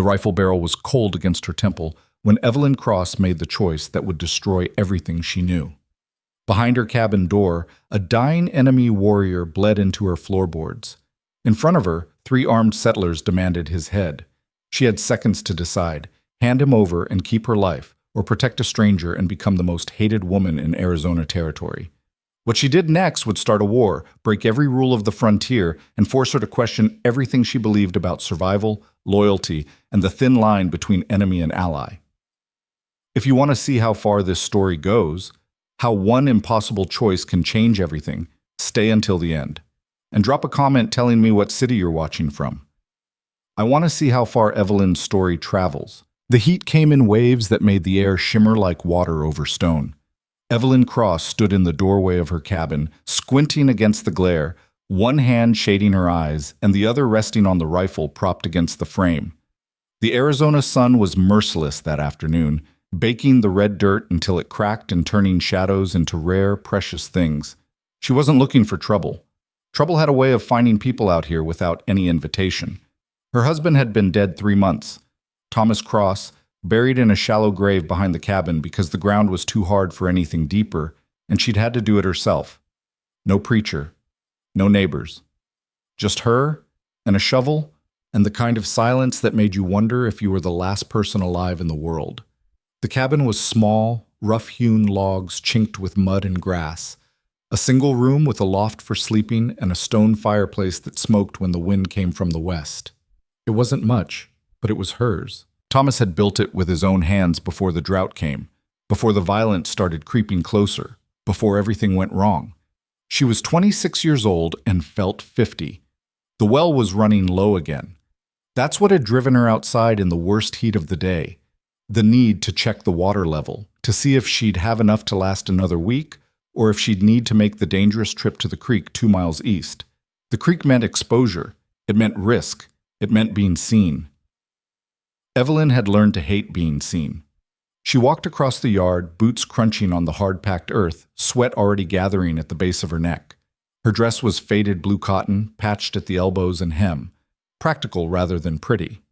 The rifle barrel was cold against her temple when Evelyn Cross made the choice that would destroy everything she knew. Behind her cabin door, a dying enemy warrior bled into her floorboards. In front of her, 3 armed settlers demanded his head. She had seconds to decide: hand him over and keep her life, or protect a stranger and become the most hated woman in Arizona territory. What she did next would start a war, break every rule of the frontier, and force her to question everything she believed about survival, loyalty, and the thin line between enemy and ally. If you want to see how far this story goes, how one impossible choice can change everything, stay until the end. And drop a comment telling me what city you're watching from. I want to see how far Evelyn's story travels. The heat came in waves that made the air shimmer like water over stone. Evelyn Cross stood in the doorway of her cabin, squinting against the glare, one hand shading her eyes and the other resting on the rifle propped against the frame. The Arizona sun was merciless that afternoon, baking the red dirt until it cracked and turning shadows into rare, precious things. She wasn't looking for trouble. Trouble had a way of finding people out here without any invitation. Her husband had been dead 3 months. Thomas Cross, buried in a shallow grave behind the cabin because the ground was too hard for anything deeper, and she'd had to do it herself. No preacher, no neighbors. Just her, and a shovel, and the kind of silence that made you wonder if you were the last person alive in the world. The cabin was small, rough-hewn logs chinked with mud and grass. A single room with a loft for sleeping and a stone fireplace that smoked when the wind came from the west. It wasn't much, but it was hers. Thomas had built it with his own hands before the drought came, before the violence started creeping closer, before everything went wrong. She was 26 years old and felt 50. The well was running low again. That's what had driven her outside in the worst heat of the day. The need to check the water level, to see if she'd have enough to last another week, or if she'd need to make the dangerous trip to the creek 2 miles east. The creek meant exposure. It meant risk. It meant being seen. Evelyn had learned to hate being seen. She walked across the yard, boots crunching on the hard-packed earth, sweat already gathering at the base of her neck. Her dress was faded blue cotton, patched at the elbows and hem, practical rather than pretty.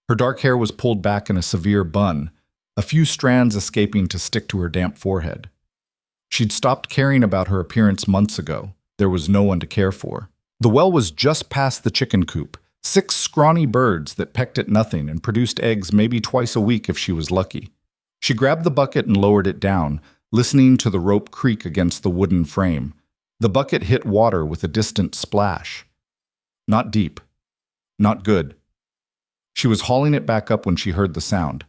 Her dark hair was pulled back in a severe bun, a few strands escaping to stick to her damp forehead. She'd stopped caring about her appearance months ago. There was no one to care for. The well was just past the chicken coop, 6 scrawny birds that pecked at nothing and produced eggs maybe twice a week if she was lucky. She grabbed the bucket and lowered it down, listening to the rope creak against the wooden frame. The bucket hit water with a distant splash. Not deep. Not good. She was hauling it back up when she heard the sound.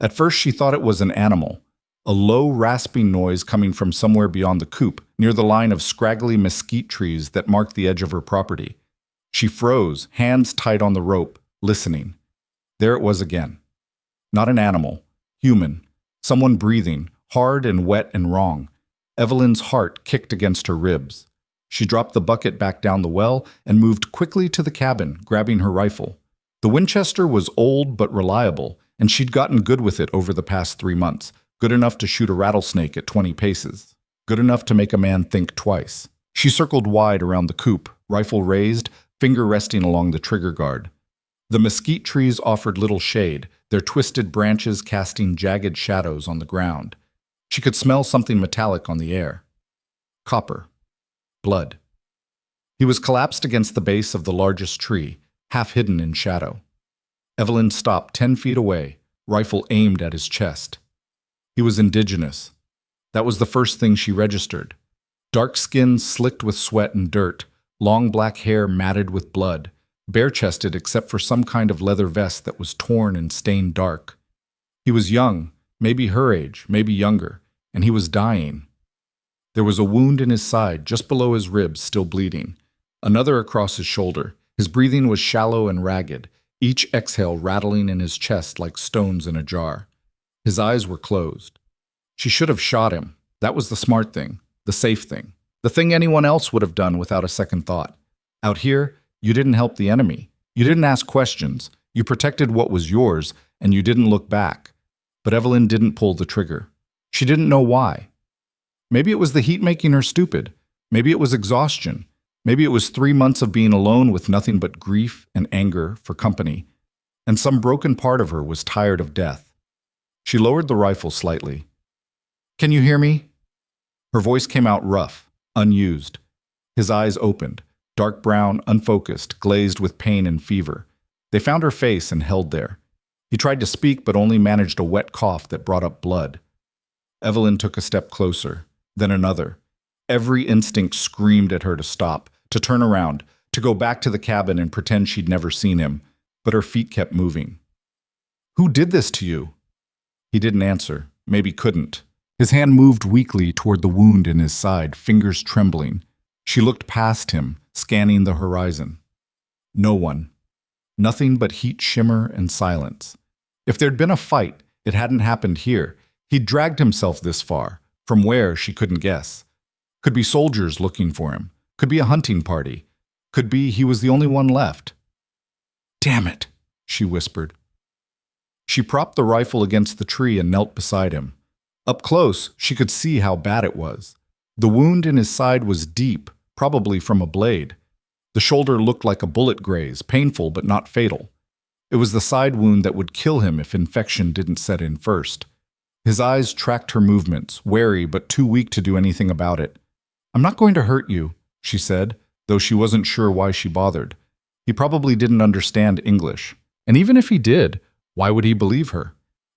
At first she thought it was an animal, a low, rasping noise coming from somewhere beyond the coop, near the line of scraggly mesquite trees that marked the edge of her property. She froze, hands tight on the rope, listening. There it was again. Not an animal. Human. Someone breathing, hard and wet and wrong. Evelyn's heart kicked against her ribs. She dropped the bucket back down the well and moved quickly to the cabin, grabbing her rifle. The Winchester was old but reliable, and she'd gotten good with it over the past 3 months. Good enough to shoot a rattlesnake at 20 paces. Good enough to make a man think twice. She circled wide around the coop, rifle raised, finger resting along the trigger guard. The mesquite trees offered little shade, their twisted branches casting jagged shadows on the ground. She could smell something metallic on the air. Copper. Blood. He was collapsed against the base of the largest tree, half hidden in shadow. Evelyn stopped 10 feet away, rifle aimed at his chest. He was indigenous. That was the first thing she registered. Dark skin slicked with sweat and dirt, long black hair matted with blood, bare-chested except for some kind of leather vest that was torn and stained dark. He was young, maybe her age, maybe younger, and he was dying. There was a wound in his side, just below his ribs, still bleeding. Another across his shoulder. His breathing was shallow and ragged, each exhale rattling in his chest like stones in a jar. His eyes were closed. She should have shot him. That was the smart thing, the safe thing, the thing anyone else would have done without a second thought. Out here, you didn't help the enemy. You didn't ask questions. You protected what was yours, and you didn't look back. But Evelyn didn't pull the trigger. She didn't know why. Maybe it was the heat making her stupid. Maybe it was exhaustion. Maybe it was 3 months of being alone with nothing but grief and anger for company. and some broken part of her was tired of death. She lowered the rifle slightly. "Can you hear me?" Her voice came out rough, unused. His eyes opened, dark brown, unfocused, glazed with pain and fever. They found her face and held there. He tried to speak but only managed a wet cough that brought up blood. Evelyn took a step closer, then another. Every instinct screamed at her to stop, to turn around, to go back to the cabin and pretend she'd never seen him, but her feet kept moving. "Who did this to you?" He didn't answer, maybe couldn't. His hand moved weakly toward the wound in his side, fingers trembling. She looked past him, scanning the horizon. No one. Nothing but heat shimmer and silence. If there'd been a fight, it hadn't happened here. He'd dragged himself this far. From where, she couldn't guess. Could be soldiers looking for him. Could be a hunting party. Could be he was the only one left. "Damn it," she whispered. She propped the rifle against the tree and knelt beside him. Up close, she could see how bad it was. The wound in his side was deep, probably from a blade. The shoulder looked like a bullet graze, painful but not fatal. It was the side wound that would kill him if infection didn't set in first. His eyes tracked her movements, wary but too weak to do anything about it. "I'm not going to hurt you," she said, though she wasn't sure why she bothered. He probably didn't understand English. And even if he did, why would he believe her?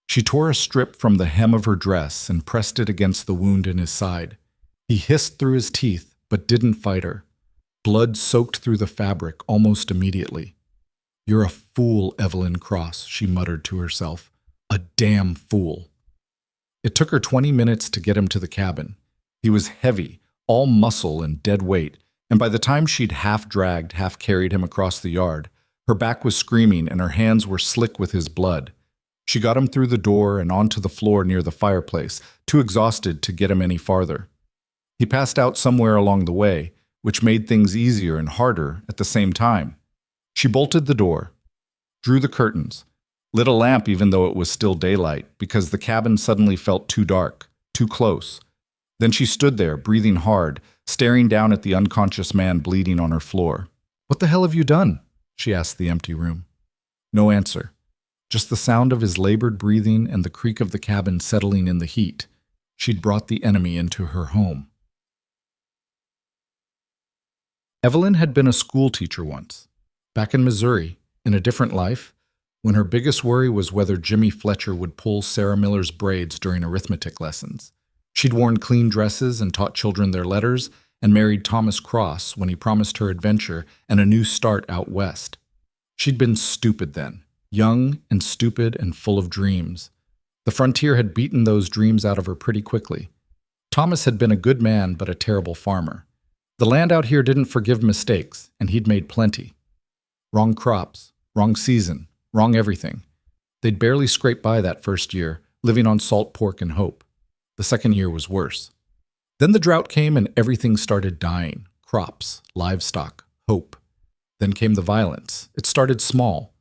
She tore a strip from the hem of her dress and pressed it against the wound in his side. He hissed through his teeth, but didn't fight her. Blood soaked through the fabric almost immediately. "You're a fool, Evelyn Cross," she muttered to herself. "A damn fool." It took her 20 minutes to get him to the cabin. He was heavy, all muscle and dead weight, and by the time she'd half-dragged, half-carried him across the yard, her back was screaming and her hands were slick with his blood. She got him through the door and onto the floor near the fireplace, too exhausted to get him any farther. He passed out somewhere along the way, which made things easier and harder at the same time. She bolted the door, drew the curtains, lit a lamp even though it was still daylight, because the cabin suddenly felt too dark, too close. Then she stood there, breathing hard, staring down at the unconscious man bleeding on her floor. "What the hell have you done?" she asked the empty room. No answer. Just the sound of his labored breathing and the creak of the cabin settling in the heat. She'd brought the enemy into her home. Evelyn had been a school teacher once, back in Missouri, in a different life, when her biggest worry was whether Jimmy Fletcher would pull Sarah Miller's braids during arithmetic lessons. She'd worn clean dresses and taught children their letters, and married Thomas Cross when he promised her adventure and a new start out west. She'd been stupid then, young and stupid and full of dreams. The frontier had beaten those dreams out of her pretty quickly. Thomas had been a good man but a terrible farmer. The land out here didn't forgive mistakes, and he'd made plenty. Wrong crops, wrong season, wrong everything. They'd barely scraped by that first year, living on salt pork and hope. The second year was worse. Then the drought came and everything started dying. Crops, livestock, hope. Then came the violence. It started small.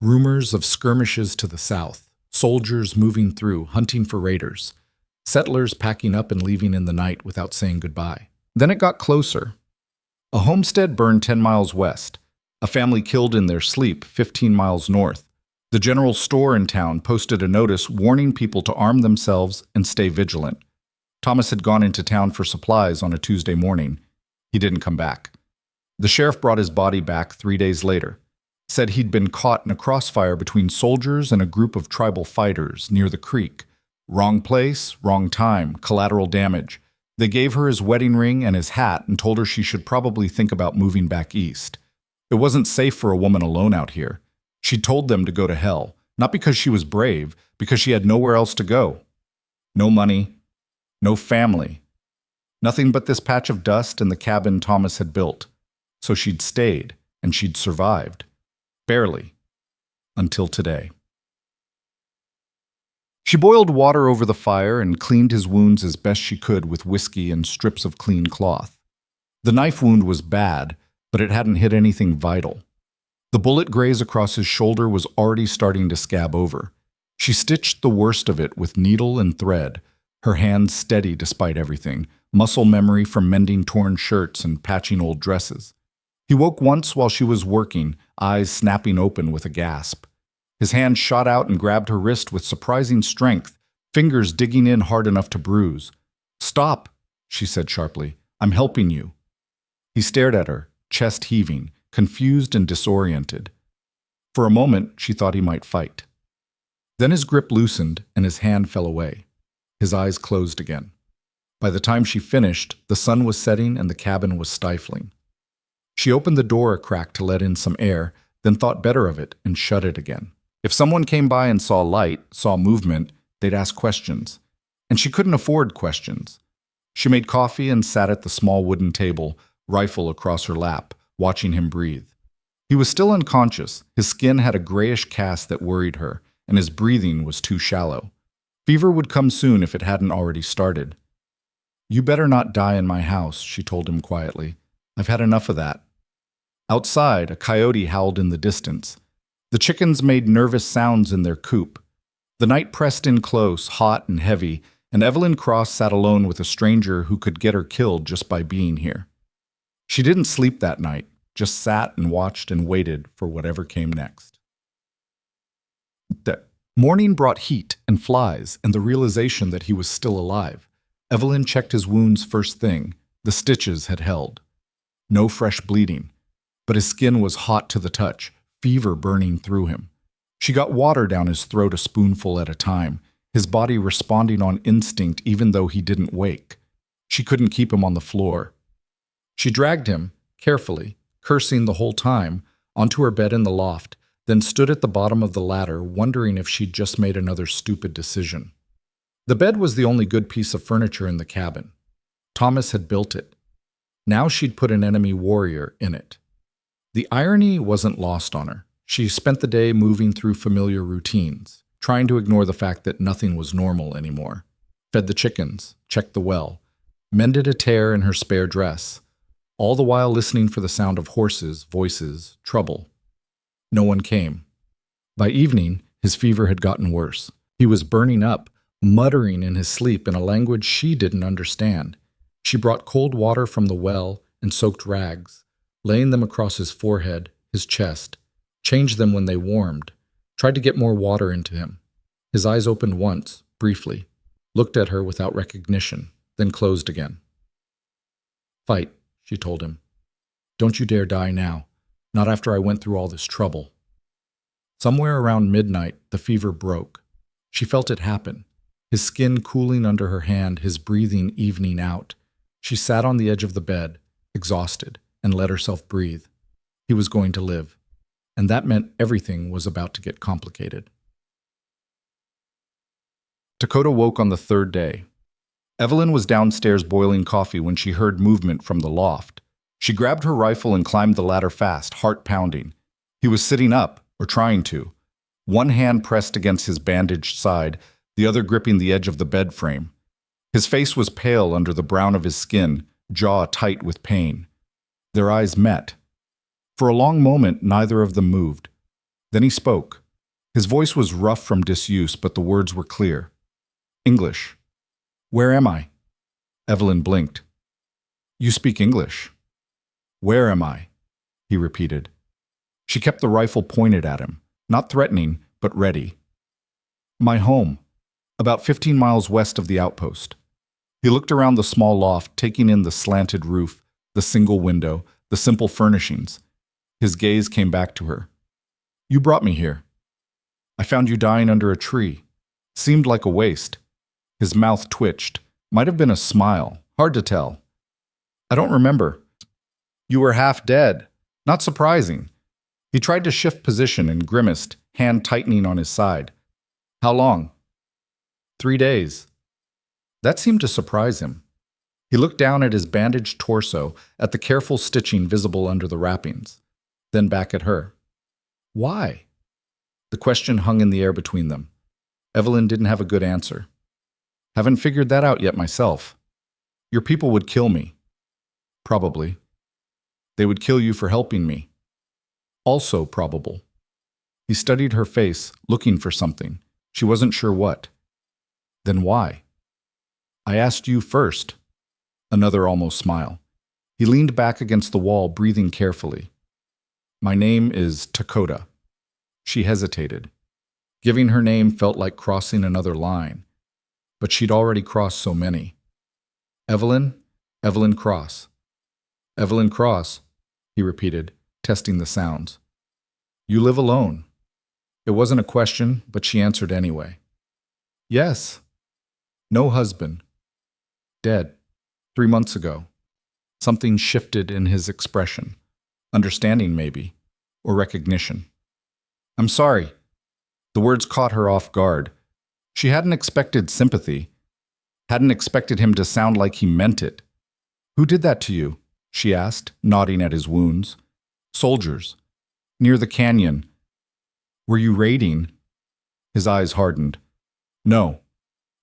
Rumors of skirmishes to the south, soldiers moving through, hunting for raiders, settlers packing up and leaving in the night without saying goodbye. Then it got closer. A homestead burned 10 miles west. A family killed in their sleep 15 miles north. The general store in town posted a notice warning people to arm themselves and stay vigilant. Thomas had gone into town for supplies on a Tuesday morning. He didn't come back. The sheriff brought his body back 3 days later. Said he'd been caught in a crossfire between soldiers and a group of tribal fighters near the creek. Wrong place, wrong time, collateral damage. They gave her his wedding ring and his hat and told her she should probably think about moving back east. It wasn't safe for a woman alone out here. She told them to go to hell, not because she was brave, because she had nowhere else to go. No money, no family. Nothing but this patch of dust and the cabin Thomas had built. So she'd stayed, and she'd survived. Barely. Until today. She boiled water over the fire and cleaned his wounds as best she could with whiskey and strips of clean cloth. The knife wound was bad, but it hadn't hit anything vital. The bullet graze across his shoulder was already starting to scab over. She stitched the worst of it with needle and thread, her hands steady despite everything, muscle memory from mending torn shirts and patching old dresses. He woke once while she was working, eyes snapping open with a gasp. His hand shot out and grabbed her wrist with surprising strength, fingers digging in hard enough to bruise. "Stop," she said sharply. "I'm helping you." He stared at her, chest heaving, confused and disoriented. For a moment, she thought he might fight. Then his grip loosened and his hand fell away. His eyes closed again. By the time she finished, the sun was setting and the cabin was stifling. She opened the door a crack to let in some air, then thought better of it and shut it again. If someone came by and saw light, saw movement, they'd ask questions. And she couldn't afford questions. She made coffee and sat at the small wooden table, rifle across her lap, watching him breathe. He was still unconscious. His skin had a grayish cast that worried her, and his breathing was too shallow. Fever would come soon if it hadn't already started. "You better not die in my house," she told him quietly. "I've had enough of that." Outside, a coyote howled in the distance. The chickens made nervous sounds in their coop. The night pressed in close, hot and heavy, and Evelyn Cross sat alone with a stranger who could get her killed just by being here. She didn't sleep that night, just sat and watched and waited for whatever came next. The morning brought heat and flies and the realization that he was still alive. Evelyn checked his wounds first thing. The stitches had held. No fresh bleeding, but his skin was hot to the touch, fever burning through him. She got water down his throat a spoonful at a time, his body responding on instinct even though he didn't wake. She couldn't keep him on the floor. She dragged him, carefully, cursing the whole time, onto her bed in the loft, then stood at the bottom of the ladder, wondering if she'd just made another stupid decision. The bed was the only good piece of furniture in the cabin. Thomas had built it. Now she'd put an enemy warrior in it. The irony wasn't lost on her. She spent the day moving through familiar routines, trying to ignore the fact that nothing was normal anymore. Fed the chickens, checked the well, mended a tear in her spare dress, all the while listening for the sound of horses, voices, trouble. No one came. By evening, his fever had gotten worse. He was burning up, muttering in his sleep in a language she didn't understand. She brought cold water from the well and soaked rags, laying them across his forehead, his chest, changed them when they warmed, tried to get more water into him. His eyes opened once, briefly, looked at her without recognition, then closed again. "Fight," she told him. "Don't you dare die now, not after I went through all this trouble." Somewhere around midnight, the fever broke. She felt it happen, his skin cooling under her hand, his breathing evening out. She sat on the edge of the bed, exhausted, and let herself breathe. He was going to live, and that meant everything was about to get complicated. Dakota woke on the third day. Evelyn was downstairs boiling coffee when she heard movement from the loft. She grabbed her rifle and climbed the ladder fast, heart pounding. He was sitting up, or trying to. One hand pressed against his bandaged side, the other gripping the edge of the bed frame. His face was pale under the brown of his skin, jaw tight with pain. Their eyes met. For a long moment, neither of them moved. Then he spoke. His voice was rough from disuse, but the words were clear. "English." "Where am I?" Evelyn blinked. "You speak English." "Where am I?" he repeated. She kept the rifle pointed at him, not threatening, but ready. "My home, about 15 miles west of the outpost." He looked around the small loft, taking in the slanted roof, the single window, the simple furnishings. His gaze came back to her. "You brought me here. I found you dying under a tree. Seemed like a waste." His mouth twitched. Might have been a smile. Hard to tell. "I don't remember." "You were half dead. Not surprising." He tried to shift position and grimaced, hand tightening on his side. "How long?" 3 days. That seemed to surprise him. He looked down at his bandaged torso, at the careful stitching visible under the wrappings, then back at her. "Why?" The question hung in the air between them. Evelyn didn't have a good answer. "Haven't figured that out yet myself. Your people would kill me." "Probably." "They would kill you for helping me." "Also probable." He studied her face, looking for something. She wasn't sure what. "Then why?" "I asked you first." Another almost smile. He leaned back against the wall, breathing carefully. "My name is Dakota." She hesitated. Giving her name felt like crossing another line, but she'd already crossed so many. Evelyn, Evelyn Cross. Evelyn Cross, he repeated, testing the sounds. You live alone. It wasn't a question, but she answered anyway. Yes. No husband. Dead. 3 months ago. Something shifted in his expression. Understanding, maybe, or recognition. I'm sorry. The words caught her off guard. She hadn't expected sympathy, hadn't expected him to sound like he meant it. Who did that to you? She asked, nodding at his wounds. Soldiers. Near the canyon. Were you raiding? His eyes hardened. No.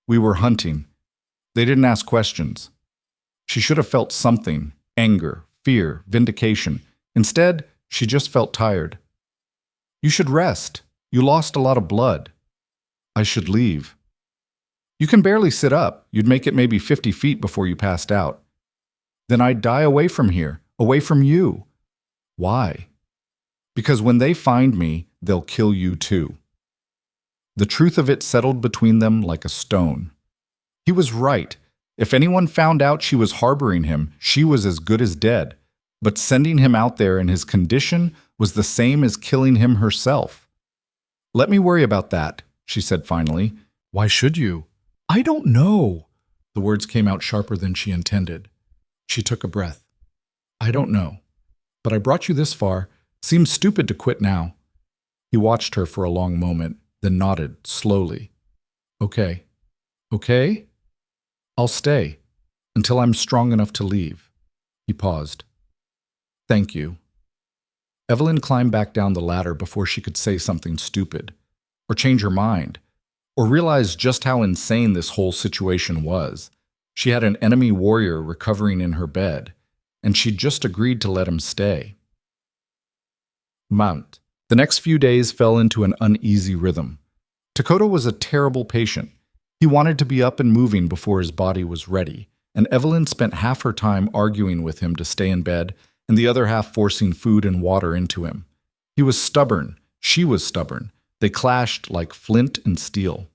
We were hunting. They didn't ask questions. She should have felt something, anger, fear, vindication. Instead, she just felt tired. You should rest. You lost a lot of blood. I should leave. You can barely sit up. You'd make it maybe 50 feet before you passed out. Then I'd die away from here, away from you. Why? Because when they find me, they'll kill you too. The truth of it settled between them like a stone. He was right. If anyone found out she was harboring him, she was as good as dead. But sending him out there in his condition was the same as killing him herself. Let me worry about that, she said finally. Why should you? I don't know. The words came out sharper than she intended. She took a breath. I don't know. But I brought you this far. Seems stupid to quit now. He watched her for a long moment, then nodded slowly. Okay. Okay? I'll stay until I'm strong enough to leave. He paused. Thank you. Evelyn climbed back down the ladder before she could say something stupid, or change her mind, or realize just how insane this whole situation was. She had an enemy warrior recovering in her bed, and she'd just agreed to let him stay. Mount. The next few days fell into an uneasy rhythm. Dakota was a terrible patient. He wanted to be up and moving before his body was ready, and Evelyn spent half her time arguing with him to stay in bed and the other half forcing food and water into him. He was stubborn. She was stubborn. They clashed like flint and steel.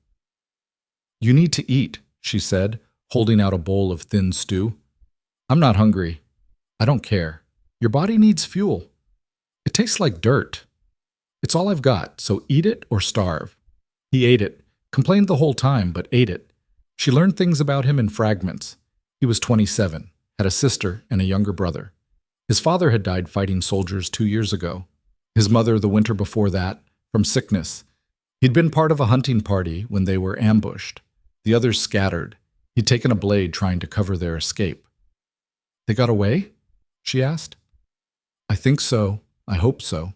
You need to eat, she said, holding out a bowl of thin stew. I'm not hungry. I don't care. Your body needs fuel. It tastes like dirt. It's all I've got, so eat it or starve. He ate it, complained the whole time, but ate it. She learned things about him in fragments. He was 27, had a sister and a younger brother. His father had died fighting soldiers 2 years ago. His mother the winter before that, from sickness. He'd been part of a hunting party when they were ambushed. The others scattered. He'd taken a blade trying to cover their escape. They got away? She asked. I think so. I hope so.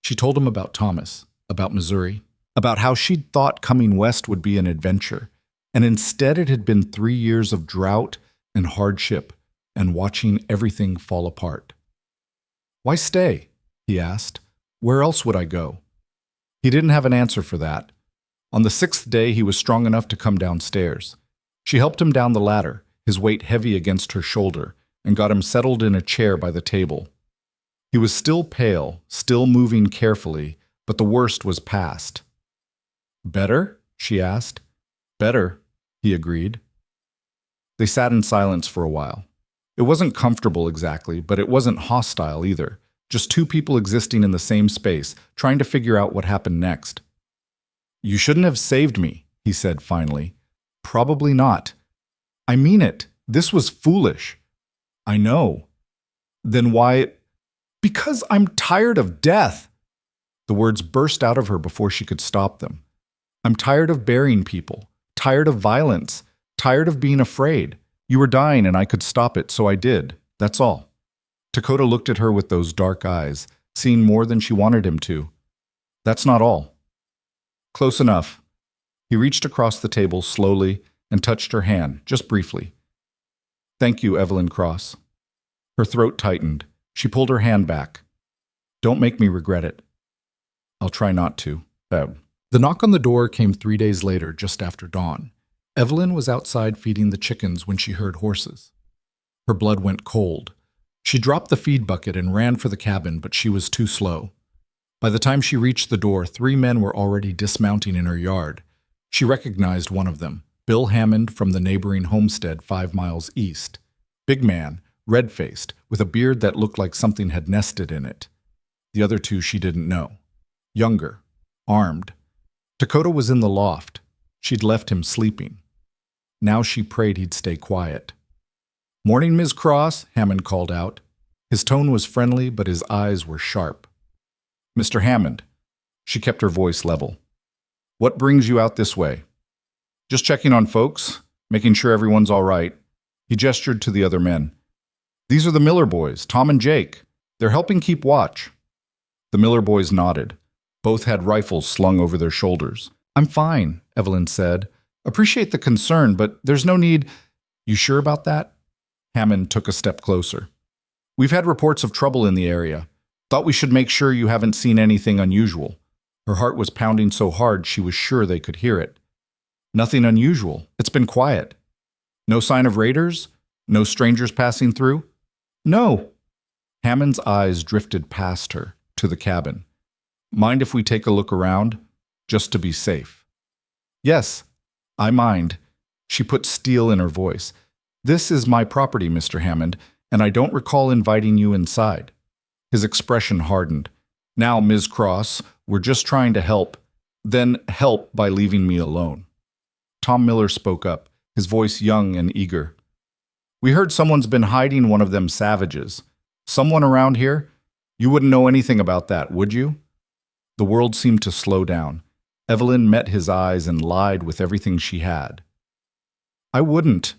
She told him about Thomas, about Missouri, about how she'd thought coming west would be an adventure, and instead it had been 3 years of drought and hardship and watching everything fall apart. Why stay? He asked. Where else would I go? He didn't have an answer for that. On the 6th day, he was strong enough to come downstairs. She helped him down the ladder, his weight heavy against her shoulder, and got him settled in a chair by the table. He was still pale, still moving carefully, but the worst was past. Better? She asked. Better, he agreed. They sat in silence for a while. It wasn't comfortable exactly, but it wasn't hostile either. Just two people existing in the same space, trying to figure out what happened next. You shouldn't have saved me, he said finally. Probably not. I mean it. This was foolish. I know. Then why? Because I'm tired of death. The words burst out of her before she could stop them. I'm tired of burying people, tired of violence, tired of being afraid. You were dying and I could stop it, so I did. That's all. Dakota looked at her with those dark eyes, seeing more than she wanted him to. That's not all. Close enough. He reached across the table slowly and touched her hand, just briefly. Thank you, Evelyn Cross. Her throat tightened. She pulled her hand back. Don't make me regret it. I'll try not to. The knock on the door came 3 days later, just after dawn. Evelyn was outside feeding the chickens when she heard horses. Her blood went cold. She dropped the feed bucket and ran for the cabin, but she was too slow. By the time she reached the door, 3 men were already dismounting in her yard. She recognized one of them, Bill Hammond from the neighboring homestead 5 miles east. Big man, red-faced, with a beard that looked like something had nested in it. The other 2 she didn't know. Younger, armed. Dakota was in the loft. She'd left him sleeping. Now she prayed he'd stay quiet. "Morning, Ms. Cross," Hammond called out. His tone was friendly, but his eyes were sharp. "Mr. Hammond." She kept her voice level. "What brings you out this way?" "Just checking on folks, making sure everyone's all right." He gestured to the other men. "These are the Miller boys, Tom and Jake. They're helping keep watch." The Miller boys nodded. Both had rifles slung over their shoulders. "I'm fine," Evelyn said. "Appreciate the concern, but there's no need." "You sure about that?" Hammond took a step closer. "We've had reports of trouble in the area. Thought we should make sure you haven't seen anything unusual." Her heart was pounding so hard she was sure they could hear it. "Nothing unusual. It's been quiet." "No sign of raiders? No strangers passing through?" "No." Hammond's eyes drifted past her, to the cabin. "Mind if we take a look around? Just to be safe." "Yes, I mind." She put steel in her voice. "This is my property, Mr. Hammond, and I don't recall inviting you inside." His expression hardened. "Now, Ms. Cross, we're just trying to help. Then help by leaving me alone." Tom Miller spoke up, his voice young and eager. "We heard someone's been hiding one of them savages. Someone around here? You wouldn't know anything about that, would you?" The world seemed to slow down. Evelyn met his eyes and lied with everything she had. "I wouldn't."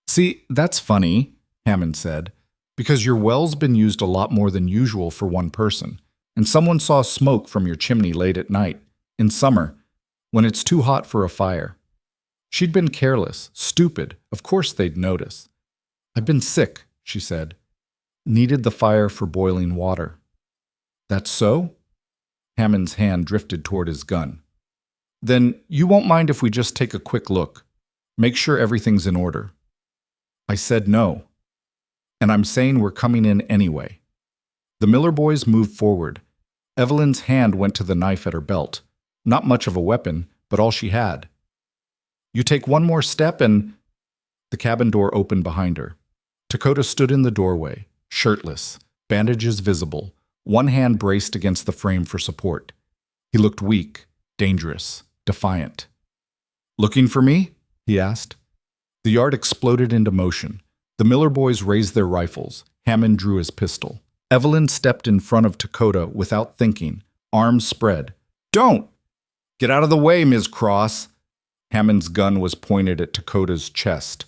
"See, that's funny," Hammond said, "because your well's been used a lot more than usual for one person, and someone saw smoke from your chimney late at night, in summer, when it's too hot for a fire. She'd been careless, stupid, of course they'd notice. I've been sick," she said. "Needed the fire for boiling water." "That's so?" Hammond's hand drifted toward his gun. "Then you won't mind if we just take a quick look. Make sure everything's in order." I said no. And I'm saying we're coming in anyway. The Miller boys moved forward. Evelyn's hand went to the knife at her belt. Not much of a weapon, but all she had. "You take one more step and—" The cabin door opened behind her. Dakota stood in the doorway, shirtless, bandages visible, one hand braced against the frame for support. He looked weak, dangerous, defiant. "Looking for me?" he asked. The yard exploded into motion. The Miller boys raised their rifles. Hammond drew his pistol. Evelyn stepped in front of Dakota without thinking, arms spread. "Don't! Get out of the way, Ms. Cross!" Hammond's gun was pointed at Dakota's chest.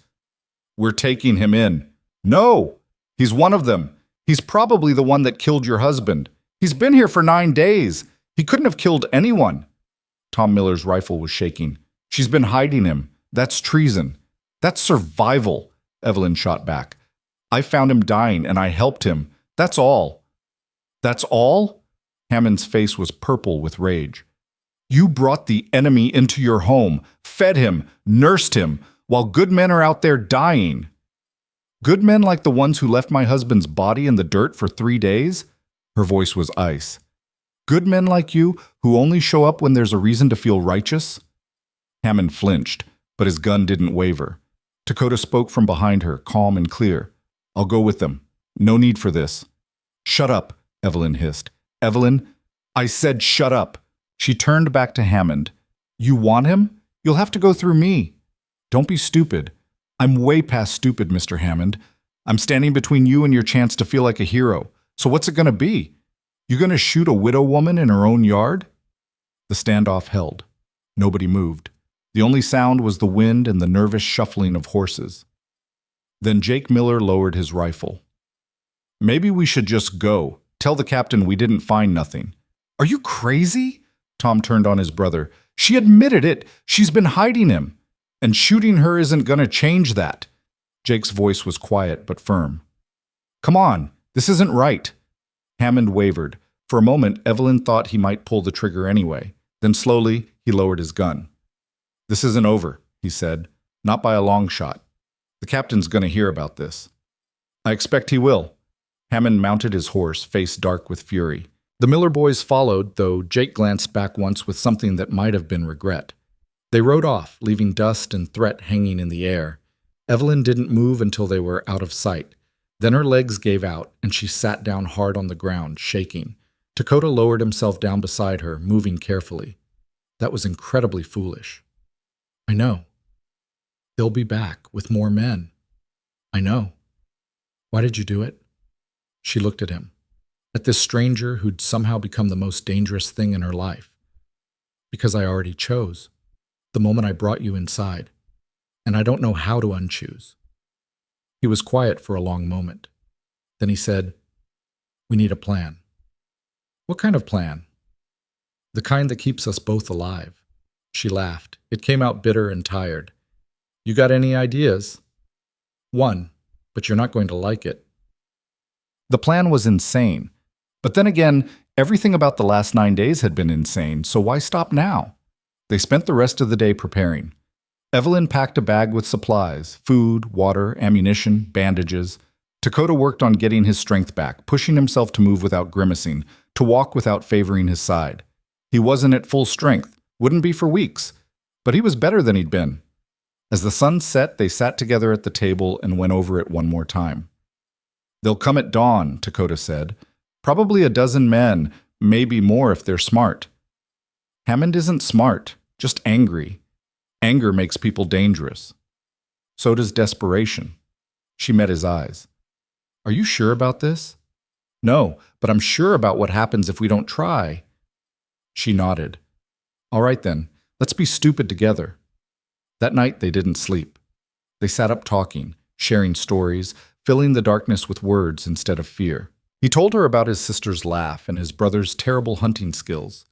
"We're taking him in." "No! He's one of them. He's probably the one that killed your husband. He's been here for 9 days. He couldn't have killed anyone." Tom Miller's rifle was shaking. "She's been hiding him. That's treason." "That's survival," Evelyn shot back. "I found him dying and I helped him. That's all." "That's all?" Hammond's face was purple with rage. "You brought the enemy into your home, fed him, nursed him, while good men are out there dying." "Good men like the ones who left my husband's body in the dirt for 3 days?" Her voice was ice. "Good men like you who only show up when there's a reason to feel righteous?" Hammond flinched, but his gun didn't waver. Dakota spoke from behind her, calm and clear. "I'll go with them. No need for this." "Shut up," Evelyn hissed. "Evelyn, I said shut up." She turned back to Hammond. "You want him? You'll have to go through me." "Don't be stupid." "I'm way past stupid, Mr. Hammond. I'm standing between you and your chance to feel like a hero. So what's it going to be? You going to shoot a widow woman in her own yard?" The standoff held. Nobody moved. The only sound was the wind and the nervous shuffling of horses. Then Jake Miller lowered his rifle. "Maybe we should just go. Tell the captain we didn't find nothing." "Are you crazy?" Tom turned on his brother. "She admitted it. She's been hiding him. And shooting her isn't going to change that." Jake's voice was quiet but firm. "Come on, this isn't right." Hammond wavered. For a moment, Evelyn thought he might pull the trigger anyway. Then slowly, he lowered his gun. "This isn't over," he said. "Not by a long shot. The captain's going to hear about this." "I expect he will." Hammond mounted his horse, face dark with fury. The Miller boys followed, though Jake glanced back once with something that might have been regret. They rode off, leaving dust and threat hanging in the air. Evelyn didn't move until they were out of sight. Then her legs gave out, and she sat down hard on the ground, shaking. Dakota lowered himself down beside her, moving carefully. That was incredibly foolish. I know. They'll be back with more men. I know. Why did you do it? She looked at him. At this stranger who'd somehow become the most dangerous thing in her life. Because I already chose. The moment I brought you inside. And I don't know how to unchoose. He was quiet for a long moment. Then he said, We need a plan. What kind of plan? The kind that keeps us both alive. She laughed. It came out bitter and tired. You got any ideas? One, but you're not going to like it. The plan was insane. But then again, everything about the last 9 days had been insane, so why stop now? They spent the rest of the day preparing. Evelyn packed a bag with supplies, food, water, ammunition, bandages. Dakota worked on getting his strength back, pushing himself to move without grimacing, to walk without favoring his side. He wasn't at full strength, wouldn't be for weeks, but he was better than he'd been. As the sun set, they sat together at the table and went over it one more time. They'll come at dawn, Dakota said. Probably a dozen men, maybe more if they're smart. Hammond isn't smart, just angry. Anger makes people dangerous. So does desperation. She met his eyes. Are you sure about this? No, but I'm sure about what happens if we don't try. She nodded. All right then, let's be stupid together. That night they didn't sleep. They sat up talking, sharing stories, filling the darkness with words instead of fear. He told her about his sister's laugh and his brother's terrible hunting skills.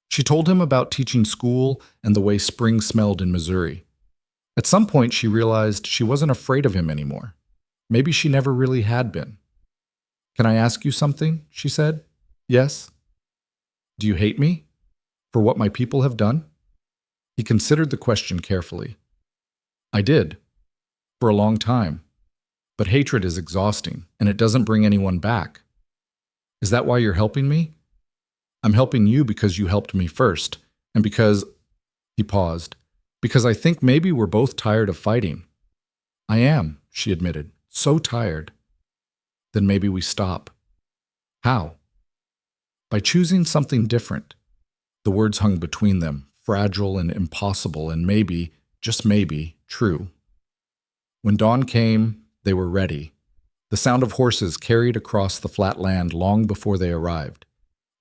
She told him about teaching school and the way spring smelled in Missouri. At some point she realized she wasn't afraid of him anymore. Maybe she never really had been. Can I ask you something? She said. Yes. Do you hate me? For what my people have done? He considered the question carefully. I did. For a long time. But hatred is exhausting, and it doesn't bring anyone back. Is that why you're helping me? I'm helping you because you helped me first, and because... He paused. Because I think maybe we're both tired of fighting. I am, she admitted. So tired. Then maybe we stop. How? By choosing something different. The words hung between them, fragile and impossible, and maybe, just maybe, true. When dawn came, they were ready. The sound of horses carried across the flat land long before they arrived.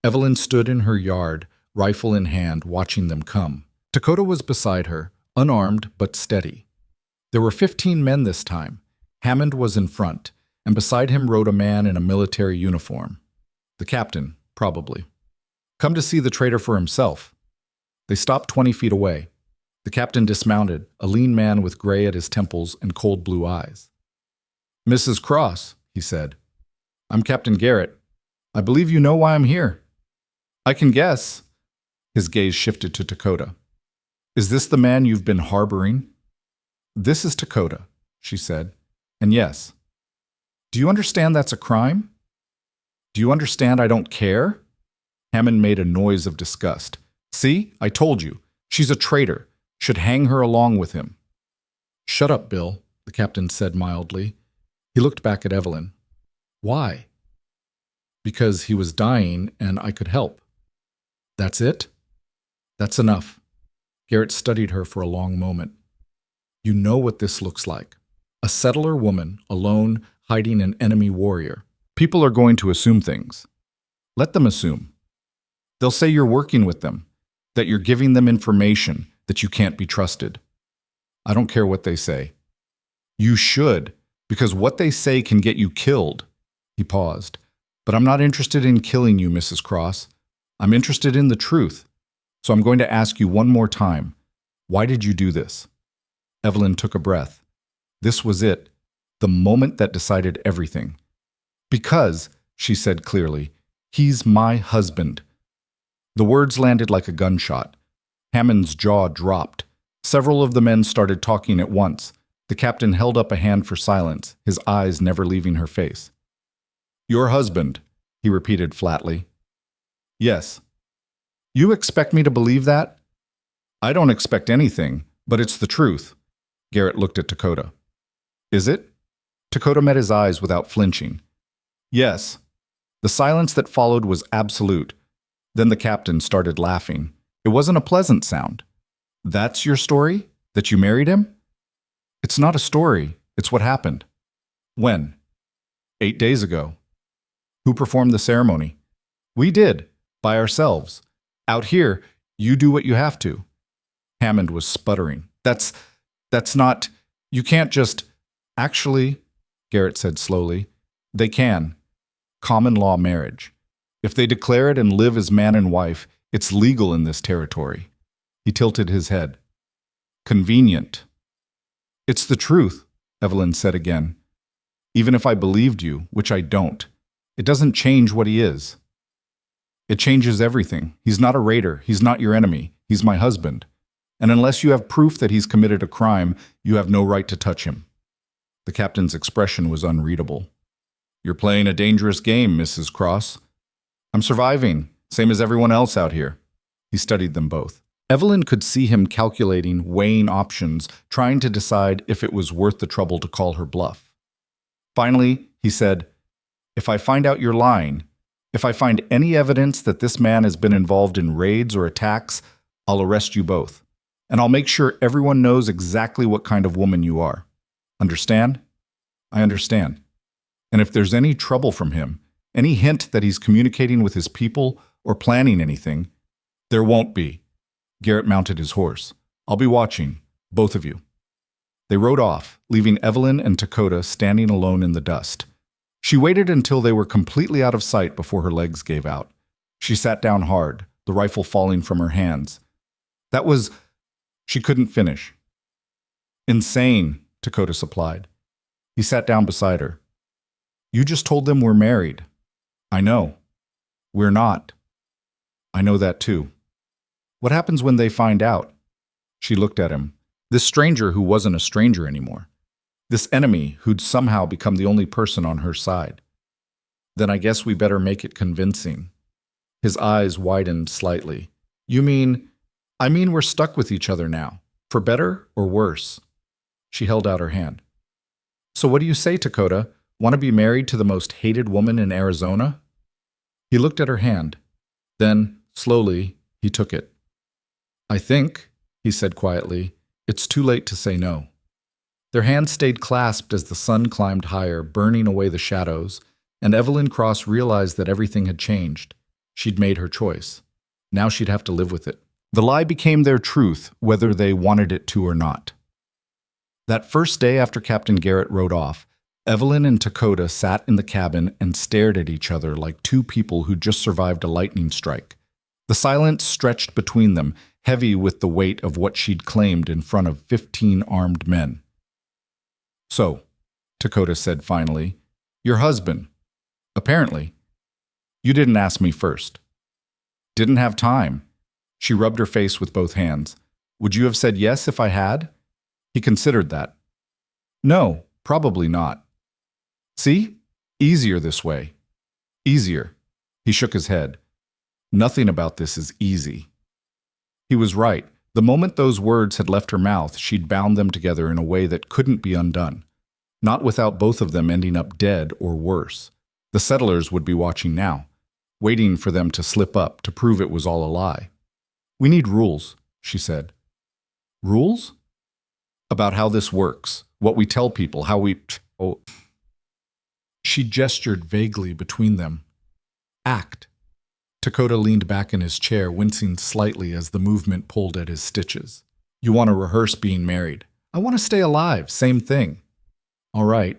Evelyn stood in her yard, rifle in hand, watching them come. Dakota was beside her, unarmed but steady. There were 15 men this time. Hammond was in front, and beside him rode a man in a military uniform. The captain, probably. Come to see the traitor for himself. They stopped 20 feet away. The captain dismounted, a lean man with gray at his temples and cold blue eyes. Mrs. Cross, he said. I'm Captain Garrett. I believe you know why I'm here. I can guess. His gaze shifted to Dakota. Is this the man you've been harboring? This is Dakota, she said. And yes. Do you understand that's a crime? Do you understand I don't care? Hammond made a noise of disgust. See, I told you. She's a traitor. Should hang her along with him. Shut up, Bill, the captain said mildly. He looked back at Evelyn. Why? Because he was dying and I could help. That's it? That's enough. Garrett studied her for a long moment. You know what this looks like. A settler woman, alone, hiding an enemy warrior. People are going to assume things. Let them assume. They'll say you're working with them, that you're giving them information, that you can't be trusted. I don't care what they say. You should, because what they say can get you killed. He paused. But I'm not interested in killing you, Mrs. Cross. I'm interested in the truth. So I'm going to ask you one more time. Why did you do this? Evelyn took a breath. This was it, the moment that decided everything. Because, she said clearly, he's my husband. The words landed like a gunshot. Hammond's jaw dropped. Several of the men started talking at once. The captain held up a hand for silence, his eyes never leaving her face. Your husband, he repeated flatly. Yes. You expect me to believe that? I don't expect anything, but it's the truth. Garrett looked at Dakota. Is it? Dakota met his eyes without flinching. Yes. The silence that followed was absolute. Then the captain started laughing. It wasn't a pleasant sound. That's your story? That you married him? It's not a story. It's what happened. When? 8 days ago. Who performed the ceremony? We did. By ourselves. Out here, you do what you have to. Hammond was sputtering. That's not... You can't just... Actually, Garrett said slowly, they can. Common law marriage. If they declare it and live as man and wife, it's legal in this territory. He tilted his head. Convenient. It's the truth, Evelyn said again. Even if I believed you, which I don't, it doesn't change what he is. It changes everything. He's not a raider. He's not your enemy. He's my husband. And unless you have proof that he's committed a crime, you have no right to touch him. The captain's expression was unreadable. You're playing a dangerous game, Mrs. Cross. I'm surviving, same as everyone else out here. He studied them both. Evelyn could see him calculating, weighing options, trying to decide if it was worth the trouble to call her bluff. Finally, he said, if I find out you're lying, if I find any evidence that this man has been involved in raids or attacks, I'll arrest you both. And I'll make sure everyone knows exactly what kind of woman you are. Understand? I understand. And if there's any trouble from him, any hint that he's communicating with his people or planning anything, there won't be. Garrett mounted his horse. I'll be watching, both of you. They rode off, leaving Evelyn and Dakota standing alone in the dust. She waited until they were completely out of sight before her legs gave out. She sat down hard, the rifle falling from her hands. That was... She couldn't finish. Insane, Dakota supplied. He sat down beside her. You just told them we're married. I know. We're not. I know that too. What happens when they find out? She looked at him. This stranger who wasn't a stranger anymore. This enemy who'd somehow become the only person on her side. Then I guess we better make it convincing. His eyes widened slightly. You mean... I mean we're stuck with each other now. For better or worse? She held out her hand. So what do you say, Dakota? Want to be married to the most hated woman in Arizona? He looked at her hand. Then, slowly, he took it. I think, he said quietly, it's too late to say no. Their hands stayed clasped as the sun climbed higher, burning away the shadows, and Evelyn Cross realized that everything had changed. She'd made her choice. Now she'd have to live with it. The lie became their truth, whether they wanted it to or not. That first day after Captain Garrett rode off, Evelyn and Dakota sat in the cabin and stared at each other like two people who'd just survived a lightning strike. The silence stretched between them, heavy with the weight of what she'd claimed in front of 15 armed men. So, Dakota said finally, your husband. Apparently. You didn't ask me first. Didn't have time. She rubbed her face with both hands. Would you have said yes if I had? He considered that. No, probably not. See? Easier this way. Easier. He shook his head. Nothing about this is easy. He was right. The moment those words had left her mouth, she'd bound them together in a way that couldn't be undone. Not without both of them ending up dead or worse. The settlers would be watching now, waiting for them to slip up to prove it was all a lie. We need rules, she said. Rules? About how this works, what we tell people, how we... Oh. She gestured vaguely between them. Act. Dakota leaned back in his chair, wincing slightly as the movement pulled at his stitches. You want to rehearse being married. I want to stay alive, same thing. All right.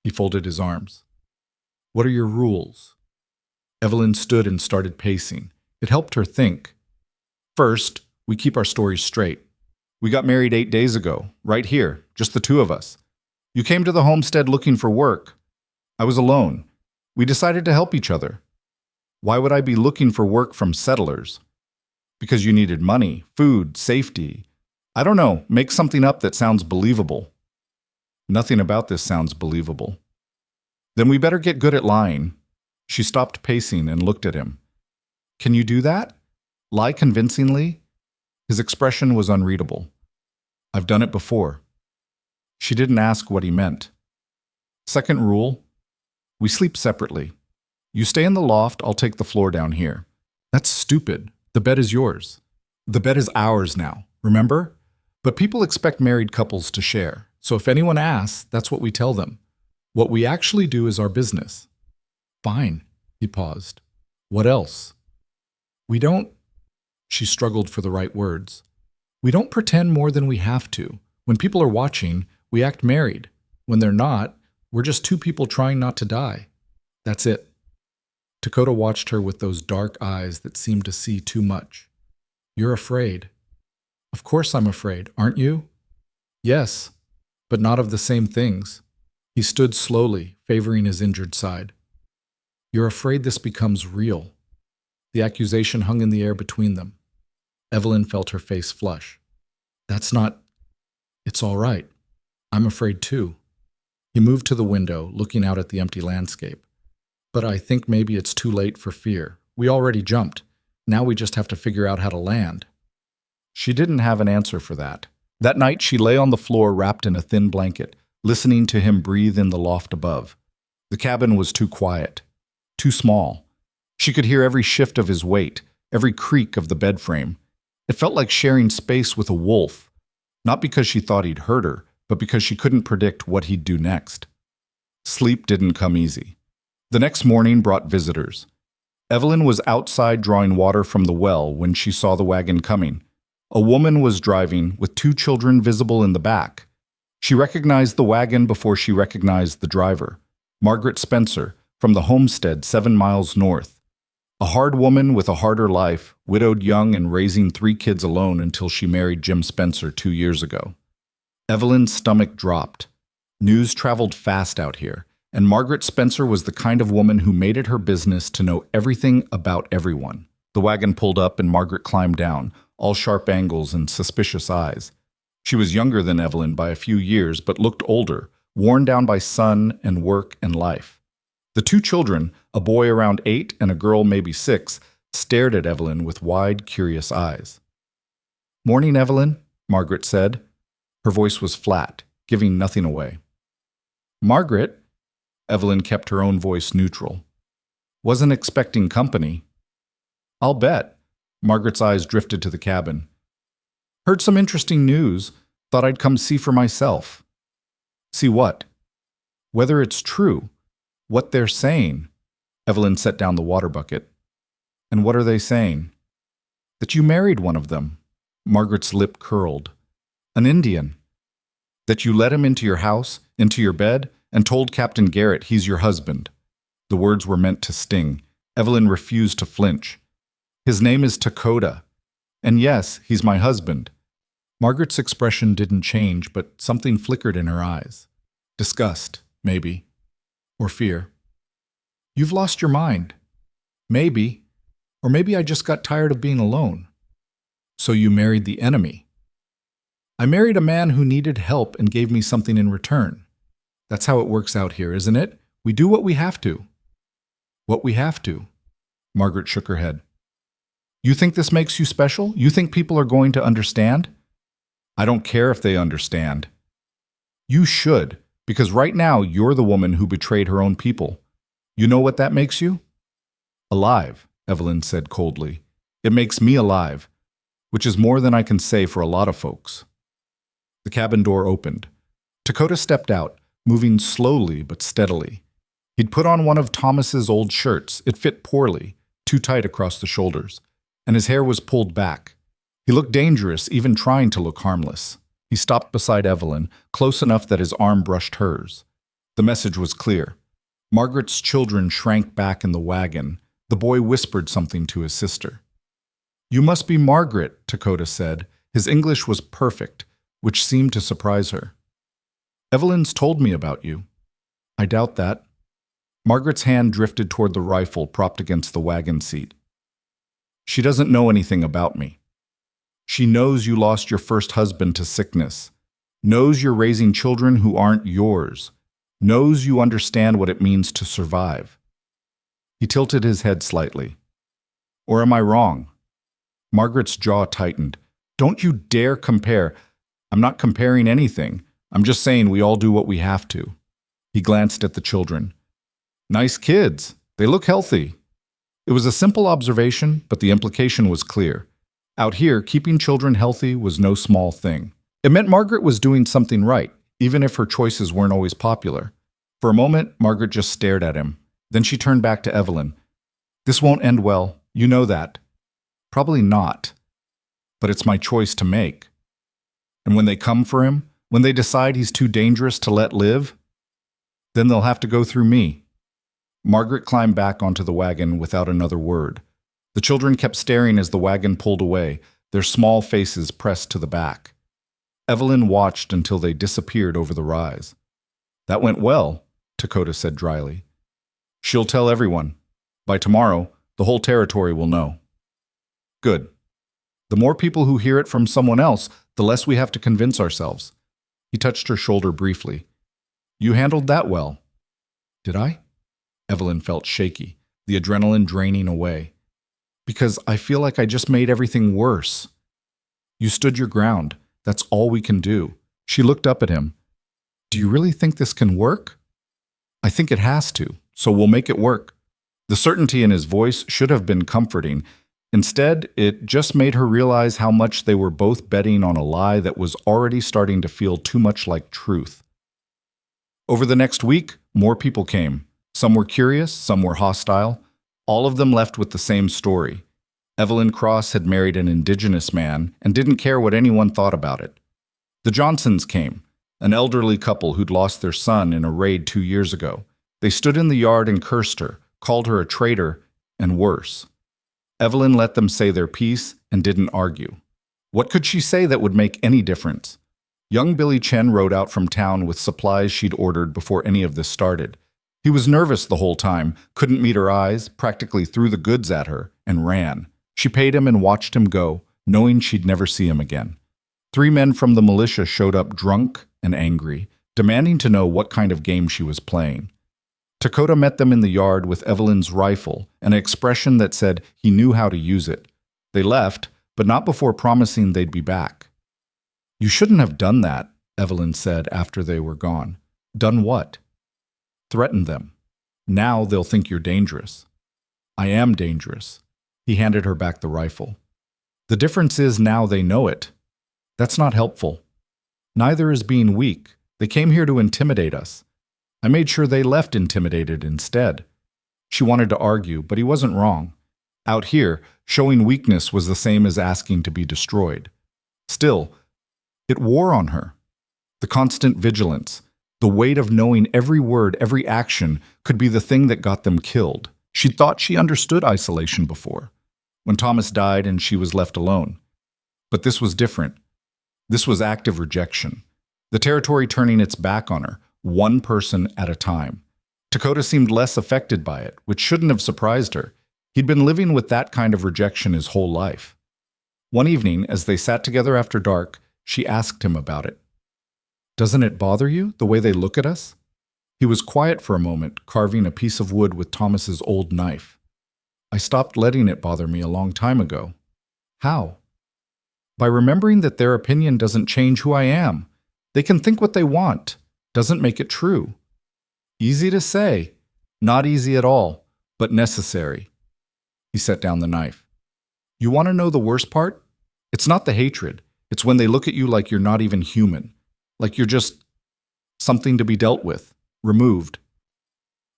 He folded his arms. What are your rules? Evelyn stood and started pacing. It helped her think. First, we keep our stories straight. We got married 8 days ago, right here, just the two of us. You came to the homestead looking for work. I was alone. We decided to help each other. Why would I be looking for work from settlers? Because you needed money, food, safety. I don't know, make something up that sounds believable. Nothing about this sounds believable. Then we better get good at lying. She stopped pacing and looked at him. Can you do that? Lie convincingly? His expression was unreadable. I've done it before. She didn't ask what he meant. Second rule, we sleep separately. You stay in the loft, I'll take the floor down here. That's stupid. The bed is yours. The bed is ours now, remember? But people expect married couples to share. So if anyone asks, that's what we tell them. What we actually do is our business. Fine, he paused. What else? We don't, she struggled for the right words. We don't pretend more than we have to. When people are watching, we act married. When they're not, we're just two people trying not to die. That's it. Dakota watched her with those dark eyes that seemed to see too much. You're afraid. Of course I'm afraid, aren't you? Yes, but not of the same things. He stood slowly, favoring his injured side. You're afraid this becomes real. The accusation hung in the air between them. Evelyn felt her face flush. That's not... It's all right. I'm afraid too. He moved to the window, looking out at the empty landscape. But I think maybe it's too late for fear. We already jumped. Now we just have to figure out how to land. She didn't have an answer for that. That night she lay on the floor wrapped in a thin blanket, listening to him breathe in the loft above. The cabin was too quiet, too small. She could hear every shift of his weight, every creak of the bed frame. It felt like sharing space with a wolf, not because she thought he'd hurt her, but because she couldn't predict what he'd do next. Sleep didn't come easy. The next morning brought visitors. Evelyn was outside drawing water from the well when she saw the wagon coming. A woman was driving, with 2 children visible in the back. She recognized the wagon before she recognized the driver, Margaret Spencer, from the homestead 7 miles north. A hard woman with a harder life, widowed young and raising 3 kids alone until she married Jim Spencer 2 years ago. Evelyn's stomach dropped. News traveled fast out here, and Margaret Spencer was the kind of woman who made it her business to know everything about everyone. The wagon pulled up and Margaret climbed down, all sharp angles and suspicious eyes. She was younger than Evelyn by a few years, but looked older, worn down by sun and work and life. The 2 children, a boy around 8 and a girl maybe 6, stared at Evelyn with wide, curious eyes. "Morning, Evelyn," Margaret said. Her voice was flat, giving nothing away. "Margaret," Evelyn kept her own voice neutral. "Wasn't expecting company." "I'll bet." Margaret's eyes drifted to the cabin. "Heard some interesting news. Thought I'd come see for myself." "See what?" "Whether it's true. What they're saying." Evelyn set down the water bucket. "And what are they saying?" "That you married one of them." Margaret's lip curled. "An Indian." "That you let him into your house, into your bed, and told Captain Garrett he's your husband." The words were meant to sting. Evelyn refused to flinch. "His name is Dakota. And yes, he's my husband." Margaret's expression didn't change, but something flickered in her eyes. Disgust, maybe. Or fear. "You've lost your mind." "Maybe. Or maybe I just got tired of being alone." "So you married the enemy." "I married a man who needed help and gave me something in return. That's how it works out here, isn't it? We do what we have to." "What we have to?" Margaret shook her head. "You think this makes you special? You think people are going to understand?" "I don't care if they understand." "You should, because right now you're the woman who betrayed her own people. You know what that makes you?" "Alive," Evelyn said coldly. "It makes me alive, which is more than I can say for a lot of folks." The cabin door opened. Dakota stepped out, moving slowly but steadily. He'd put on one of Thomas's old shirts. It fit poorly, too tight across the shoulders, and his hair was pulled back. He looked dangerous, even trying to look harmless. He stopped beside Evelyn, close enough that his arm brushed hers. The message was clear. Margaret's children shrank back in the wagon. The boy whispered something to his sister. "You must be Margaret," Dakota said. His English was perfect, which seemed to surprise her. "Evelyn's told me about you." "I doubt that." Margaret's hand drifted toward the rifle propped against the wagon seat. "She doesn't know anything about me. She knows you lost your first husband to sickness, knows you're raising children who aren't yours, knows you understand what it means to survive." He tilted his head slightly. Or am I wrong? Margaret's jaw tightened. Don't you dare compare. I'm not comparing anything. I'm just saying we all do what we have to. He glanced at the children. Nice kids. They look healthy. It was a simple observation, but the implication was clear. Out here, keeping children healthy was no small thing. It meant Margaret was doing something right, even if her choices weren't always popular. For a moment, Margaret just stared at him. Then she turned back to Evelyn. This won't end well. You know that. Probably not. But it's my choice to make. And when they come for him, when they decide he's too dangerous to let live, then they'll have to go through me. Margaret climbed back onto the wagon without another word. The children kept staring as the wagon pulled away, their small faces pressed to the back. Evelyn watched until they disappeared over the rise. That went well, Dakota said dryly. She'll tell everyone. By tomorrow, the whole territory will know. Good. The more people who hear it from someone else, the less we have to convince ourselves. He touched her shoulder briefly. You handled that well. Did I? Evelyn felt shaky, the adrenaline draining away. Because I feel like I just made everything worse. You stood your ground. That's all we can do. She looked up at him. Do you really think this can work? I think it has to, so we'll make it work. The certainty in his voice should have been comforting. Instead, it just made her realize how much they were both betting on a lie that was already starting to feel too much like truth. Over the next week, more people came. Some were curious, some were hostile. All of them left with the same story. Evelyn Cross had married an indigenous man and didn't care what anyone thought about it. The Johnsons came, an elderly couple who'd lost their son in a raid 2 years ago. They stood in the yard and cursed her, called her a traitor, and worse. Evelyn let them say their piece and didn't argue. What could she say that would make any difference? Young Billy Chen rode out from town with supplies she'd ordered before any of this started. He was nervous the whole time, couldn't meet her eyes, practically threw the goods at her, and ran. She paid him and watched him go, knowing she'd never see him again. 3 men from the militia showed up drunk and angry, demanding to know what kind of game she was playing. Dakota met them in the yard with Evelyn's rifle, an expression that said he knew how to use it. They left, but not before promising they'd be back. You shouldn't have done that, Evelyn said after they were gone. Done what? Threatened them. Now they'll think you're dangerous. I am dangerous. He handed her back the rifle. The difference is now they know it. That's not helpful. Neither is being weak. They came here to intimidate us. I made sure they left intimidated instead. She wanted to argue, but he wasn't wrong. Out here, showing weakness was the same as asking to be destroyed. Still, it wore on her. The constant vigilance, the weight of knowing every word, every action could be the thing that got them killed. She thought she understood isolation before, when Thomas died and she was left alone. But this was different. This was active rejection. The territory turning its back on her, one person at a time. Dakota seemed less affected by it, which shouldn't have surprised her. He'd been living with that kind of rejection his whole life. One evening, as they sat together after dark, she asked him about it. Doesn't it bother you, the way they look at us? He was quiet for a moment, carving a piece of wood with Thomas's old knife. I stopped letting it bother me a long time ago. How? By remembering that their opinion doesn't change who I am. They can think what they want. Doesn't make it true. Easy to say. Not easy at all, but necessary. He set down the knife. You want to know the worst part? It's not the hatred. It's when they look at you like you're not even human. Like you're just something to be dealt with, removed.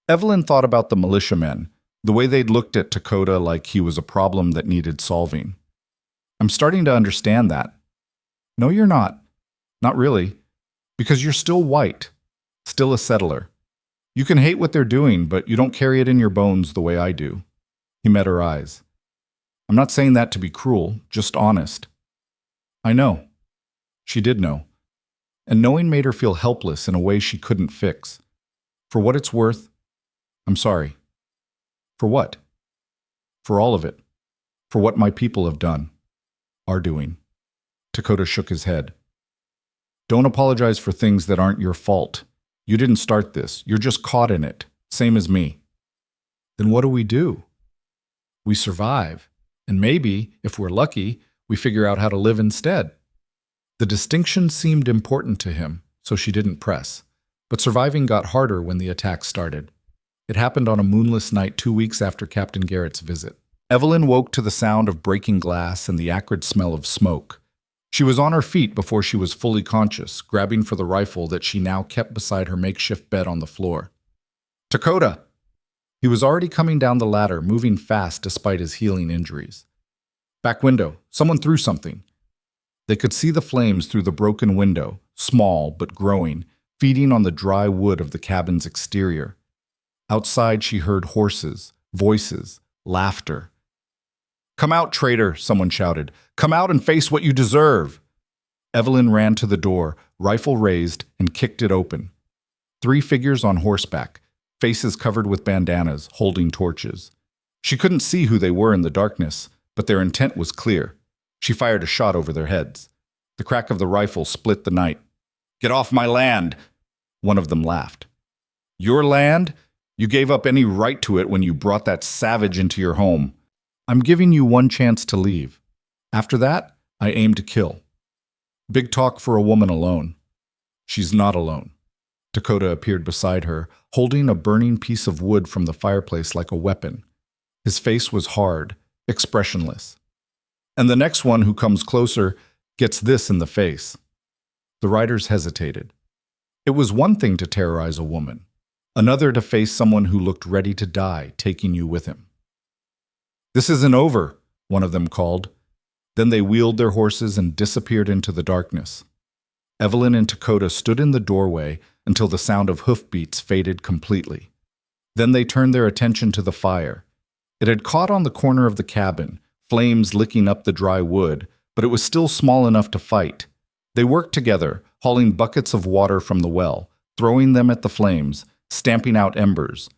Evelyn thought about the militiamen, the way they'd looked at Dakota like he was a problem that needed solving. I'm starting to understand that. No, you're not. Not really. Because you're still white, still a settler. You can hate what they're doing, but you don't carry it in your bones the way I do. He met her eyes. I'm not saying that to be cruel, just honest. I know. She did know. And knowing made her feel helpless in a way she couldn't fix. For what it's worth, I'm sorry. For what? For all of it. For what my people have done. Are doing. Dakota shook his head. Don't apologize for things that aren't your fault. You didn't start this. You're just caught in it. Same as me. Then what do? We survive. And maybe, if we're lucky, we figure out how to live instead. The distinction seemed important to him, so she didn't press. But surviving got harder when the attack started. It happened on a moonless night 2 weeks after Captain Garrett's visit. Evelyn woke to the sound of breaking glass and the acrid smell of smoke. She was on her feet before she was fully conscious, grabbing for the rifle that she now kept beside her makeshift bed on the floor. "Dakota!" He was already coming down the ladder, moving fast despite his healing injuries. "Back window. Someone threw something." They could see the flames through the broken window, small but growing, feeding on the dry wood of the cabin's exterior. Outside she heard horses, voices, laughter. "Come out, traitor," someone shouted. "Come out and face what you deserve." Evelyn ran to the door, rifle raised, and kicked it open. 3 figures on horseback, faces covered with bandanas, holding torches. She couldn't see who they were in the darkness, but their intent was clear. She fired a shot over their heads. The crack of the rifle split the night. "Get off my land!" One of them laughed. "Your land? You gave up any right to it when you brought that savage into your home. I'm giving you one chance to leave. After that, I aim to kill." Big talk for a woman alone. She's not alone. Dakota appeared beside her, holding a burning piece of wood from the fireplace like a weapon. His face was hard, expressionless. "And the next one who comes closer gets this in the face." The riders hesitated. It was one thing to terrorize a woman, another to face someone who looked ready to die, taking you with him. "This isn't over," one of them called. Then they wheeled their horses and disappeared into the darkness. Evelyn and Dakota stood in the doorway until the sound of hoofbeats faded completely. Then they turned their attention to the fire. It had caught on the corner of the cabin, flames licking up the dry wood, but it was still small enough to fight. They worked together, hauling buckets of water from the well, throwing them at the flames, stamping out embers.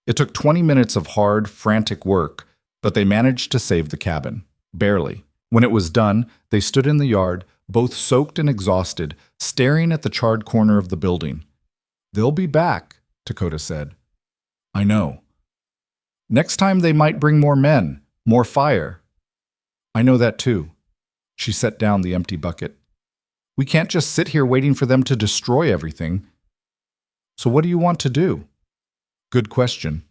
It took 20 minutes of hard, frantic work, but they managed to save the cabin. Barely. When it was done, they stood in the yard, both soaked and exhausted, staring at the charred corner of the building. "They'll be back," Dakota said. "I know. Next time they might bring more men, more fire." "I know that too." She set down the empty bucket. "We can't just sit here waiting for them to destroy everything." "So what do you want to do?" Good question.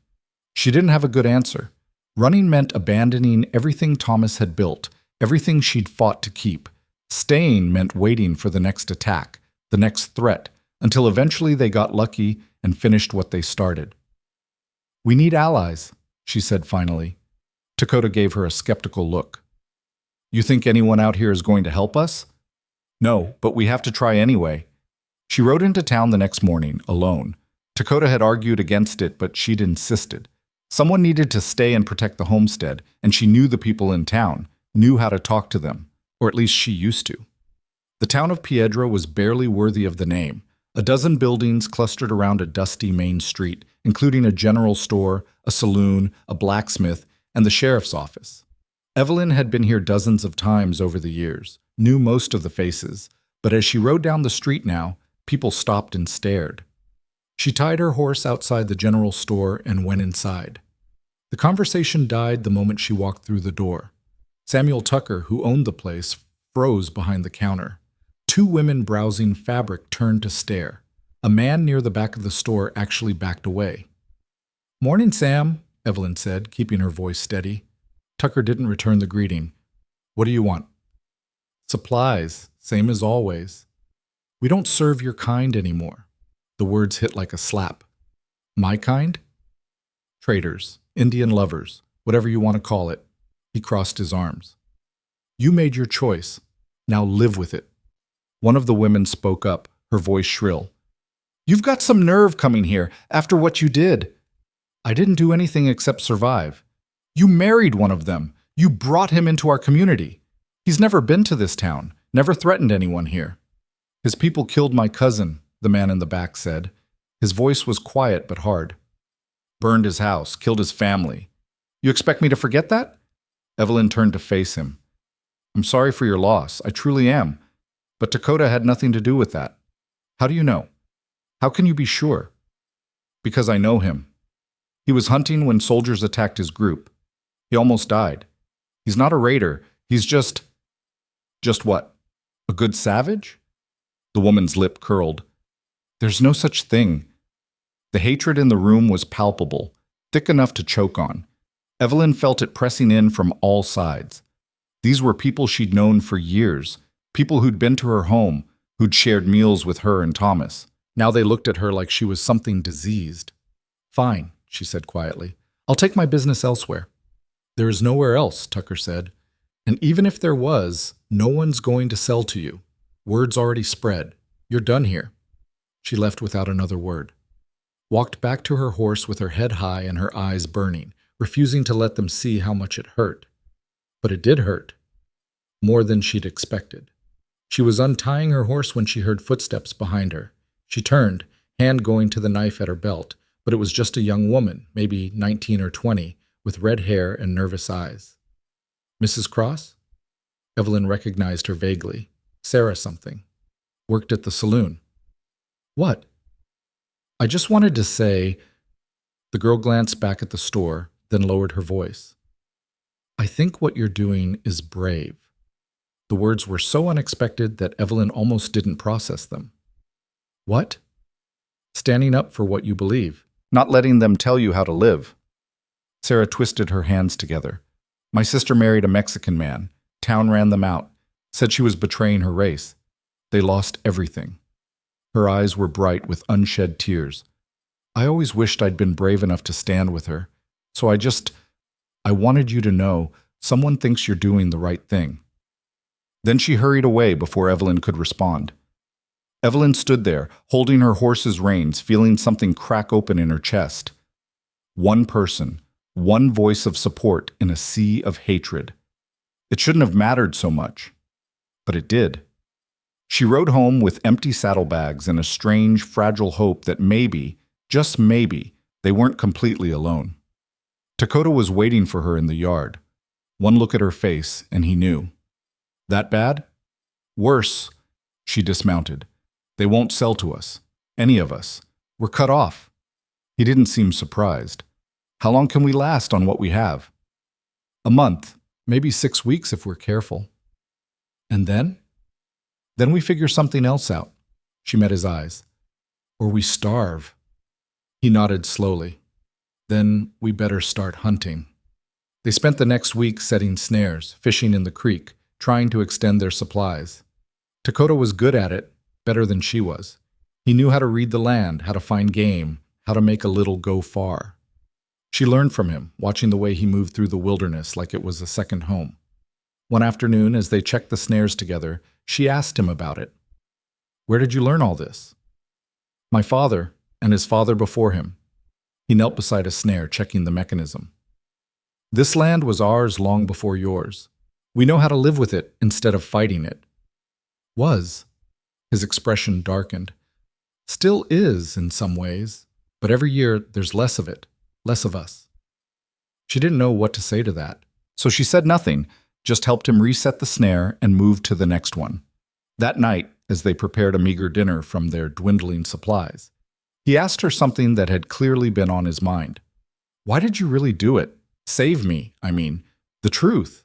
She didn't have a good answer. Running meant abandoning everything Thomas had built, everything she'd fought to keep. Staying meant waiting for the next attack, the next threat, until eventually they got lucky and finished what they started. "We need allies," she said finally. Dakota gave her a skeptical look. "You think anyone out here is going to help us?" "No, but we have to try anyway." She rode into town the next morning, alone. Dakota had argued against it, but she'd insisted. Someone needed to stay and protect the homestead, and she knew the people in town, knew how to talk to them, or at least she used to. The town of Piedra was barely worthy of the name. A dozen buildings clustered around a dusty main street, including a general store, a saloon, a blacksmith, and the sheriff's office. Evelyn had been here dozens of times over the years, knew most of the faces, but as she rode down the street now, people stopped and stared. She tied her horse outside the general store and went inside. The conversation died the moment she walked through the door. Samuel Tucker, who owned the place, froze behind the counter. 2 women browsing fabric turned to stare. A man near the back of the store actually backed away. "Morning, Sam," Evelyn said, keeping her voice steady. Tucker didn't return the greeting. "What do you want?" "Supplies, same as always." "We don't serve your kind anymore." The words hit like a slap. "My kind?" "Traders, Indian lovers, whatever you want to call it." He crossed his arms. "You made your choice. Now live with it." One of the women spoke up, her voice shrill. "You've got some nerve coming here after what you did." "I didn't do anything except survive." "You married one of them. You brought him into our community. He's never been to this town, never threatened anyone here." "His people killed my cousin," the man in the back said. His voice was quiet but hard. "Burned his house, killed his family. You expect me to forget that?" Evelyn turned to face him. "I'm sorry for your loss. I truly am. But Dakota had nothing to do with that." "How do you know? How can you be sure?" "Because I know him. He was hunting when soldiers attacked his group. He almost died. He's not a raider. He's just— Just what? A good savage? The woman's lip curled. There's no such thing. The hatred in the room was palpable, thick enough to choke on. Evelyn felt it pressing in from all sides. These were people she'd known for years, people who'd been to her home, who'd shared meals with her and Thomas. Now they looked at her like she was something diseased. Fine, she said quietly. I'll take my business elsewhere. There is nowhere else, Tucker said. And even if there was, no one's going to sell to you. Word's already spread. You're done here. She left without another word. Walked back to her horse with her head high and her eyes burning, refusing to let them see how much it hurt. But it did hurt. More than she'd expected. She was untying her horse when she heard footsteps behind her. She turned, hand going to the knife at her belt, but it was just a young woman, maybe 19 or 20, with red hair and nervous eyes. Mrs. Cross? Evelyn recognized her vaguely. Sarah something. Worked at the saloon. What? I just wanted to say— The girl glanced back at the store, then lowered her voice. I think what you're doing is brave. The words were so unexpected that Evelyn almost didn't process them. What? Standing up for what you believe. Not letting them tell you how to live. Sarah twisted her hands together. My sister married a Mexican man. Town ran them out. Said she was betraying her race. They lost everything. Her eyes were bright with unshed tears. I always wished I'd been brave enough to stand with her. So I wanted you to know someone thinks you're doing the right thing. Then she hurried away before Evelyn could respond. Evelyn stood there, holding her horse's reins, feeling something crack open in her chest. One person, one voice of support in a sea of hatred. It shouldn't have mattered so much, but it did. She rode home with empty saddlebags and a strange, fragile hope that maybe, just maybe, they weren't completely alone. Dakota was waiting for her in the yard. One look at her face, and he knew. That bad? Worse. She dismounted. They won't sell to us. Any of us. We're cut off. He didn't seem surprised. How long can we last on what we have? A month, maybe 6 weeks if we're careful. And then? Then we figure something else out. She met his eyes. Or we starve. He nodded slowly. Then we better start hunting. They spent the next week setting snares, fishing in the creek, trying to extend their supplies. Dakota was good at it, better than she was. He knew how to read the land, how to find game, how to make a little go far. She learned from him, watching the way he moved through the wilderness like it was a second home. One afternoon, as they checked the snares together, she asked him about it. Where did you learn all this? My father, and his father before him. He knelt beside a snare, checking the mechanism. This land was ours long before yours. We know how to live with it instead of fighting it. Was. His expression darkened. Still is in some ways, but every year there's less of it, less of us. She didn't know what to say to that, so she said nothing, just helped him reset the snare and moved to the next one. That night, as they prepared a meager dinner from their dwindling supplies, he asked her something that had clearly been on his mind. Why did you really do it? Save me, I mean. The truth.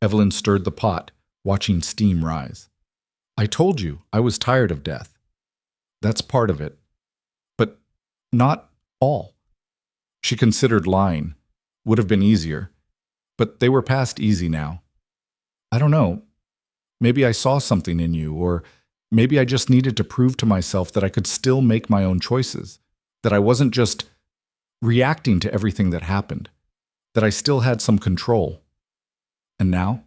Evelyn stirred the pot, watching steam rise. I told you, I was tired of death. That's part of it. But not all. She considered lying. Would have been easier. But they were past easy now. I don't know. Maybe I saw something in you, or maybe I just needed to prove to myself that I could still make my own choices, that I wasn't just reacting to everything that happened, that I still had some control. And now?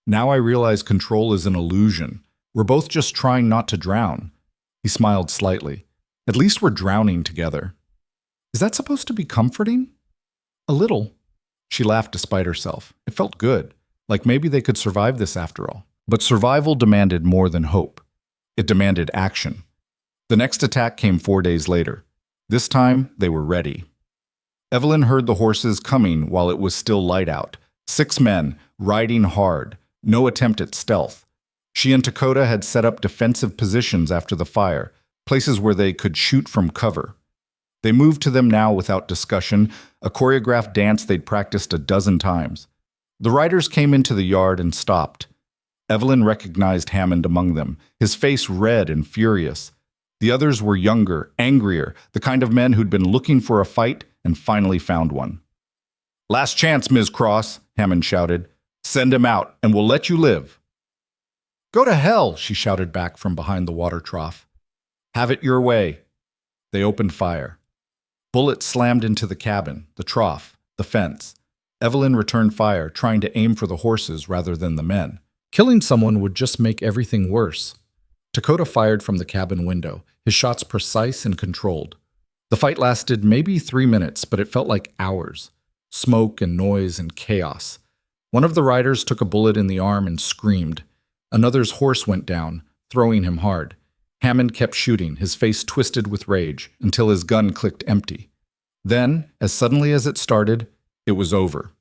Now I realize control is an illusion. We're both just trying not to drown. He smiled slightly. At least we're drowning together. Is that supposed to be comforting? A little. She laughed despite herself. It felt good, like maybe they could survive this after all. But survival demanded more than hope. It demanded action. The next attack came 4 days later. This time, they were ready. Evelyn heard the horses coming while it was still light out. 6 men, riding hard. No attempt at stealth. She and Dakota had set up defensive positions after the fire, places where they could shoot from cover. They moved to them now without discussion, a choreographed dance they'd practiced a dozen times. The riders came into the yard and stopped. Evelyn recognized Hammond among them, his face red and furious. The others were younger, angrier, the kind of men who'd been looking for a fight and finally found one. "Last chance, Ms. Cross," Hammond shouted. "Send him out, and we'll let you live." "Go to hell," she shouted back from behind the water trough. "Have it your way." They opened fire. Bullets slammed into the cabin, the trough, the fence. Evelyn returned fire, trying to aim for the horses rather than the men. Killing someone would just make everything worse. Dakota fired from the cabin window, his shots precise and controlled. The fight lasted maybe 3 minutes, but it felt like hours. Smoke and noise and chaos. One of the riders took a bullet in the arm and screamed. Another's horse went down, throwing him hard. Hammond kept shooting, his face twisted with rage, until his gun clicked empty. Then, as suddenly as it started, it was over.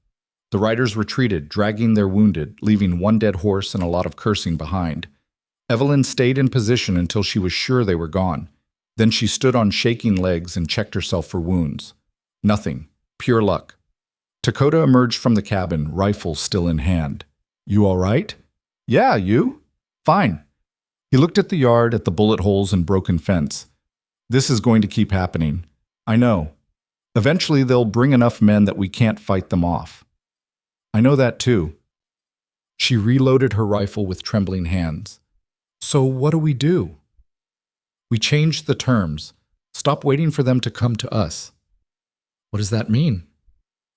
The riders retreated, dragging their wounded, leaving one dead horse and a lot of cursing behind. Evelyn stayed in position until she was sure they were gone. Then she stood on shaking legs and checked herself for wounds. Nothing. Pure luck. Dakota emerged from the cabin, rifle still in hand. "You all right?" "Yeah, you?" "Fine." He looked at the yard, at the bullet holes and broken fence. "This is going to keep happening. I know. Eventually they'll bring enough men that we can't fight them off." "I know that too." She reloaded her rifle with trembling hands. "So what do we do?" "We changed the terms. Stop waiting for them to come to us." "What does that mean?"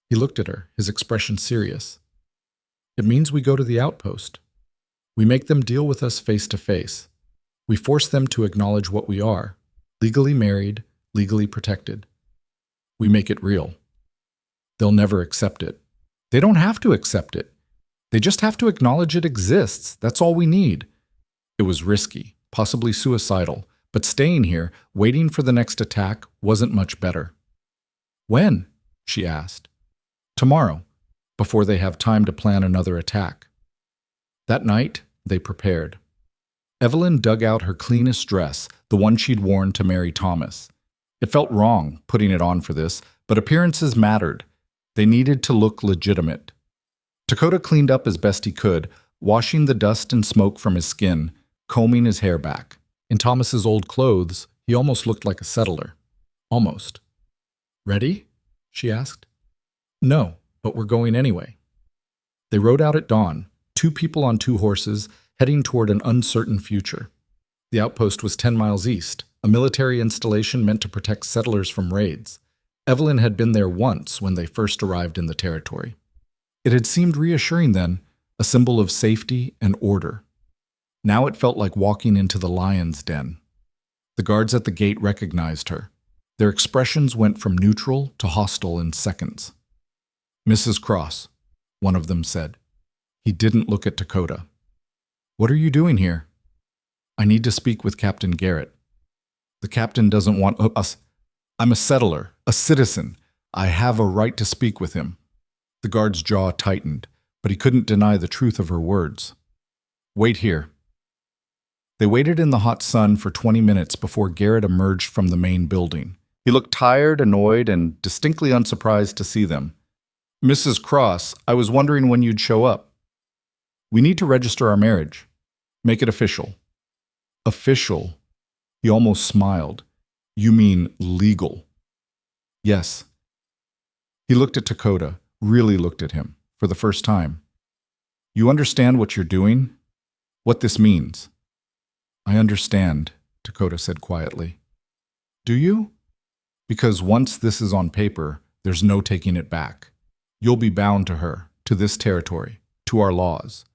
He looked at her, his expression serious. "It means we go to the outpost. We make them deal with us face to face. We force them to acknowledge what we are, legally married, legally protected. We make it real. They'll never accept it. They don't have to accept it. They just have to acknowledge it exists. That's all we need." It was risky, possibly suicidal, but staying here, waiting for the next attack, wasn't much better. "When?" she asked. "Tomorrow, before they have time to plan another attack." That night, they prepared. Evelyn dug out her cleanest dress, the one she'd worn to marry Thomas. It felt wrong, putting it on for this, but appearances mattered. They needed to look legitimate. Dakota cleaned up as best he could, washing the dust and smoke from his skin, combing his hair back. In Thomas's old clothes, he almost looked like a settler. Almost. "Ready?" she asked. "No, but we're going anyway." They rode out at dawn, 2 people on 2 horses, heading toward an uncertain future. The outpost was 10 miles east, a military installation meant to protect settlers from raids. Evelyn had been there once when they first arrived in the territory. It had seemed reassuring then, a symbol of safety and order. Now it felt like walking into the lion's den. The guards at the gate recognized her. Their expressions went from neutral to hostile in seconds. "Mrs. Cross," one of them said. He didn't look at Dakota. "What are you doing here?" "I need to speak with Captain Garrett." "The captain doesn't want us." "I'm a settler, a citizen. I have a right to speak with him." The guard's jaw tightened, but he couldn't deny the truth of her words. "Wait here." They waited in the hot sun for 20 minutes before Garrett emerged from the main building. He looked tired, annoyed, and distinctly unsurprised to see them. "Mrs. Cross, I was wondering when you'd show up." "We need to register our marriage. Make it official." "Official?" He almost smiled. "You mean legal?" "Yes." He looked at Dakota, really looked at him, for the first time. "You understand what you're doing? What this means?" "I understand," Dakota said quietly. "Do you?" "Because once this is on paper, there's no taking it back. You'll be bound to her, to this territory, to our laws.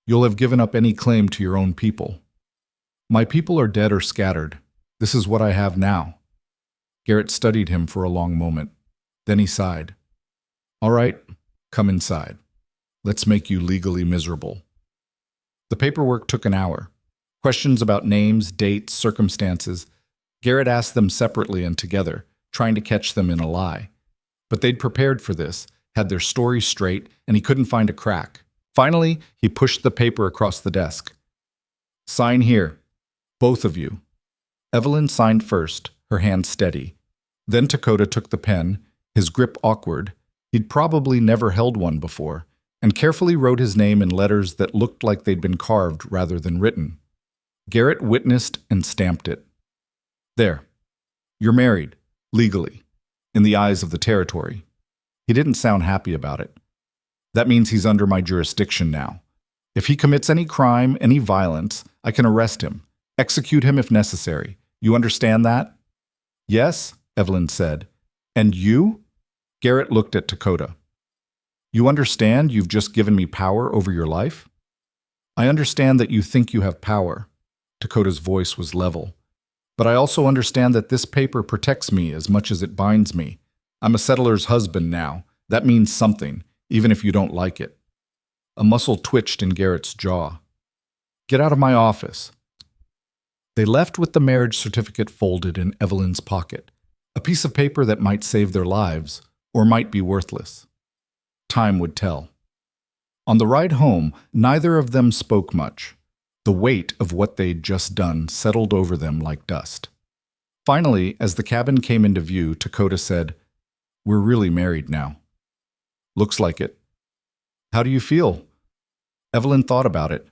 You'll have given up any claim to your own people. My people are dead or scattered. This is what I have now." Garrett studied him for a long moment. Then he sighed. "All right, come inside. Let's make you legally miserable." The paperwork took an hour. Questions about names, dates, circumstances. Garrett asked them separately and together, trying to catch them in a lie. But they'd prepared for this, had their story straight, and he couldn't find a crack. Finally, he pushed the paper across the desk. "Sign here. Both of you." Evelyn signed first, her hand steady. Then Dakota took the pen, his grip awkward. He'd probably never held one before, and carefully wrote his name in letters that looked like they'd been carved rather than written. Garrett witnessed and stamped it. There. You're married, legally, in the eyes of the territory. He didn't sound happy about it. That means he's under my jurisdiction now. If he commits any crime, any violence, I can arrest him, execute him if necessary. You understand that? Yes, Evelyn said. And you? Garrett looked at Dakota. You understand you've just given me power over your life? I understand that you think you have power. Dakota's voice was level. But I also understand that this paper protects me as much as it binds me. I'm a settler's husband now. That means something, even if you don't like it. A muscle twitched in Garrett's jaw. Get out of my office. They left with the marriage certificate folded in Evelyn's pocket, a piece of paper that might save their lives or might be worthless. Time would tell. On the ride home, neither of them spoke much. The weight of what they'd just done settled over them like dust. Finally, as the cabin came into view, Dakota said, We're really married now. Looks like it. How do you feel? Evelyn thought about it.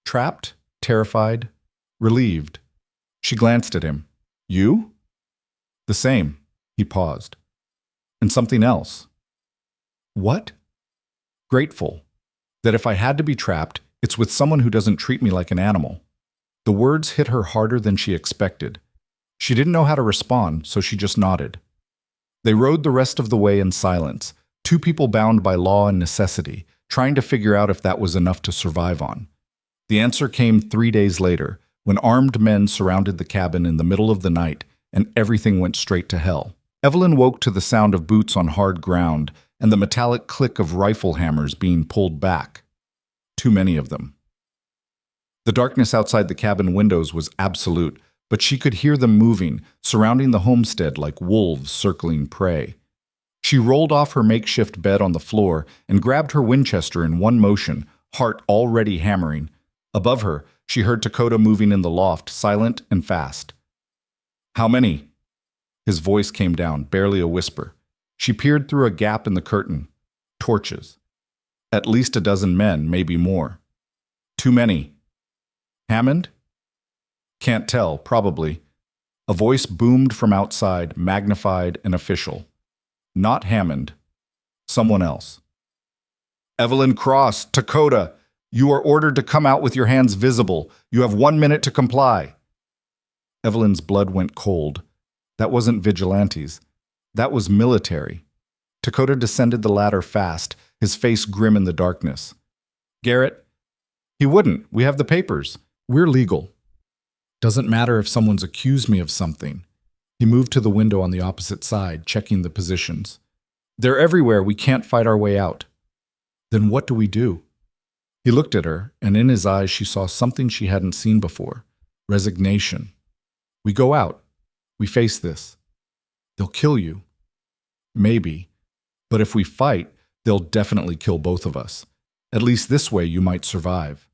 Trapped, terrified, relieved. She glanced at him. You? The same. He paused. And something else. What? Grateful. That if I had to be trapped, it's with someone who doesn't treat me like an animal. The words hit her harder than she expected. She didn't know how to respond, so she just nodded. They rode the rest of the way in silence, two people bound by law and necessity, trying to figure out if that was enough to survive on. The answer came 3 days later, when armed men surrounded the cabin in the middle of the night, and everything went straight to hell. Evelyn woke to the sound of boots on hard ground and the metallic click of rifle hammers being pulled back. Too many of them. The darkness outside the cabin windows was absolute, but she could hear them moving, surrounding the homestead like wolves circling prey. She rolled off her makeshift bed on the floor and grabbed her Winchester in one motion, heart already hammering. Above her, she heard Dakota moving in the loft, silent and fast. How many? His voice came down, barely a whisper. She peered through a gap in the curtain. Torches. At least a dozen men, maybe more. Too many. Hammond? Can't tell, probably. A voice boomed from outside, magnified and official. Not Hammond. Someone else. Evelyn Cross, Dakota, you are ordered to come out with your hands visible. You have 1 minute to comply. Evelyn's blood went cold. That wasn't vigilantes. That was military. Dakota descended the ladder fast, his face grim in the darkness. Garrett? He wouldn't. We have the papers. We're legal. Doesn't matter if someone's accused me of something. He moved to the window on the opposite side, checking the positions. They're everywhere. We can't fight our way out. Then what do we do? He looked at her, and in his eyes she saw something she hadn't seen before. Resignation. We go out. We face this. They'll kill you. Maybe. But if we fight, they'll definitely kill both of us. At least this way you might survive.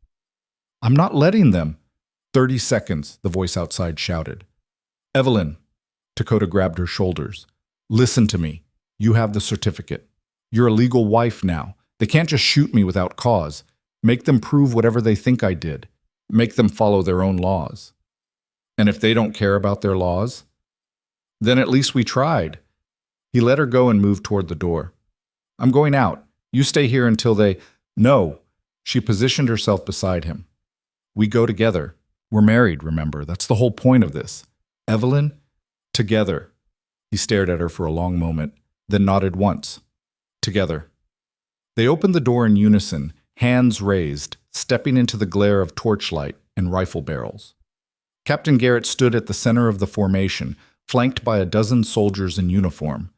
I'm not letting them. 30 seconds, the voice outside shouted. Evelyn. Dakota grabbed her shoulders. Listen to me. You have the certificate. You're a legal wife now. They can't just shoot me without cause. Make them prove whatever they think I did. Make them follow their own laws. And if they don't care about their laws, then at least we tried. He let her go and moved toward the door. I'm going out. You stay here until they... No. She positioned herself beside him. We go together. We're married, remember. That's the whole point of this. Evelyn, together. He stared at her for a long moment, then nodded once. Together. They opened the door in unison, hands raised, stepping into the glare of torchlight and rifle barrels. Captain Garrett stood at the center of the formation, flanked by a dozen soldiers in uniform.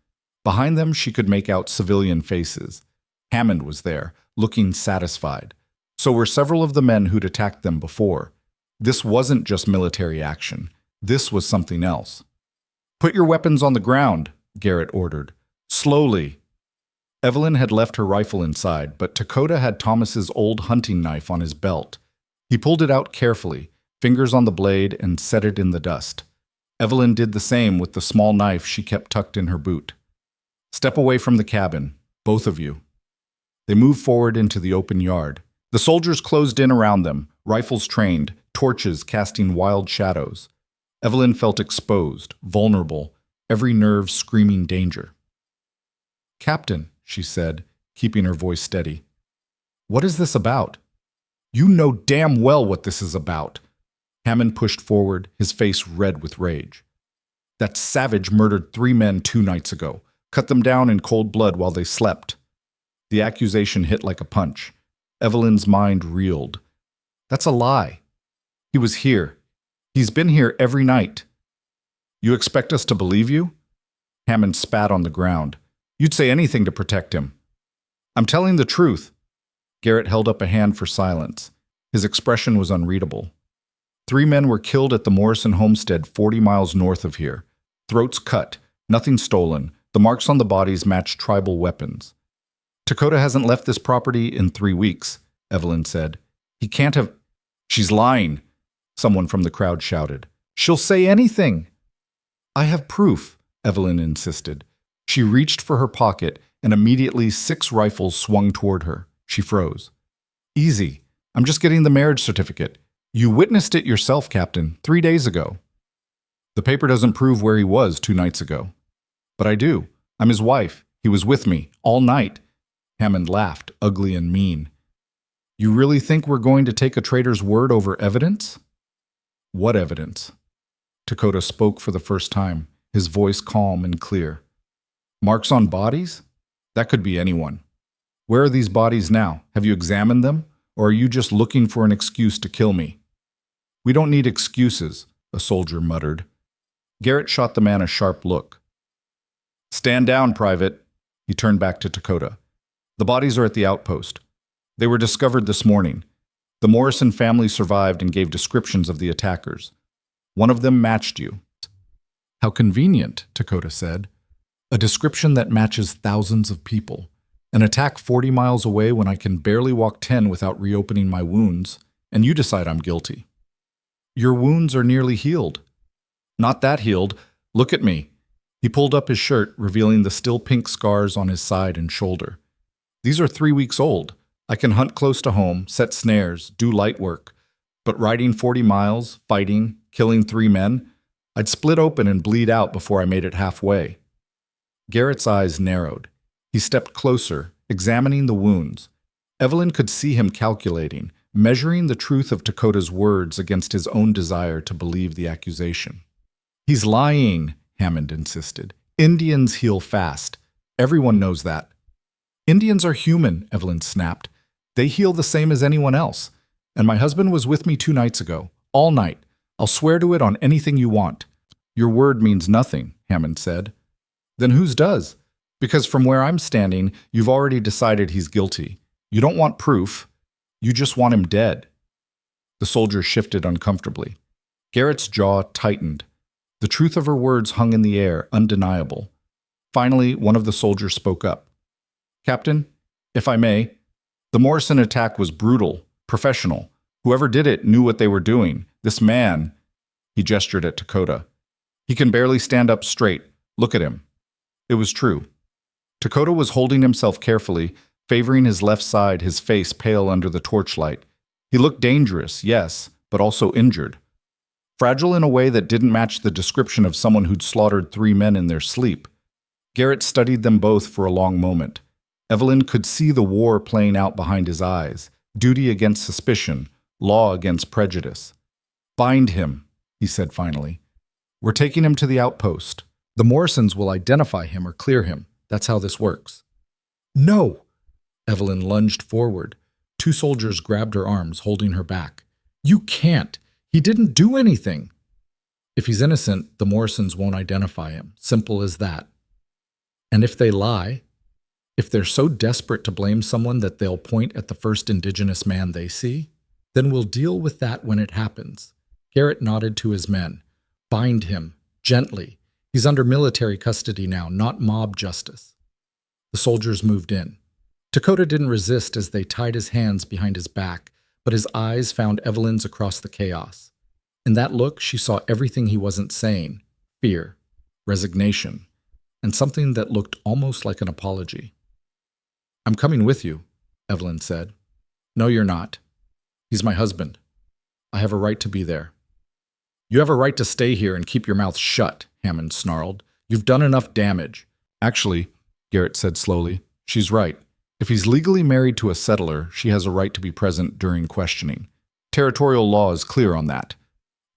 Behind them she could make out civilian faces. Hammond was there, looking satisfied. So were several of the men who'd attacked them before. This wasn't just military action. This was something else. Put your weapons on the ground, Garrett ordered. Slowly. Evelyn had left her rifle inside, but Dakota had Thomas's old hunting knife on his belt. He pulled it out carefully, fingers on the blade, and set it in the dust. Evelyn did the same with the small knife she kept tucked in her boot. Step away from the cabin, both of you. They moved forward into the open yard. The soldiers closed in around them, rifles trained, torches casting wild shadows. Evelyn felt exposed, vulnerable, every nerve screaming danger. "Captain," she said, keeping her voice steady, "what is this about?" "You know damn well what this is about." Hammond pushed forward, his face red with rage. "That savage murdered 3 men 2 nights ago, cut them down in cold blood while they slept." The accusation hit like a punch. Evelyn's mind reeled. "That's a lie. He was here. He's been here every night." "You expect us to believe you?" Hammond spat on the ground. "You'd say anything to protect him." "I'm telling the truth." Garrett held up a hand for silence. His expression was unreadable. 3 men were killed at the Morrison homestead 40 miles north of here. Throats cut, nothing stolen. The marks on the bodies matched tribal weapons. "Dakota hasn't left this property in 3 weeks, Evelyn said. "He can't have—" "She's lying," someone from the crowd shouted. "She'll say anything." "I have proof," Evelyn insisted. She reached for her pocket, and immediately 6 rifles swung toward her. She froze. "Easy. I'm just getting the marriage certificate. You witnessed it yourself, Captain, 3 days ago." "The paper doesn't prove where he was 2 nights ago." "But I do. I'm his wife. He was with me all night." Hammond laughed, ugly and mean. "You really think we're going to take a traitor's word over evidence?" "What evidence?" Dakota spoke for the first time, his voice calm and clear. "Marks on bodies? That could be anyone. Where are these bodies now? Have you examined them? Or are you just looking for an excuse to kill me?" "We don't need excuses," a soldier muttered. Garrett shot the man a sharp look. "Stand down, Private." He turned back to Dakota. "The bodies are at the outpost. They were discovered this morning. The Morrison family survived and gave descriptions of the attackers. One of them matched you." "How convenient," Dakota said. "A description that matches thousands of people. An attack 40 miles away when I can barely walk 10 without reopening my wounds, and you decide I'm guilty." "Your wounds are nearly healed." "Not that healed. Look at me." He pulled up his shirt, revealing the still pink scars on his side and shoulder. "These are 3 weeks old. I can hunt close to home, set snares, do light work. But riding 40 miles, fighting, killing 3 men, I'd split open and bleed out before I made it halfway." Garrett's eyes narrowed. He stepped closer, examining the wounds. Evelyn could see him calculating, measuring the truth of Dakota's words against his own desire to believe the accusation. "He's lying," Hammond insisted. "Indians heal fast. Everyone knows that." "Indians are human," Evelyn snapped. "They heal the same as anyone else. And my husband was with me 2 nights ago, all night. I'll swear to it on anything you want." "Your word means nothing," Hammond said. "Then whose does? Because from where I'm standing, you've already decided he's guilty. You don't want proof. You just want him dead." The soldier shifted uncomfortably. Garrett's jaw tightened. The truth of her words hung in the air, undeniable. Finally, one of the soldiers spoke up. "Captain, if I may, the Morrison attack was brutal, professional. Whoever did it knew what they were doing. This man," he gestured at Dakota, "he can barely stand up straight. Look at him." It was true. Dakota was holding himself carefully, favoring his left side, his face pale under the torchlight. He looked dangerous, yes, but also injured. Fragile in a way that didn't match the description of someone who'd slaughtered 3 men in their sleep. Garrett studied them both for a long moment. Evelyn could see the war playing out behind his eyes, duty against suspicion, law against prejudice. "Bind him," he said finally. "We're taking him to the outpost. The Morrisons will identify him or clear him. That's how this works." "No!" Evelyn lunged forward. 2 soldiers grabbed her arms, holding her back. "You can't! He didn't do anything!" "If he's innocent, the Morrisons won't identify him. Simple as that. And if they lie, if they're so desperate to blame someone that they'll point at the first indigenous man they see, then we'll deal with that when it happens." Garrett nodded to his men. "Bind him, gently. He's under military custody now, not mob justice." The soldiers moved in. Dakota didn't resist as they tied his hands behind his back, but his eyes found Evelyn's across the chaos. In that look, she saw everything he wasn't saying: fear, resignation, and something that looked almost like an apology. "I'm coming with you," Evelyn said. No, you're not. He's my husband. I have a right to be there. You have a right to stay here and keep your mouth shut, Hammond snarled. You've done enough damage. Actually, Garrett said slowly, she's right. If he's legally married to a settler, she has a right to be present during questioning. Territorial law is clear on that.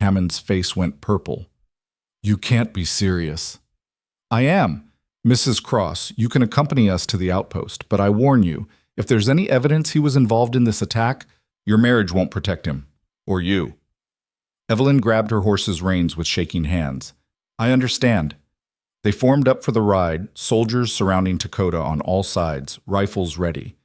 Hammond's face went purple. You can't be serious. I am. Mrs. Cross, you can accompany us to the outpost, but I warn you, if there's any evidence he was involved in this attack, your marriage won't protect him. Or you. Evelyn grabbed her horse's reins with shaking hands. I understand. They formed up for the ride, soldiers surrounding Dakota on all sides, rifles ready.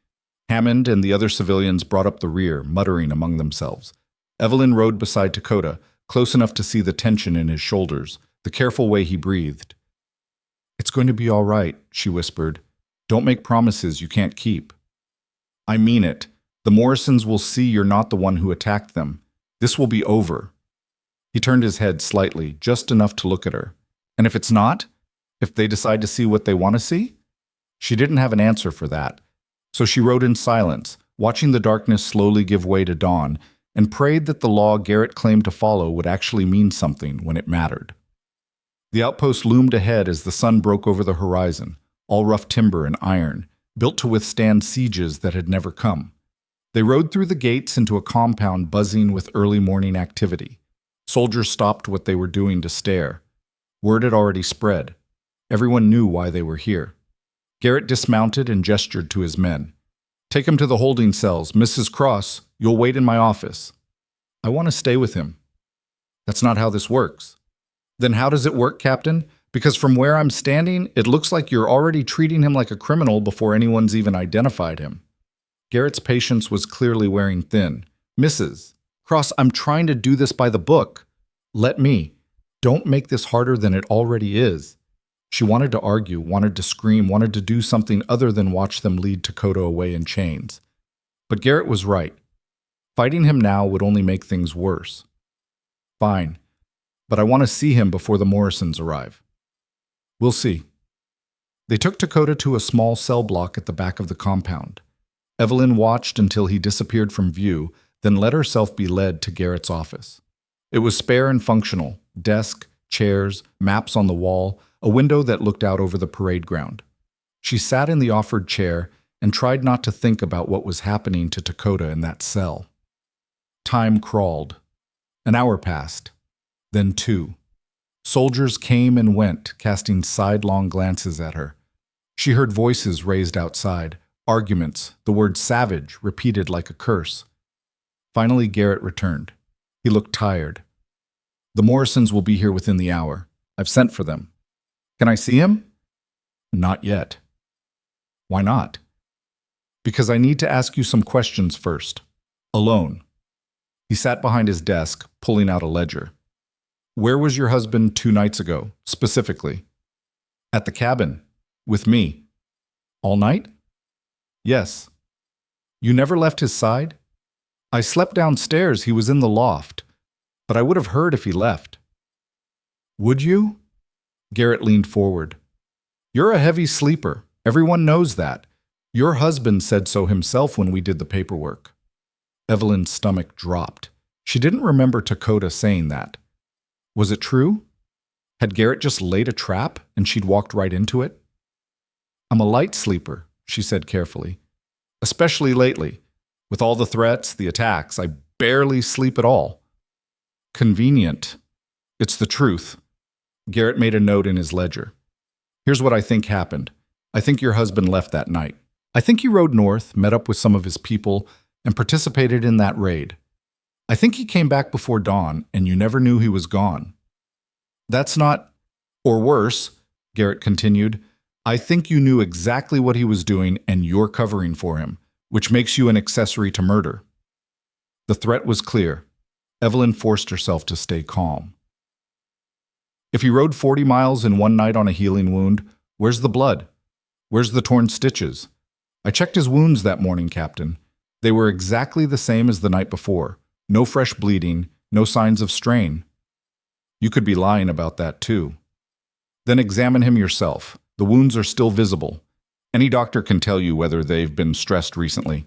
Hammond and the other civilians brought up the rear, muttering among themselves. Evelyn rode beside Dakota, close enough to see the tension in his shoulders, the careful way he breathed. It's going to be all right, she whispered. Don't make promises you can't keep. I mean it. The Morrisons will see you're not the one who attacked them. This will be over. He turned his head slightly, just enough to look at her. And if it's not? If they decide to see what they want to see? She didn't have an answer for that. So she rode in silence, watching the darkness slowly give way to dawn, and prayed that the law Garrett claimed to follow would actually mean something when it mattered. The outpost loomed ahead as the sun broke over the horizon, all rough timber and iron, built to withstand sieges that had never come. They rode through the gates into a compound buzzing with early morning activity. Soldiers stopped what they were doing to stare. Word had already spread. Everyone knew why they were here. Garrett dismounted and gestured to his men. Take him to the holding cells. Mrs. Cross, you'll wait in my office. I want to stay with him. That's not how this works. Then how does it work, Captain? Because from where I'm standing, it looks like you're already treating him like a criminal before anyone's even identified him. Garrett's patience was clearly wearing thin. Mrs. Cross, I'm trying to do this by the book. Let me. Don't make this harder than it already is. She wanted to argue, wanted to scream, wanted to do something other than watch them lead Dakota away in chains. But Garrett was right. Fighting him now would only make things worse. Fine, but I want to see him before the Morrisons arrive. We'll see. They took Dakota to a small cell block at the back of the compound. Evelyn watched until he disappeared from view, then let herself be led to Garrett's office. It was spare and functional, desk, chairs, maps on the wall, a window that looked out over the parade ground. She sat in the offered chair and tried not to think about what was happening to Dakota in that cell. Time crawled. An hour passed, then 2. Soldiers came and went, casting sidelong glances at her. She heard voices raised outside, arguments, the word savage repeated like a curse. Finally, Garrett returned. He looked tired. The Morrisons will be here within the hour. I've sent for them. Can I see him? Not yet. Why not? Because I need to ask you some questions first. Alone. He sat behind his desk, pulling out a ledger. Where was your husband 2 nights ago, specifically? At the cabin. With me. All night? Yes. You never left his side? I slept downstairs. He was in the loft. But I would have heard if he left. Would you? Garrett leaned forward. You're a heavy sleeper. Everyone knows that. Your husband said so himself when we did the paperwork. Evelyn's stomach dropped. She didn't remember Dakota saying that. Was it true? Had Garrett just laid a trap and she'd walked right into it? I'm a light sleeper, she said carefully. Especially lately. With all the threats, the attacks, I barely sleep at all. Convenient. It's the truth. Garrett made a note in his ledger. Here's what I think happened. I think your husband left that night. I think he rode north, met up with some of his people, and participated in that raid. I think he came back before dawn, and you never knew he was gone. That's not, or worse, Garrett continued, I think you knew exactly what he was doing and you're covering for him, which makes you an accessory to murder. The threat was clear. Evelyn forced herself to stay calm. If he rode 40 miles in one night on a healing wound, where's the blood? Where's the torn stitches? I checked his wounds that morning, Captain. They were exactly the same as the night before. No fresh bleeding, no signs of strain. You could be lying about that too. Then examine him yourself. The wounds are still visible. Any doctor can tell you whether they've been stressed recently.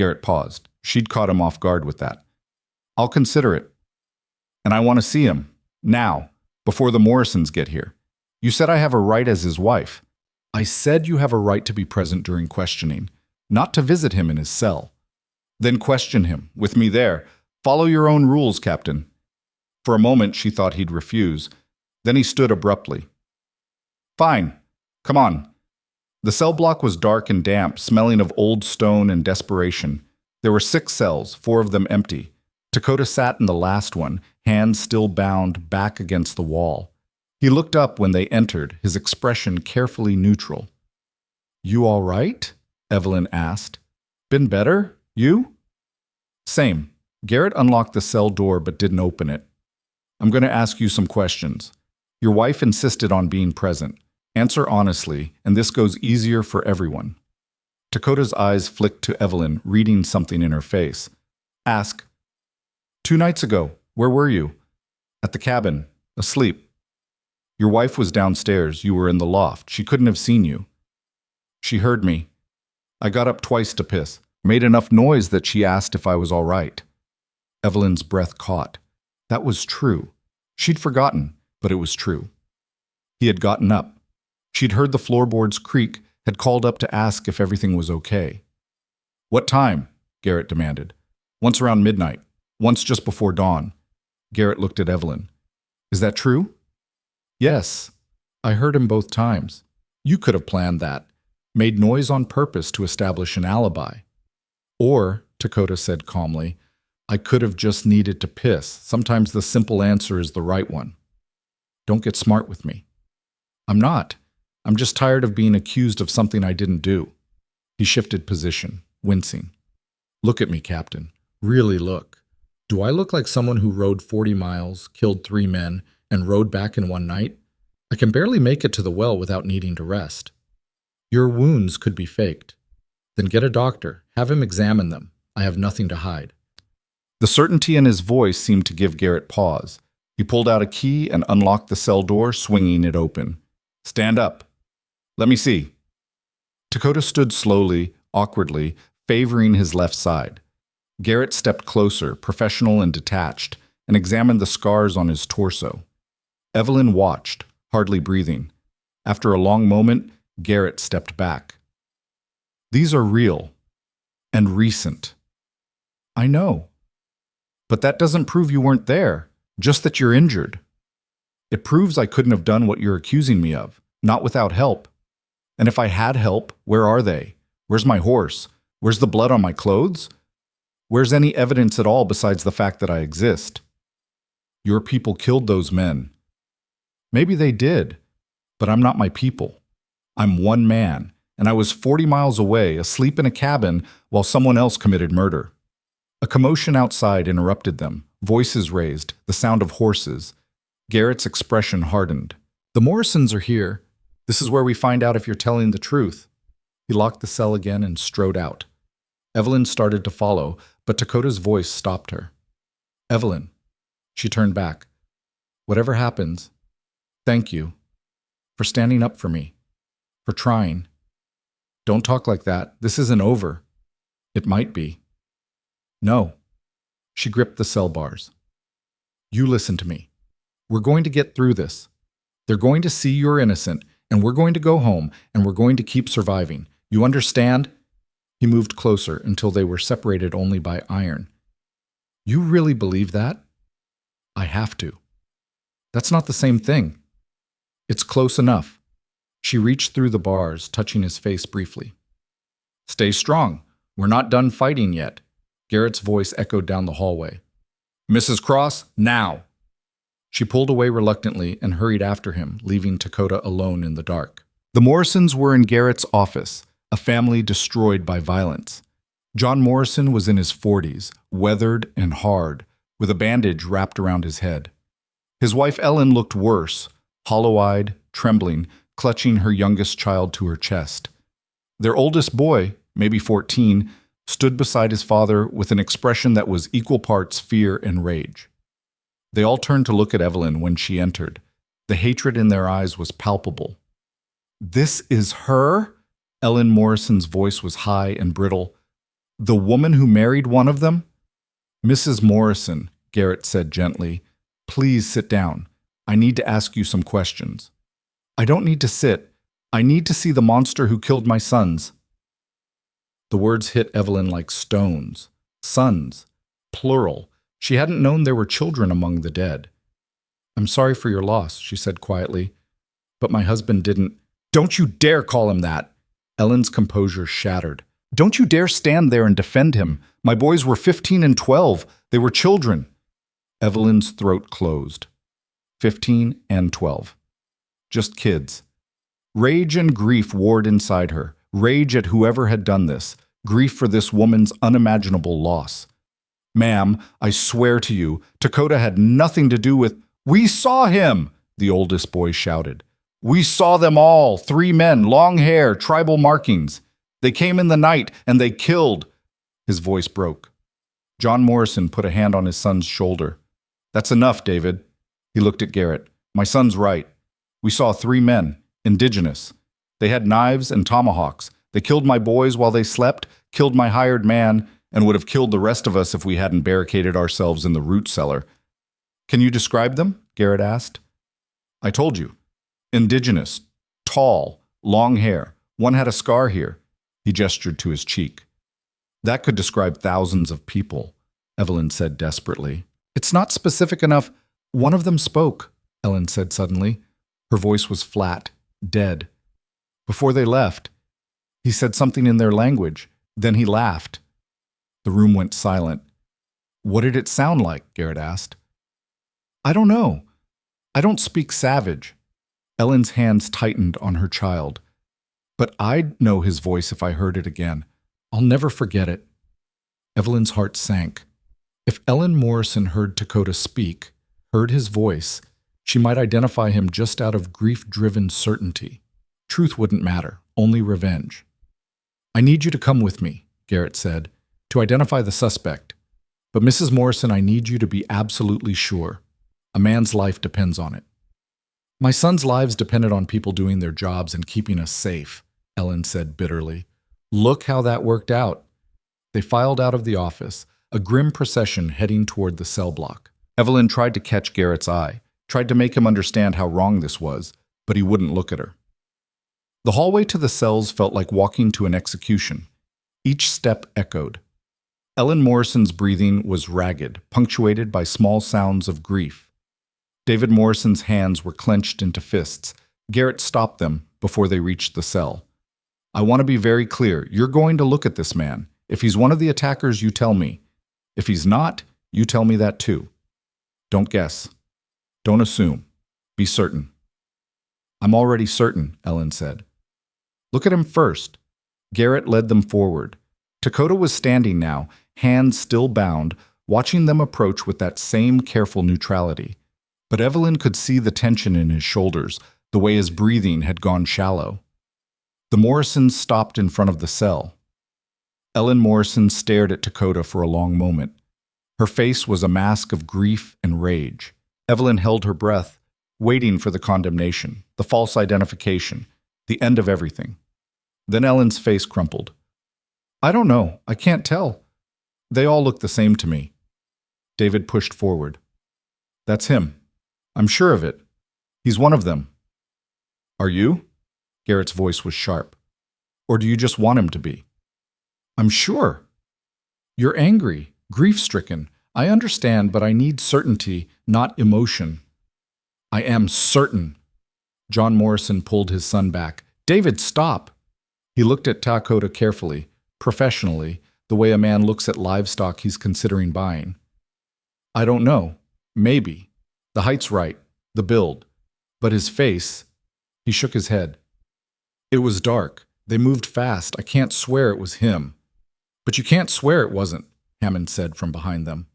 Garrett paused. She'd caught him off guard with that. I'll consider it. And I want to see him. Now, before the Morrisons get here. You said I have a right as his wife. I said you have a right to be present during questioning, not to visit him in his cell. Then question him, with me there. Follow your own rules, Captain. For a moment, she thought he'd refuse. Then he stood abruptly. Fine. Come on. The cell block was dark and damp, smelling of old stone and desperation. There were 6 cells, 4 of them empty. Dakota sat in the last one, hands still bound back against the wall. He looked up when they entered, his expression carefully neutral. You all right? Evelyn asked. Been better? You? Same. Garrett unlocked the cell door but didn't open it. I'm going to ask you some questions. Your wife insisted on being present. Answer honestly, and this goes easier for everyone. Dakota's eyes flicked to Evelyn, reading something in her face. Ask. 2 nights ago, where were you? At the cabin, asleep. Your wife was downstairs. You were in the loft. She couldn't have seen you. She heard me. I got up twice to piss. Made enough noise that she asked if I was all right. Evelyn's breath caught. That was true. She'd forgotten, but it was true. He had gotten up. She'd heard the floorboards creak, had called up to ask if everything was okay. What time? Garrett demanded. Once around midnight. Once just before dawn. Garrett looked at Evelyn. Is that true? Yes. I heard him both times. You could have planned that. Made noise on purpose to establish an alibi. Or, Dakota said calmly, I could have just needed to piss. Sometimes the simple answer is the right one. Don't get smart with me. I'm not. I'm just tired of being accused of something I didn't do. He shifted position, wincing. Look at me, Captain. Really look. Do I look like someone who rode 40 miles, killed 3 men, and rode back in one night? I can barely make it to the well without needing to rest. Your wounds could be faked. Then get a doctor. Have him examine them. I have nothing to hide. The certainty in his voice seemed to give Garrett pause. He pulled out a key and unlocked the cell door, swinging it open. Stand up. Let me see. Dakota stood slowly, awkwardly, favoring his left side. Garrett stepped closer, professional and detached, and examined the scars on his torso. Evelyn watched, hardly breathing. After a long moment, Garrett stepped back. These are real and recent. I know. But that doesn't prove you weren't there, just that you're injured. It proves I couldn't have done what you're accusing me of, not without help. And if I had help, where are they? Where's my horse? Where's the blood on my clothes? Where's any evidence at all besides the fact that I exist? Your people killed those men. Maybe they did, but I'm not my people. I'm one man, and I was 40 miles away, asleep in a cabin, while someone else committed murder. A commotion outside interrupted them, voices raised, the sound of horses. Garrett's expression hardened. The Morrisons are here. This is where we find out if you're telling the truth. He locked the cell again and strode out. Evelyn started to follow, but Dakota's voice stopped her. Evelyn. She turned back. Whatever happens, thank you for standing up for me, for trying. Don't talk like that. This isn't over. It might be. No. She gripped the cell bars. You listen to me. We're going to get through this. They're going to see you're innocent, and we're going to go home, and we're going to keep surviving. You understand? He moved closer until they were separated only by iron. You really believe that? I have to. That's not the same thing. It's close enough. She reached through the bars, touching his face briefly. Stay strong. We're not done fighting yet. Garrett's voice echoed down the hallway. Mrs. Cross, now! She pulled away reluctantly and hurried after him, leaving Dakota alone in the dark. The Morrisons were in Garrett's office, a family destroyed by violence. John Morrison was in his 40s, weathered and hard, with a bandage wrapped around his head. His wife Ellen looked worse, hollow-eyed, trembling, clutching her youngest child to her chest. Their oldest boy, maybe 14, stood beside his father with an expression that was equal parts fear and rage. They all turned to look at Evelyn when she entered. The hatred in their eyes was palpable. This is her? Ellen Morrison's voice was high and brittle. The woman who married one of them? Mrs. Morrison, Garrett said gently, please sit down. I need to ask you some questions. I don't need to sit. I need to see the monster who killed my sons. The words hit Evelyn like stones. Sons. Plural. She hadn't known there were children among the dead. I'm sorry for your loss, she said quietly. But my husband didn't. Don't you dare call him that! Ellen's composure shattered. Don't you dare stand there and defend him. My boys were 15 and 12. They were children. Evelyn's throat closed. 15 and 12. Just kids. Rage and grief warred inside her. Rage at whoever had done this. Grief for this woman's unimaginable loss. Ma'am, I swear to you, Dakota had nothing to do with— We saw him, the oldest boy shouted. We saw them all, 3 men, long hair, tribal markings. They came in the night and they killed. His voice broke. John Morrison put a hand on his son's shoulder. That's enough, David. He looked at Garrett. My son's right. We saw 3 men, indigenous. They had knives and tomahawks. They killed my boys while they slept, killed my hired man, and would have killed the rest of us if we hadn't barricaded ourselves in the root cellar. Can you describe them? Garrett asked. I told you. Indigenous, tall, long hair. One had a scar here. He gestured to his cheek. That could describe thousands of people, Evelyn said desperately. It's not specific enough. One of them spoke, Ellen said suddenly. Her voice was flat, dead. Before they left, he said something in their language. Then he laughed. The room went silent. What did it sound like? Garrett asked. I don't know. I don't speak savage. Ellen's hands tightened on her child. But I'd know his voice if I heard it again. I'll never forget it. Evelyn's heart sank. If Ellen Morrison heard Dakota speak, heard his voice, she might identify him just out of grief-driven certainty. Truth wouldn't matter, only revenge. I need you to come with me, Garrett said, to identify the suspect. But Mrs. Morrison, I need you to be absolutely sure. A man's life depends on it. My sons' lives depended on people doing their jobs and keeping us safe, Ellen said bitterly. Look how that worked out. They filed out of the office, a grim procession heading toward the cell block. Evelyn tried to catch Garrett's eye, tried to make him understand how wrong this was, but he wouldn't look at her. The hallway to the cells felt like walking to an execution. Each step echoed. Ellen Morrison's breathing was ragged, punctuated by small sounds of grief. David Morrison's hands were clenched into fists. Garrett stopped them before they reached the cell. I want to be very clear. You're going to look at this man. If he's one of the attackers, you tell me. If he's not, you tell me that too. Don't guess. Don't assume. Be certain. I'm already certain, Ellen said. Look at him first. Garrett led them forward. Dakota was standing now, hands still bound, watching them approach with that same careful neutrality. But Evelyn could see the tension in his shoulders, the way his breathing had gone shallow. The Morrisons stopped in front of the cell. Ellen Morrison stared at Dakota for a long moment. Her face was a mask of grief and rage. Evelyn held her breath, waiting for the condemnation, the false identification, the end of everything. Then Ellen's face crumpled. I don't know. I can't tell. They all look the same to me. David pushed forward. That's him. I'm sure of it. He's one of them. Are you? Garrett's voice was sharp. Or do you just want him to be? I'm sure. You're angry, grief-stricken. I understand, but I need certainty, not emotion. I am certain. John Morrison pulled his son back. David, stop. He looked at Dakota carefully, professionally, the way a man looks at livestock he's considering buying. I don't know. Maybe. The height's right, the build. But his face, he shook his head. It was dark. They moved fast. I can't swear it was him. But you can't swear it wasn't, Hammond said from behind them.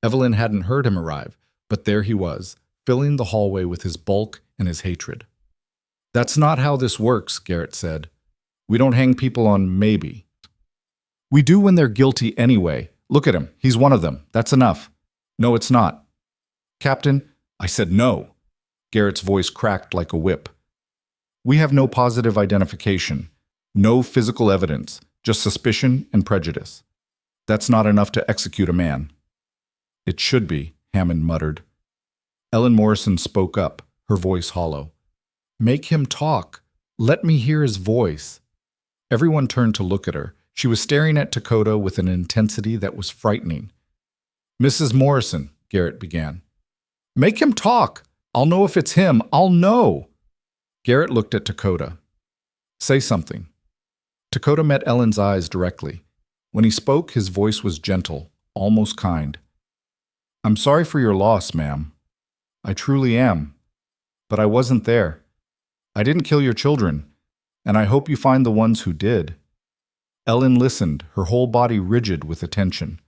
Evelyn hadn't heard him arrive, but there he was, filling the hallway with his bulk and his hatred. That's not how this works, Garrett said. We don't hang people on maybe. We do when they're guilty anyway. Look at him. He's one of them. That's enough. No, it's not. Captain, I said no. Garrett's voice cracked like a whip. We have no positive identification, no physical evidence. just suspicion and prejudice. That's not enough to execute a man." "It should be," Hammond muttered. Ellen Morrison spoke up, her voice hollow. "Make him talk. Let me hear his voice." Everyone turned to look at her. She was staring at Dakota with an intensity that was frightening. "Mrs. Morrison," Garrett began. "Make him talk. I'll know if it's him. I'll know." Garrett looked at Dakota. "Say something." Dakota met Ellen's eyes directly. When he spoke, his voice was gentle, almost kind. "I'm sorry for your loss, ma'am. I truly am. But I wasn't there. I didn't kill your children, and I hope you find the ones who did." Ellen listened, her whole body rigid with attention.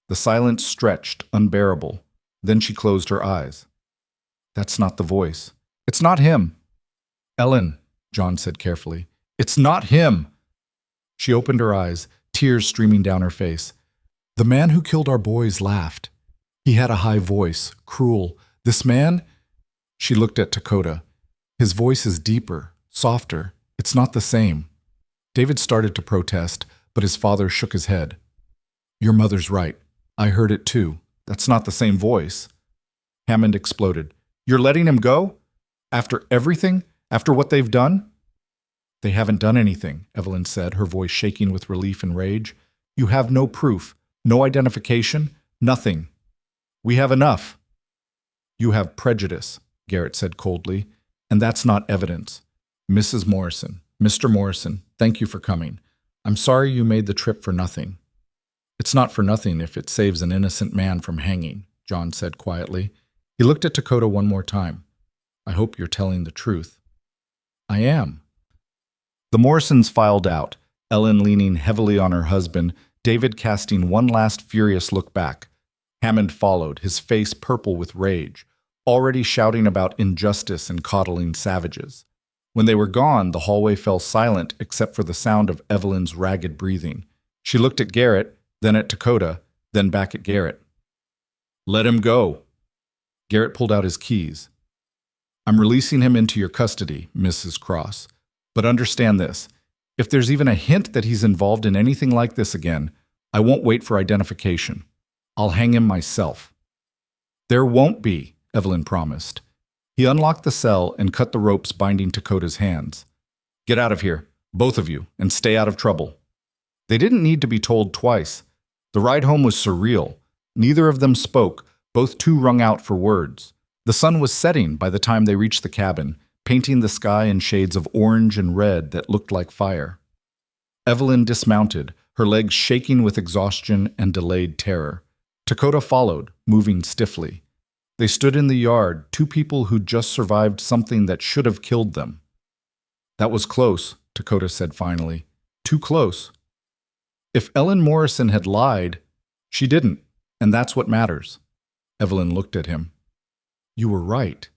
The silence stretched, unbearable. Then she closed her eyes. "That's not the voice. It's not him." "Ellen," John said carefully, "it's not him." She opened her eyes, tears streaming down her face. "The man who killed our boys laughed. He had a high voice, cruel. This man—" She looked at Dakota. "His voice is deeper, softer. It's not the same." David started to protest, but his father shook his head. "Your mother's right. I heard it too. That's not the same voice." Hammond exploded. "You're letting him go? After everything? After what they've done?" "They haven't done anything," Evelyn said, her voice shaking with relief and rage. "You have no proof, no identification, nothing. We have enough." "You have prejudice," Garrett said coldly, "and that's not evidence. Mrs. Morrison, Mr. Morrison, thank you for coming. I'm sorry you made the trip for nothing." "It's not for nothing if it saves an innocent man from hanging," John said quietly. He looked at Dakota one more time. "I hope you're telling the truth." "I am." The Morrisons filed out, Ellen leaning heavily on her husband, David casting one last furious look back. Hammond followed, his face purple with rage, already shouting about injustice and coddling savages. When they were gone, the hallway fell silent except for the sound of Evelyn's ragged breathing. She looked at Garrett, then at Dakota, then back at Garrett. "Let him go." Garrett pulled out his keys. "I'm releasing him into your custody, Mrs. Cross. But understand this. If there's even a hint that he's involved in anything like this again, I won't wait for identification. I'll hang him myself." "There won't be," Evelyn promised. He unlocked the cell and cut the ropes binding Dakota's hands. "Get out of here, both of you, and stay out of trouble." They didn't need to be told twice. The ride home was surreal. Neither of them spoke, both too wrung out for words. The sun was setting by the time they reached the cabin, painting the sky in shades of orange and red that looked like fire. Evelyn dismounted, her legs shaking with exhaustion and delayed terror. Dakota followed, moving stiffly. They stood in the yard, two people who'd just survived something that should have killed them. "That was close," Dakota said finally. "Too close." If Ellen Morrison had lied, she didn't, and that's what matters. Evelyn looked at him. "You were right.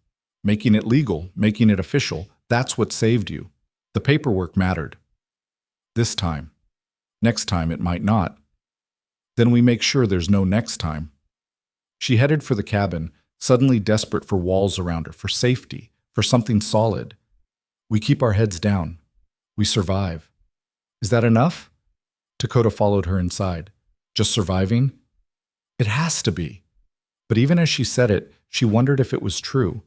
Making it legal, making it official, that's what saved you. The paperwork mattered. This time. Next time it might not. Then we make sure there's no next time." She headed for the cabin, suddenly desperate for walls around her, for safety, for something solid. "We keep our heads down. We survive." "Is that enough?" Dakota followed her inside. "Just surviving?" "It has to be." But even as she said it, she wondered if it was true.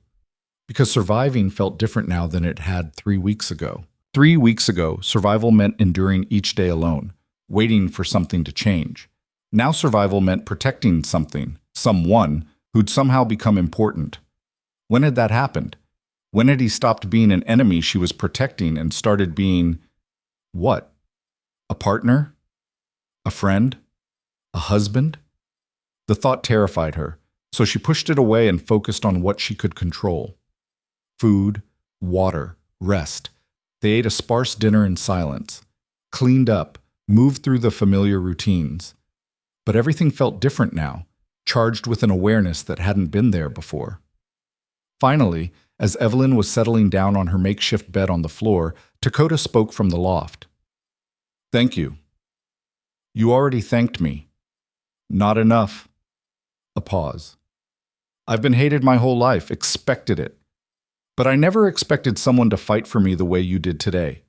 Because surviving felt different now than it had 3 weeks ago. 3 weeks ago, survival meant enduring each day alone, waiting for something to change. Now survival meant protecting something, someone, who'd somehow become important. When had that happened? When had he stopped being an enemy she was protecting and started being... what? A partner? A friend? A husband? The thought terrified her, so she pushed it away and focused on what she could control. Food, water, rest. They ate a sparse dinner in silence, cleaned up, moved through the familiar routines. But everything felt different now, charged with an awareness that hadn't been there before. Finally, as Evelyn was settling down on her makeshift bed on the floor, Dakota spoke from the loft. "Thank you." "You already thanked me." "Not enough." A pause. "I've been hated my whole life, expected it. But I never expected someone to fight for me the way you did today.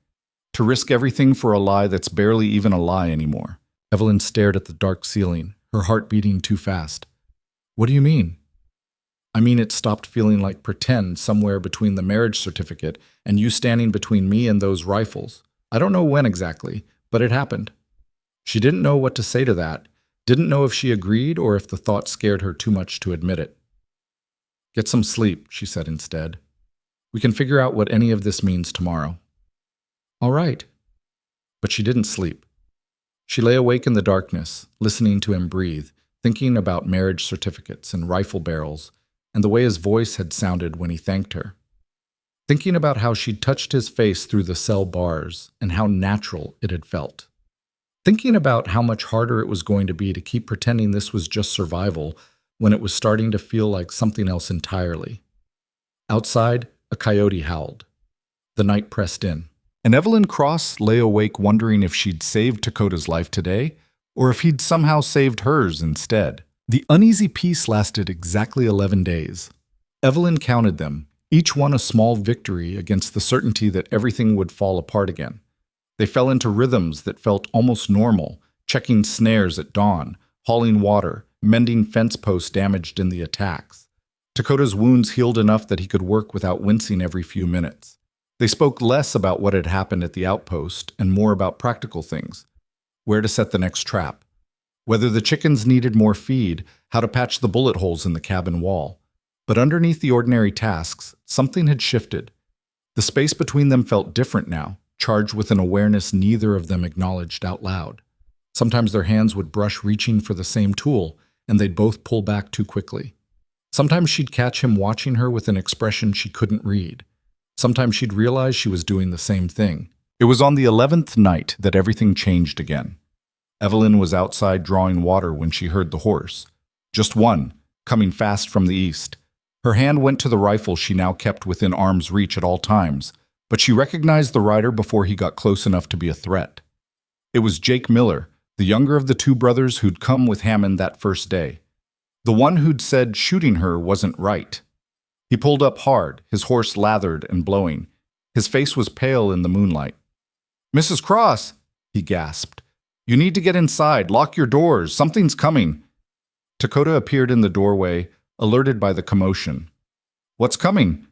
To risk everything for a lie that's barely even a lie anymore. Evelyn stared at the dark ceiling, her heart beating too fast. What do you mean? I mean, it stopped feeling like pretend somewhere between the marriage certificate and you standing between me and those rifles. I don't know when exactly, but it happened. She didn't know what to say to that, didn't know if she agreed or if the thought scared her too much to admit it. Get some sleep, she said instead. We can figure out what any of this means tomorrow. All right. But she didn't sleep. She lay awake in the darkness, listening to him breathe, thinking about marriage certificates and rifle barrels, and the way his voice had sounded when he thanked her. Thinking about how she'd touched his face through the cell bars and how natural it had felt. Thinking about how much harder it was going to be to keep pretending this was just survival when it was starting to feel like something else entirely. Outside, a coyote howled. The night pressed in. And Evelyn Cross lay awake wondering if she'd saved Dakota's life today, or if he'd somehow saved hers instead. The uneasy peace lasted exactly 11 days. Evelyn counted them, each one a small victory against the certainty that everything would fall apart again. They fell into rhythms that felt almost normal, checking snares at dawn, hauling water, mending fence posts damaged in the attacks. Dakota's wounds healed enough that he could work without wincing every few minutes. They spoke less about what had happened at the outpost and more about practical things. Where to set the next trap. Whether the chickens needed more feed, how to patch the bullet holes in the cabin wall. But underneath the ordinary tasks, something had shifted. The space between them felt different now, charged with an awareness neither of them acknowledged out loud. Sometimes their hands would brush reaching for the same tool, and they'd both pull back too quickly. Sometimes she'd catch him watching her with an expression she couldn't read. Sometimes she'd realize she was doing the same thing. It was on the 11th night that everything changed again. Evelyn was outside drawing water when she heard the horse. Just one, coming fast from the east. Her hand went to the rifle she now kept within arm's reach at all times, but she recognized the rider before he got close enough to be a threat. It was Jake Miller, the younger of the two brothers who'd come with Hammond that first day. The one who'd said shooting her wasn't right. He pulled up hard, his horse lathered and blowing. His face was pale in the moonlight. "Mrs. Cross," he gasped. "You need to get inside. Lock your doors. Something's coming." Dakota appeared in the doorway, alerted by the commotion. "What's coming?"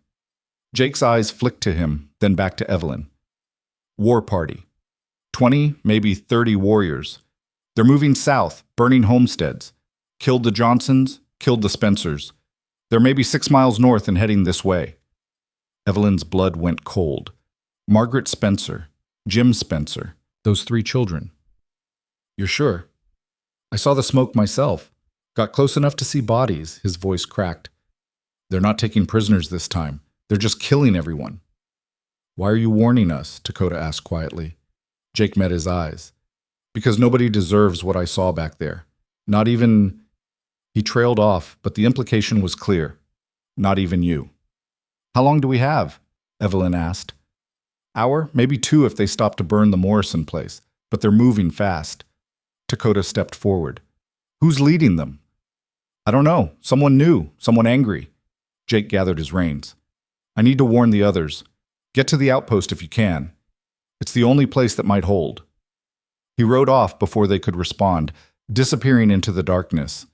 Jake's eyes flicked to him, then back to Evelyn. "War party. 20, maybe 30 warriors. They're moving south, burning homesteads. Killed the Johnsons, killed the Spencers. They're maybe 6 miles north and heading this way." Evelyn's blood went cold. Margaret Spencer, Jim Spencer, those 3 children. "You're sure?" "I saw the smoke myself. Got close enough to see bodies," his voice cracked. "They're not taking prisoners this time. They're just killing everyone." "Why are you warning us?" Dakota asked quietly. Jake met his eyes. "Because nobody deserves what I saw back there. Not even—" He trailed off, but the implication was clear. "Not even you." "How long do we have?" Evelyn asked. "Hour, maybe 2 if they stop to burn the Morrison place, but they're moving fast." Dakota stepped forward. "Who's leading them?" "I don't know. Someone new, someone angry." Jake gathered his reins. "I need to warn the others. Get to the outpost if you can. It's the only place that might hold." He rode off before they could respond, disappearing into the darkness.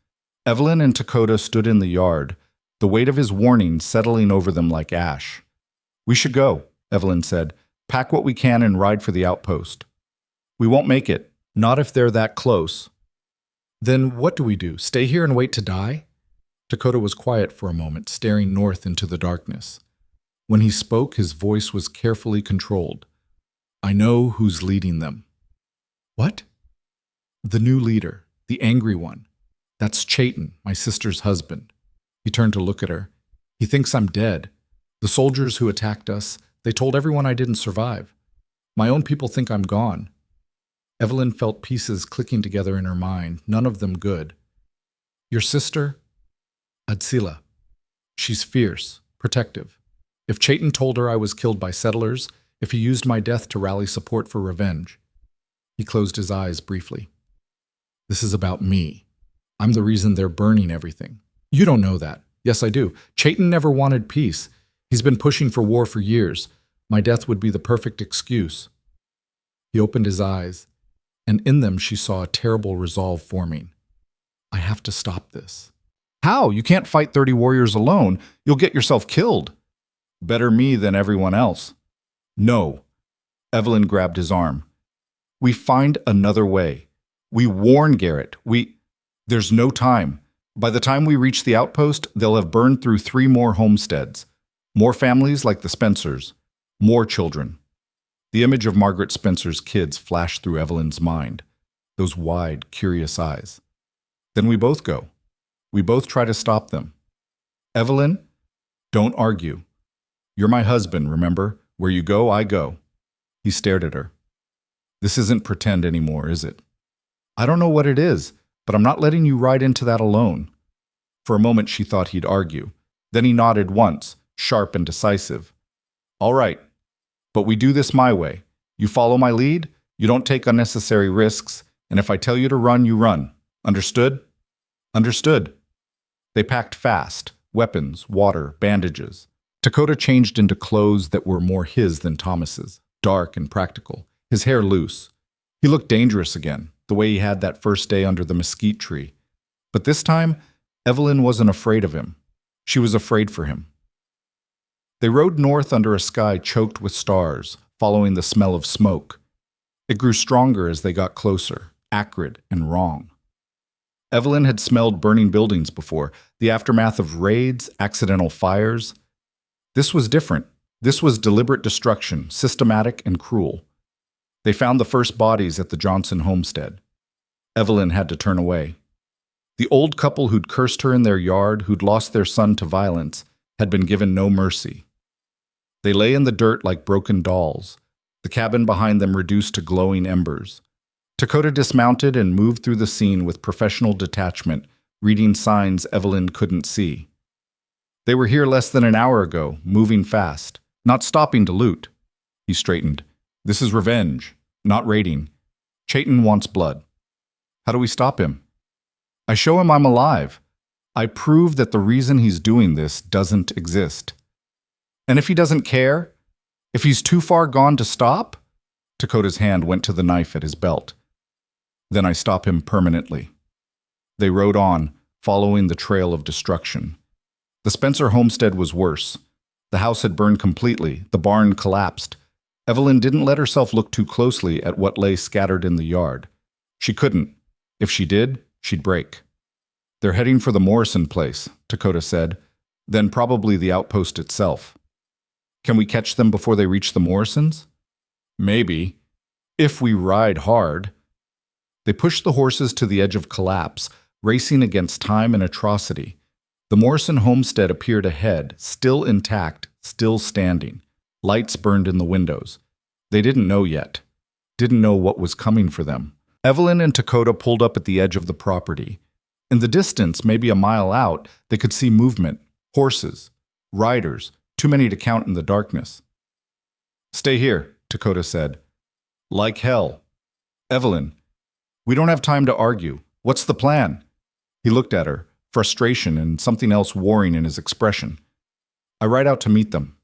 Evelyn and Dakota stood in the yard, the weight of his warning settling over them like ash. "We should go," Evelyn said. "Pack what we can and ride for the outpost." "We won't make it. Not if they're that close." "Then what do we do? Stay here and wait to die?" Dakota was quiet for a moment, staring north into the darkness. When he spoke, his voice was carefully controlled. "I know who's leading them." "What?" "The new leader, the angry one. That's Chayton, my sister's husband." He turned to look at her. "He thinks I'm dead. The soldiers who attacked us, they told everyone I didn't survive. My own people think I'm gone." Evelyn felt pieces clicking together in her mind, none of them good. "Your sister?" "Adsila. She's fierce, protective. If Chayton told her I was killed by settlers, if he used my death to rally support for revenge." He closed his eyes briefly. "This is about me. I'm the reason they're burning everything. You don't know that. Yes, I do. Chayton never wanted peace. He's been pushing for war for years. My death would be the perfect excuse." He opened his eyes, and in them she saw a terrible resolve forming. I have to stop this. How? You can't fight 30 warriors alone. You'll get yourself killed. Better me than everyone else. No. Evelyn grabbed his arm. We find another way. We warn Garrett. There's no time. By the time we reach the outpost, they'll have burned through 3 more homesteads. More families like the Spencers. More children. The image of Margaret Spencer's kids flashed through Evelyn's mind. Those wide, curious eyes. Then we both go. We both try to stop them. Evelyn, don't argue. You're my husband, remember? Where you go, I go. He stared at her. This isn't pretend anymore, is it? I don't know what it is, but I'm not letting you ride into that alone. For a moment she thought he'd argue. Then he nodded once, sharp and decisive. All right, but we do this my way. You follow my lead, you don't take unnecessary risks, and if I tell you to run, you run. Understood? Understood. They packed fast, weapons, water, bandages. Dakota changed into clothes that were more his than Thomas's, dark and practical, his hair loose. He looked dangerous again, the way he had that first day under the mesquite tree. But this time, Evelyn wasn't afraid of him. She was afraid for him. They rode north under a sky choked with stars, following the smell of smoke. It grew stronger as they got closer, acrid and wrong. Evelyn had smelled burning buildings before, the aftermath of raids, accidental fires. This was different. This was deliberate destruction, systematic and cruel. They found the first bodies at the Johnson homestead. Evelyn had to turn away. The old couple who'd cursed her in their yard, who'd lost their son to violence, had been given no mercy. They lay in the dirt like broken dolls, the cabin behind them reduced to glowing embers. Dakota dismounted and moved through the scene with professional detachment, reading signs Evelyn couldn't see. They were here less than an hour ago, moving fast, not stopping to loot. He straightened. This is revenge, not raiding. Chayton wants blood. How do we stop him? I show him I'm alive. I prove that the reason he's doing this doesn't exist. And if he doesn't care? If he's too far gone to stop? Dakota's hand went to the knife at his belt. Then I stop him permanently. They rode on, following the trail of destruction. The Spencer homestead was worse. The house had burned completely, the barn collapsed. Evelyn didn't let herself look too closely at what lay scattered in the yard. She couldn't. If she did, she'd break. They're heading for the Morrison place, Dakota said, then probably the outpost itself. Can we catch them before they reach the Morrisons? Maybe. If we ride hard. They pushed the horses to the edge of collapse, racing against time and atrocity. The Morrison homestead appeared ahead, still intact, still standing. Lights burned in the windows. They didn't know yet. Didn't know what was coming for them. Evelyn and Dakota pulled up at the edge of the property. In the distance, maybe a mile out, they could see movement. Horses. Riders. Too many to count in the darkness. Stay here, Dakota said. Like hell. Evelyn. We don't have time to argue. What's the plan? He looked at her, frustration and something else warring in his expression. I ride out to meet them.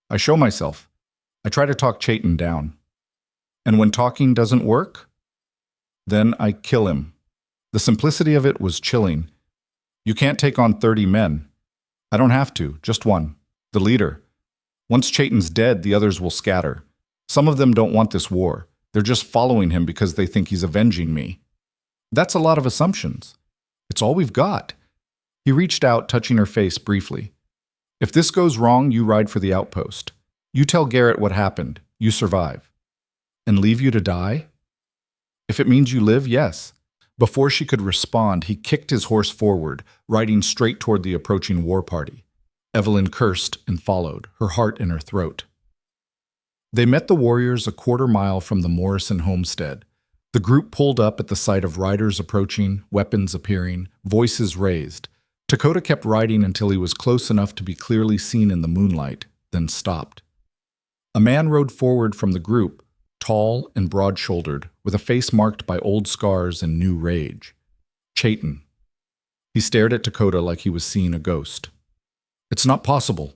I show myself. I try to talk Chayton down. And when talking doesn't work, then I kill him. The simplicity of it was chilling. You can't take on 30 men. I don't have to, just one. The leader. Once Chayton's dead, the others will scatter. Some of them don't want this war. They're just following him because they think he's avenging me. That's a lot of assumptions. It's all we've got. He reached out, touching her face briefly. If this goes wrong, you ride for the outpost. You tell Garrett what happened. You survive. And leave you to die? If it means you live, yes. Before she could respond, he kicked his horse forward, riding straight toward the approaching war party. Evelyn cursed and followed, her heart in her throat. They met the warriors a quarter-mile from the Morrison homestead. The group pulled up at the sight of riders approaching, weapons appearing, voices raised. Dakota kept riding until he was close enough to be clearly seen in the moonlight, then stopped. A man rode forward from the group, tall and broad-shouldered, with a face marked by old scars and new rage. Chayton. He stared at Dakota like he was seeing a ghost. It's not possible.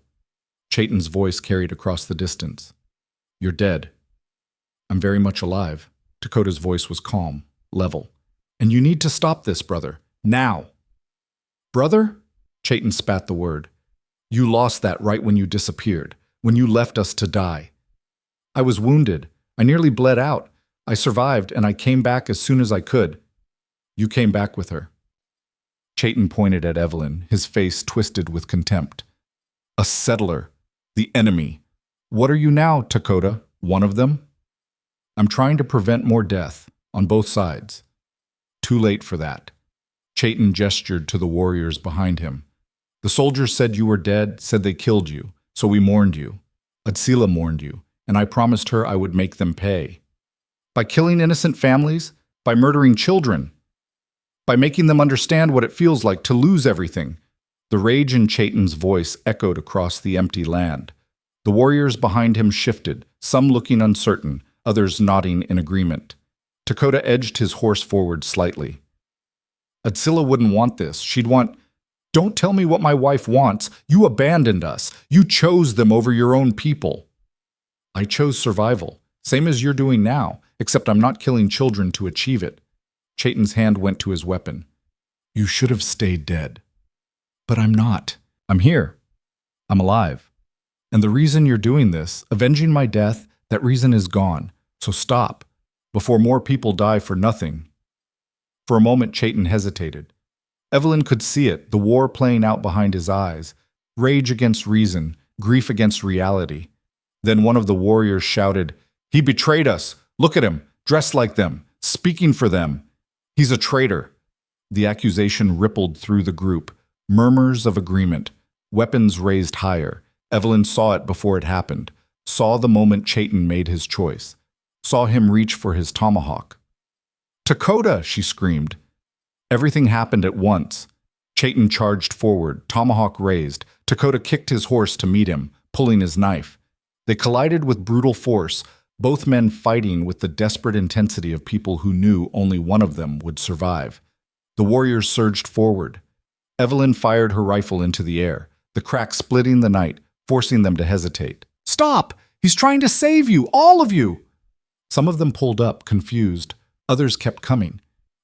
Chayton's voice carried across the distance. You're dead. I'm very much alive. Dakota's voice was calm, level. And you need to stop this, brother. Now. Brother? Chayton spat the word. You lost that right when you disappeared, when you left us to die. I was wounded. I nearly bled out. I survived, and I came back as soon as I could. You came back with her. Chayton pointed at Evelyn, his face twisted with contempt. A settler. The enemy. What are you now, Dakota? One of them? I'm trying to prevent more death, on both sides. Too late for that. Chayton gestured to the warriors behind him. The soldiers said you were dead, said they killed you, so we mourned you. Adsila mourned you, and I promised her I would make them pay. By killing innocent families, by murdering children, by making them understand what it feels like to lose everything. The rage in Chayton's voice echoed across the empty land. The warriors behind him shifted, some looking uncertain, others nodding in agreement. Dakota edged his horse forward slightly. Adsila wouldn't want this. She'd want, "Don't tell me what my wife wants. You abandoned us. You chose them over your own people." I chose survival, same as you're doing now, except I'm not killing children to achieve it. Chayton's hand went to his weapon. You should have stayed dead. But I'm not. I'm here. I'm alive. And the reason you're doing this, avenging my death, that reason is gone. So stop, before more people die for nothing. For a moment, Chayton hesitated. Evelyn could see it, the war playing out behind his eyes. Rage against reason, grief against reality. Then one of the warriors shouted, "He betrayed us! Look at him, dressed like them, speaking for them. He's a traitor." The accusation rippled through the group. Murmurs of agreement. Weapons raised higher. Evelyn saw it before it happened. Saw the moment Chayton made his choice. Saw him reach for his tomahawk. "Dakota!" she screamed. Everything happened at once. Chayton charged forward, tomahawk raised. Dakota kicked his horse to meet him, pulling his knife. They collided with brutal force, both men fighting with the desperate intensity of people who knew only one of them would survive. The warriors surged forward. Evelyn fired her rifle into the air, the crack splitting the night, forcing them to hesitate. "Stop! He's trying to save you, all of you!" Some of them pulled up, confused. Others kept coming.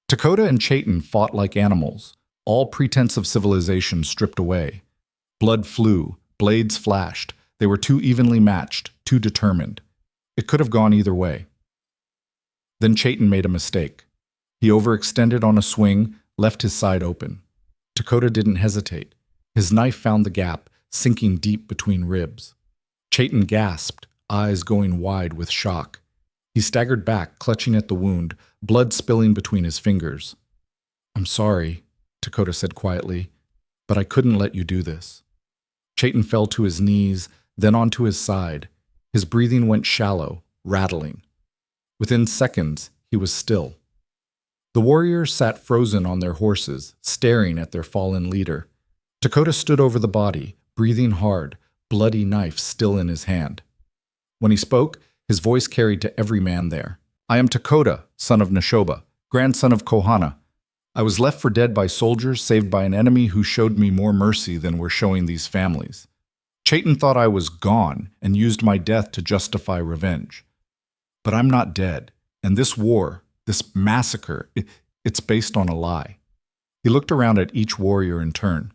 Dakota and Chayton fought like animals, all pretense of civilization stripped away. Blood flew, blades flashed. They were too evenly matched, too determined. It could have gone either way. Then Chayton made a mistake. He overextended on a swing, left his side open. Dakota didn't hesitate. His knife found the gap, sinking deep between ribs. Chayton gasped, eyes going wide with shock. He staggered back, clutching at the wound, blood spilling between his fingers. "I'm sorry," Dakota said quietly, "but I couldn't let you do this." Chayton fell to his knees, then onto his side. His breathing went shallow, rattling. Within seconds, he was still. The warriors sat frozen on their horses, staring at their fallen leader. Dakota stood over the body, breathing hard, bloody knife still in his hand. When he spoke, his voice carried to every man there. "I am Dakota, son of Neshoba, grandson of Kohana. I was left for dead by soldiers, saved by an enemy who showed me more mercy than we're showing these families. Chayton thought I was gone and used my death to justify revenge. But I'm not dead, and this war, this massacre, it's based on a lie." He looked around at each warrior in turn.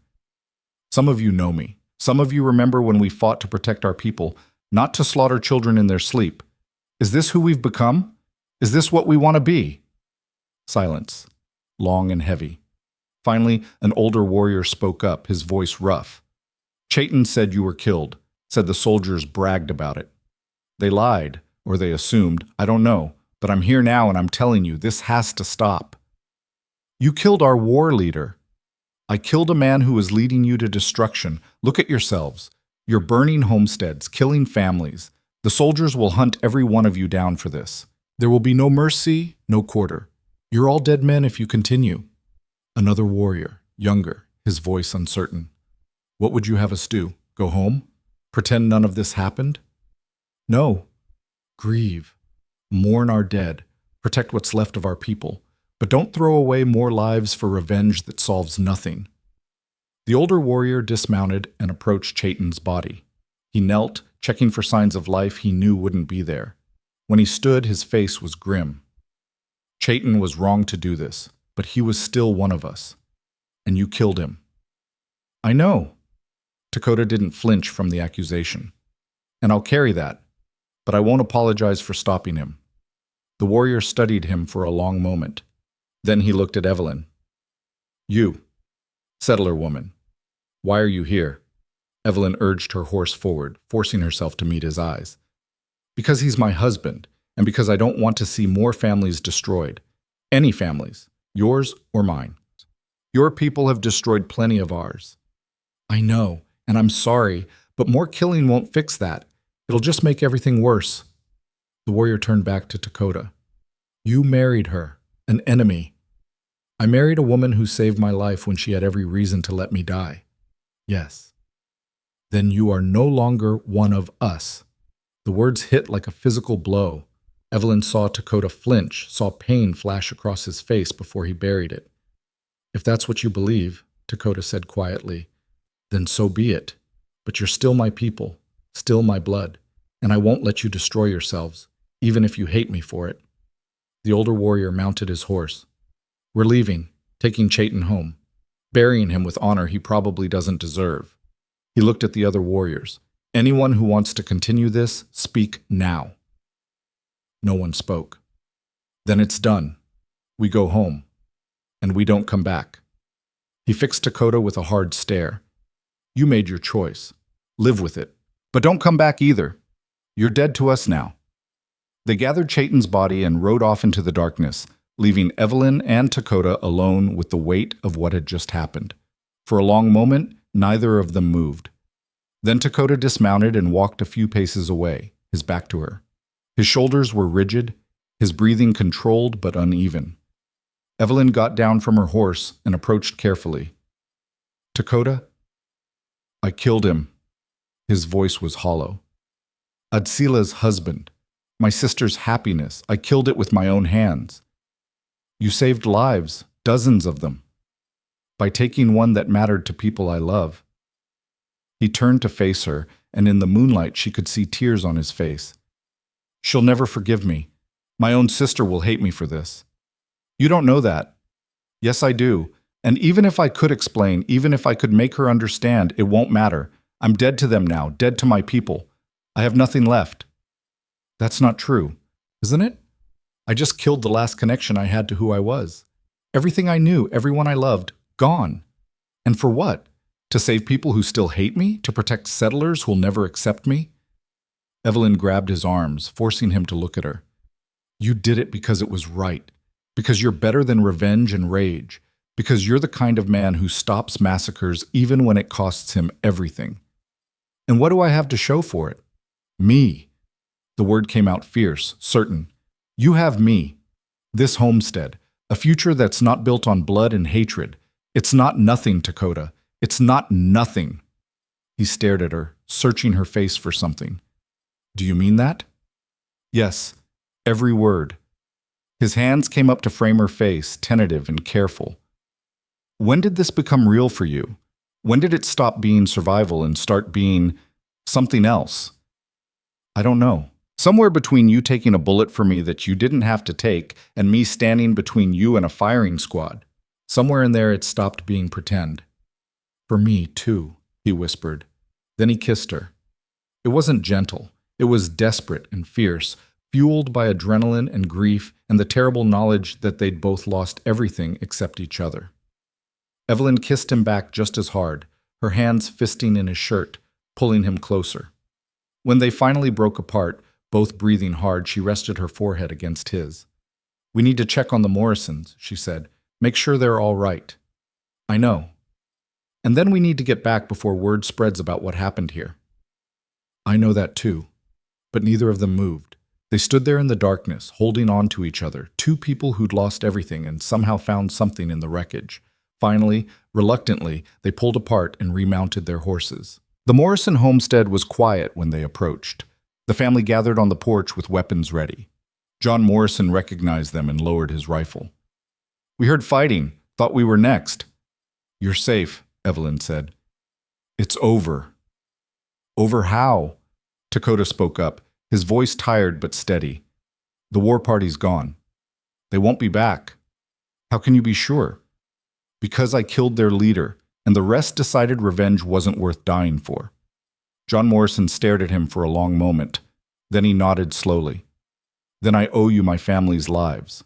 "Some of you know me. Some of you remember when we fought to protect our people, not to slaughter children in their sleep. Is this who we've become? Is this what we want to be?" Silence, long and heavy. Finally, an older warrior spoke up, his voice rough. "Chayton said you were killed, said the soldiers bragged about it. They lied, or they assumed, I don't know, but I'm here now and I'm telling you, this has to stop. You killed our war leader. I killed a man who was leading you to destruction. Look at yourselves. You're burning homesteads, killing families. The soldiers will hunt every one of you down for this. There will be no mercy, no quarter. You're all dead men if you continue." Another warrior, younger, his voice uncertain. "What would you have us do? Go home? Pretend none of this happened?" "No. Grieve. Mourn our dead. Protect what's left of our people. But don't throw away more lives for revenge that solves nothing." The older warrior dismounted and approached Chayton's body. He knelt, checking for signs of life he knew wouldn't be there. When he stood, his face was grim. Chayton was wrong to do this, but he was still one of us. And you killed him. I know. Dakota didn't flinch from the accusation. And I'll carry that, but I won't apologize for stopping him. The warrior studied him for a long moment. Then he looked at Evelyn. You, settler woman, why are you here? Evelyn urged her horse forward, forcing herself to meet his eyes. Because he's my husband, and because I don't want to see more families destroyed. Any families, yours or mine. Your people have destroyed plenty of ours. I know, and I'm sorry, but more killing won't fix that. It'll just make everything worse. The warrior turned back to Dakota. You married her, an enemy. I married a woman who saved my life when she had every reason to let me die. Yes. Then you are no longer one of us. The words hit like a physical blow. Evelyn saw Dakota flinch, saw pain flash across his face before he buried it. If that's what you believe, Dakota said quietly, then so be it. But you're still my people, still my blood, and I won't let you destroy yourselves, even if you hate me for it. The older warrior mounted his horse. We're leaving, taking Chayton home, burying him with honor he probably doesn't deserve. He looked at the other warriors. Anyone who wants to continue this, speak now. No one spoke. Then it's done. We go home. And we don't come back. He fixed Dakota with a hard stare. You made your choice. Live with it. But don't come back either. You're dead to us now. They gathered Chayton's body and rode off into the darkness, leaving Evelyn and Dakota alone with the weight of what had just happened. For a long moment, neither of them moved. Then Dakota dismounted and walked a few paces away, his back to her. His shoulders were rigid, his breathing controlled but uneven. Evelyn got down from her horse and approached carefully. Dakota, I killed him. His voice was hollow. Adsila's husband, my sister's happiness, I killed it with my own hands. You saved lives, dozens of them, by taking one that mattered to people I love. He turned to face her, and in the moonlight she could see tears on his face. She'll never forgive me. My own sister will hate me for this. You don't know that. Yes, I do. And even if I could explain, even if I could make her understand, it won't matter. I'm dead to them now, dead to my people. I have nothing left. That's not true, isn't it? I just killed the last connection I had to who I was. Everything I knew, everyone I loved, gone. And for what? To save people who still hate me? To protect settlers who'll never accept me? Evelyn grabbed his arms, forcing him to look at her. You did it because it was right. Because you're better than revenge and rage. Because you're the kind of man who stops massacres even when it costs him everything. And what do I have to show for it? Me. The word came out fierce, certain. You have me. This homestead. A future that's not built on blood and hatred. It's not nothing, Dakota. It's not nothing. He stared at her, searching her face for something. Do you mean that? Yes, every word. His hands came up to frame her face, tentative and careful. When did this become real for you? When did it stop being survival and start being something else? I don't know. Somewhere between you taking a bullet for me that you didn't have to take and me standing between you and a firing squad. Somewhere in there it stopped being pretend. For me, too, he whispered. Then he kissed her. It wasn't gentle. It was desperate and fierce, fueled by adrenaline and grief and the terrible knowledge that they'd both lost everything except each other. Evelyn kissed him back just as hard, her hands fisting in his shirt, pulling him closer. When they finally broke apart, both breathing hard, she rested her forehead against his. We need to check on the Morrisons, she said. Make sure they're all right. I know. And then we need to get back before word spreads about what happened here. I know that too. But neither of them moved. They stood there in the darkness, holding on to each other, two people who'd lost everything and somehow found something in the wreckage. Finally, reluctantly, they pulled apart and remounted their horses. The Morrison homestead was quiet when they approached. The family gathered on the porch with weapons ready. John Morrison recognized them and lowered his rifle. We heard fighting. Thought we were next. You're safe, Evelyn said. It's over. Over how? Dakota spoke up, his voice tired but steady. The war party's gone. They won't be back. How can you be sure? Because I killed their leader, and the rest decided revenge wasn't worth dying for. John Morrison stared at him for a long moment. Then he nodded slowly. Then I owe you my family's lives.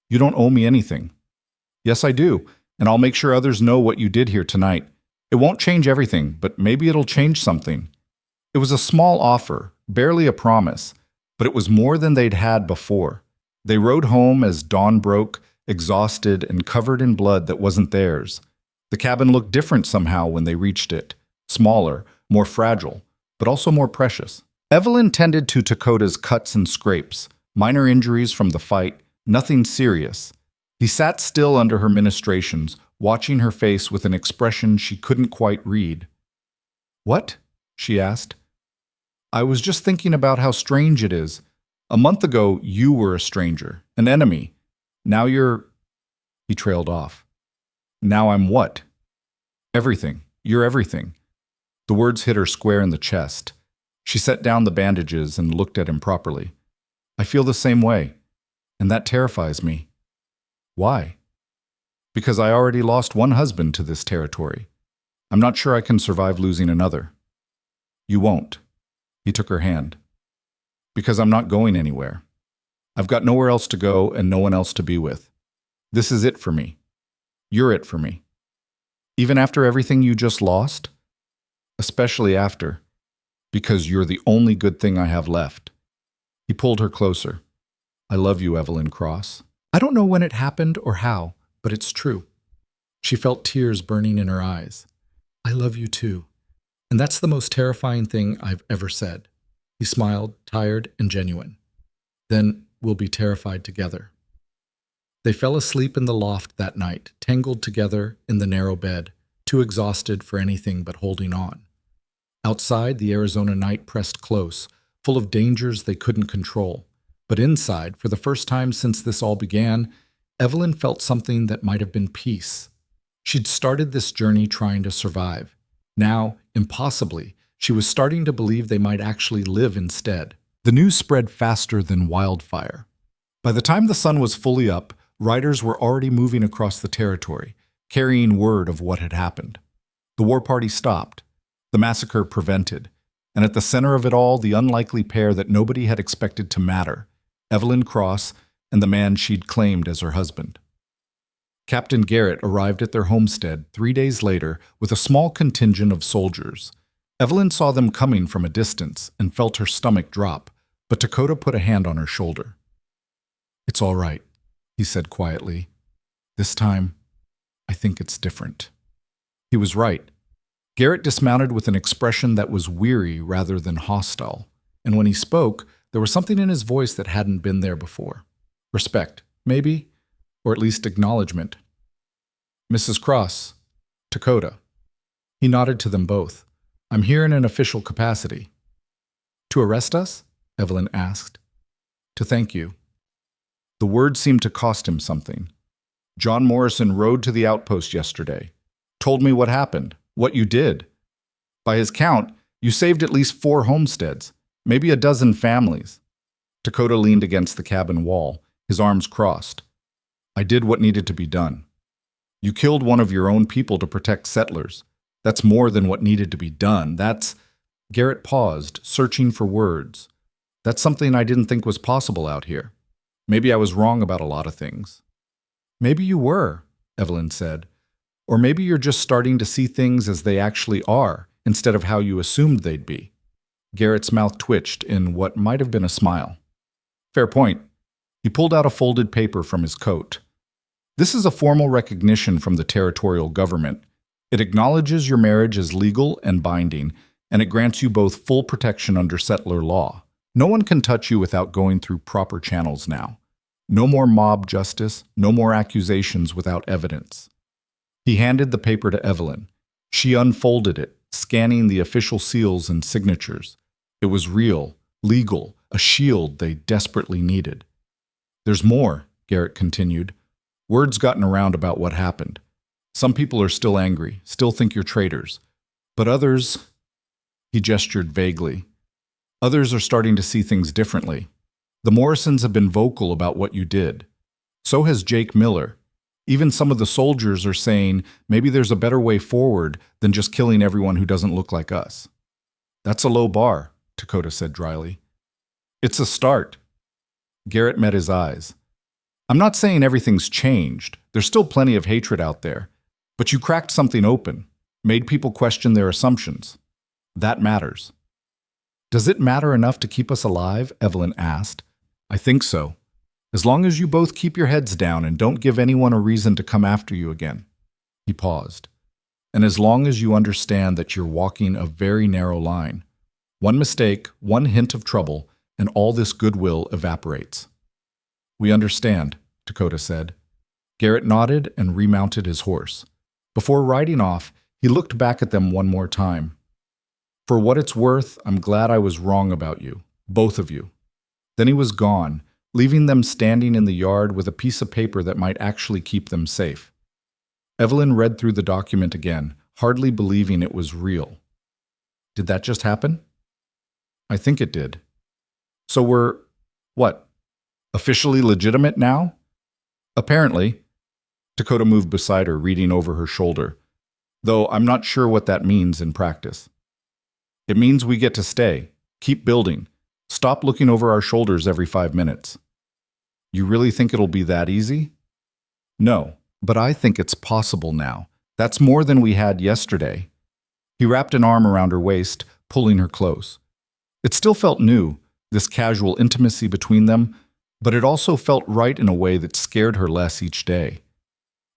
You don't owe me anything. Yes, I do, and I'll make sure others know what you did here tonight. It won't change everything, but maybe it'll change something. It was a small offer, barely a promise, but it was more than they'd had before. They rode home as dawn broke, exhausted and covered in blood that wasn't theirs. The cabin looked different somehow when they reached it. Smaller, more fragile, but also more precious. Evelyn tended to Dakota's cuts and scrapes, minor injuries from the fight, nothing serious. He sat still under her ministrations, watching her face with an expression she couldn't quite read. "What?" she asked. "I was just thinking about how strange it is. A month ago, you were a stranger, an enemy. Now you're—" He trailed off. "Now I'm what?" "Everything. You're everything." The words hit her square in the chest. She set down the bandages and looked at him properly. "I feel the same way, and that terrifies me." "Why?" "Because I already lost one husband to this territory. I'm not sure I can survive losing another." "You won't." He took her hand. "Because I'm not going anywhere. I've got nowhere else to go and no one else to be with. This is it for me. You're it for me. Even after everything you just lost? Especially after. Because you're the only good thing I have left." He pulled her closer. "I love you, Evelyn Cross. I don't know when it happened or how, but it's true." She felt tears burning in her eyes. "I love you too. And that's the most terrifying thing I've ever said." He smiled, tired and genuine. "Then we'll be terrified together." They fell asleep in the loft that night, tangled together in the narrow bed, too exhausted for anything but holding on. Outside, the Arizona night pressed close, full of dangers they couldn't control. But inside, for the first time since this all began, Evelyn felt something that might have been peace. She'd started this journey trying to survive. Now, impossibly, she was starting to believe they might actually live instead. The news spread faster than wildfire. By the time the sun was fully up, riders were already moving across the territory, carrying word of what had happened. The war party stopped, the massacre prevented, and at the center of it all, the unlikely pair that nobody had expected to matter, Evelyn Cross and the man she'd claimed as her husband. Captain Garrett arrived at their homestead 3 days later with a small contingent of soldiers. Evelyn saw them coming from a distance and felt her stomach drop, but Dakota put a hand on her shoulder. "It's all right," he said quietly. "This time, I think it's different." He was right. Garrett dismounted with an expression that was weary rather than hostile, and when he spoke, there was something in his voice that hadn't been there before. Respect, maybe, or at least acknowledgement. "Mrs. Cross, Dakota." He nodded to them both. "I'm here in an official capacity." "To arrest us?" Evelyn asked. "To thank you." The word seemed to cost him something. "John Morrison rode to the outpost yesterday. Told me what happened, what you did. By his count, you saved at least 4 homesteads, maybe a dozen families." Dakota leaned against the cabin wall, his arms crossed. "I did what needed to be done. You killed one of your own people to protect settlers. That's more than what needed to be done. That's—" Garrett paused, searching for words. "That's something I didn't think was possible out here. Maybe I was wrong about a lot of things." "Maybe you were," Evelyn said. "Or maybe you're just starting to see things as they actually are, instead of how you assumed they'd be." Garrett's mouth twitched in what might have been a smile. "Fair point." He pulled out a folded paper from his coat. "This is a formal recognition from the territorial government. It acknowledges your marriage as legal and binding, and it grants you both full protection under settler law. No one can touch you without going through proper channels now. No more mob justice, no more accusations without evidence." He handed the paper to Evelyn. She unfolded it, scanning the official seals and signatures. It was real, legal, a shield they desperately needed. "There's more," Garrett continued. "Word's gotten around about what happened. Some people are still angry, still think you're traitors. But others—" He gestured vaguely. "Others are starting to see things differently. The Morrisons have been vocal about what you did. So has Jake Miller. Even some of the soldiers are saying maybe there's a better way forward than just killing everyone who doesn't look like us. That's a low bar, Dakota said dryly. It's a start. Garrett met his eyes. I'm not saying everything's changed. There's still plenty of hatred out there. But you cracked something open, made people question their assumptions. That matters. Does it matter enough to keep us alive? Evelyn asked. I think so. As long as you both keep your heads down and don't give anyone a reason to come after you again. He paused. And as long as you understand that you're walking a very narrow line. One mistake, one hint of trouble, and all this goodwill evaporates. We understand, Dakota said. Garrett nodded and remounted his horse. Before riding off, he looked back at them one more time. For what it's worth, I'm glad I was wrong about you, both of you. Then he was gone, leaving them standing in the yard with a piece of paper that might actually keep them safe. Evelyn read through the document again, hardly believing it was real. Did that just happen? I think it did. So we're, what, officially legitimate now? Apparently. Dakota moved beside her, reading over her shoulder, though I'm not sure what that means in practice. It means we get to stay, keep building, stop looking over our shoulders every 5 minutes. You really think it'll be that easy? No, but I think it's possible now. That's more than we had yesterday. He wrapped an arm around her waist, pulling her close. It still felt new, this casual intimacy between them, but it also felt right in a way that scared her less each day.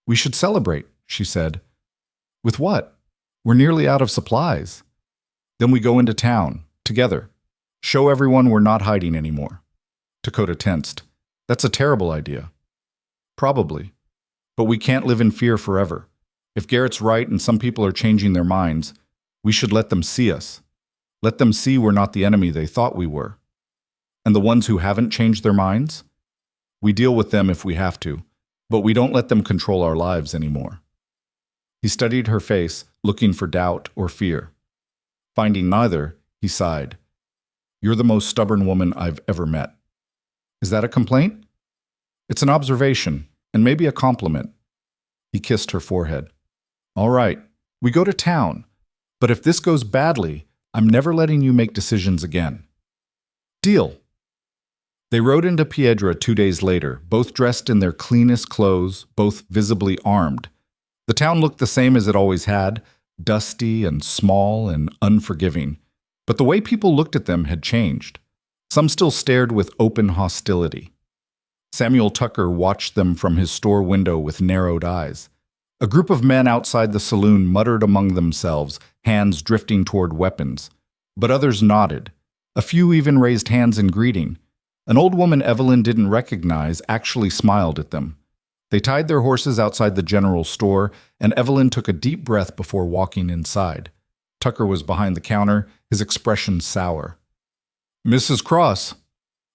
We should celebrate, she said. With what? We're nearly out of supplies. Then we go into town, together. Show everyone we're not hiding anymore. Dakota tensed. That's a terrible idea. Probably. But we can't live in fear forever. If Garrett's right and some people are changing their minds, we should let them see us. Let them see we're not the enemy they thought we were. And the ones who haven't changed their minds? We deal with them if we have to, but we don't let them control our lives anymore. He studied her face, looking for doubt or fear. Finding neither, he sighed. You're the most stubborn woman I've ever met. Is that a complaint? It's an observation, and maybe a compliment. He kissed her forehead. All right, we go to town, but if this goes badly, I'm never letting you make decisions again. Deal. They rode into Piedra 2 days later, both dressed in their cleanest clothes, both visibly armed. The town looked the same as it always had, dusty and small and unforgiving. But the way people looked at them had changed. Some still stared with open hostility. Samuel Tucker watched them from his store window with narrowed eyes. A group of men outside the saloon muttered among themselves, hands drifting toward weapons. But others nodded. A few even raised hands in greeting. An old woman Evelyn didn't recognize actually smiled at them. They tied their horses outside the general store, and Evelyn took a deep breath before walking inside. Tucker was behind the counter, his expression sour. Mrs. Cross.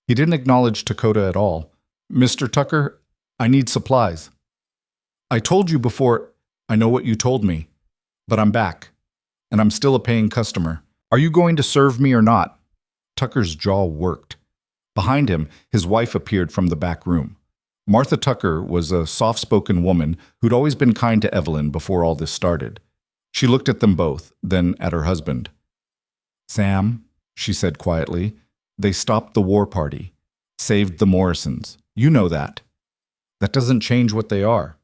He didn't acknowledge Dakota at all. Mr. Tucker, I need supplies. I told you before, I know what you told me, but I'm back, and I'm still a paying customer. Are you going to serve me or not? Tucker's jaw worked. Behind him, his wife appeared from the back room. Martha Tucker was a soft-spoken woman who'd always been kind to Evelyn before all this started. She looked at them both, then at her husband. Sam, she said quietly, they stopped the war party, saved the Morrisons. You know that. That doesn't change what they are.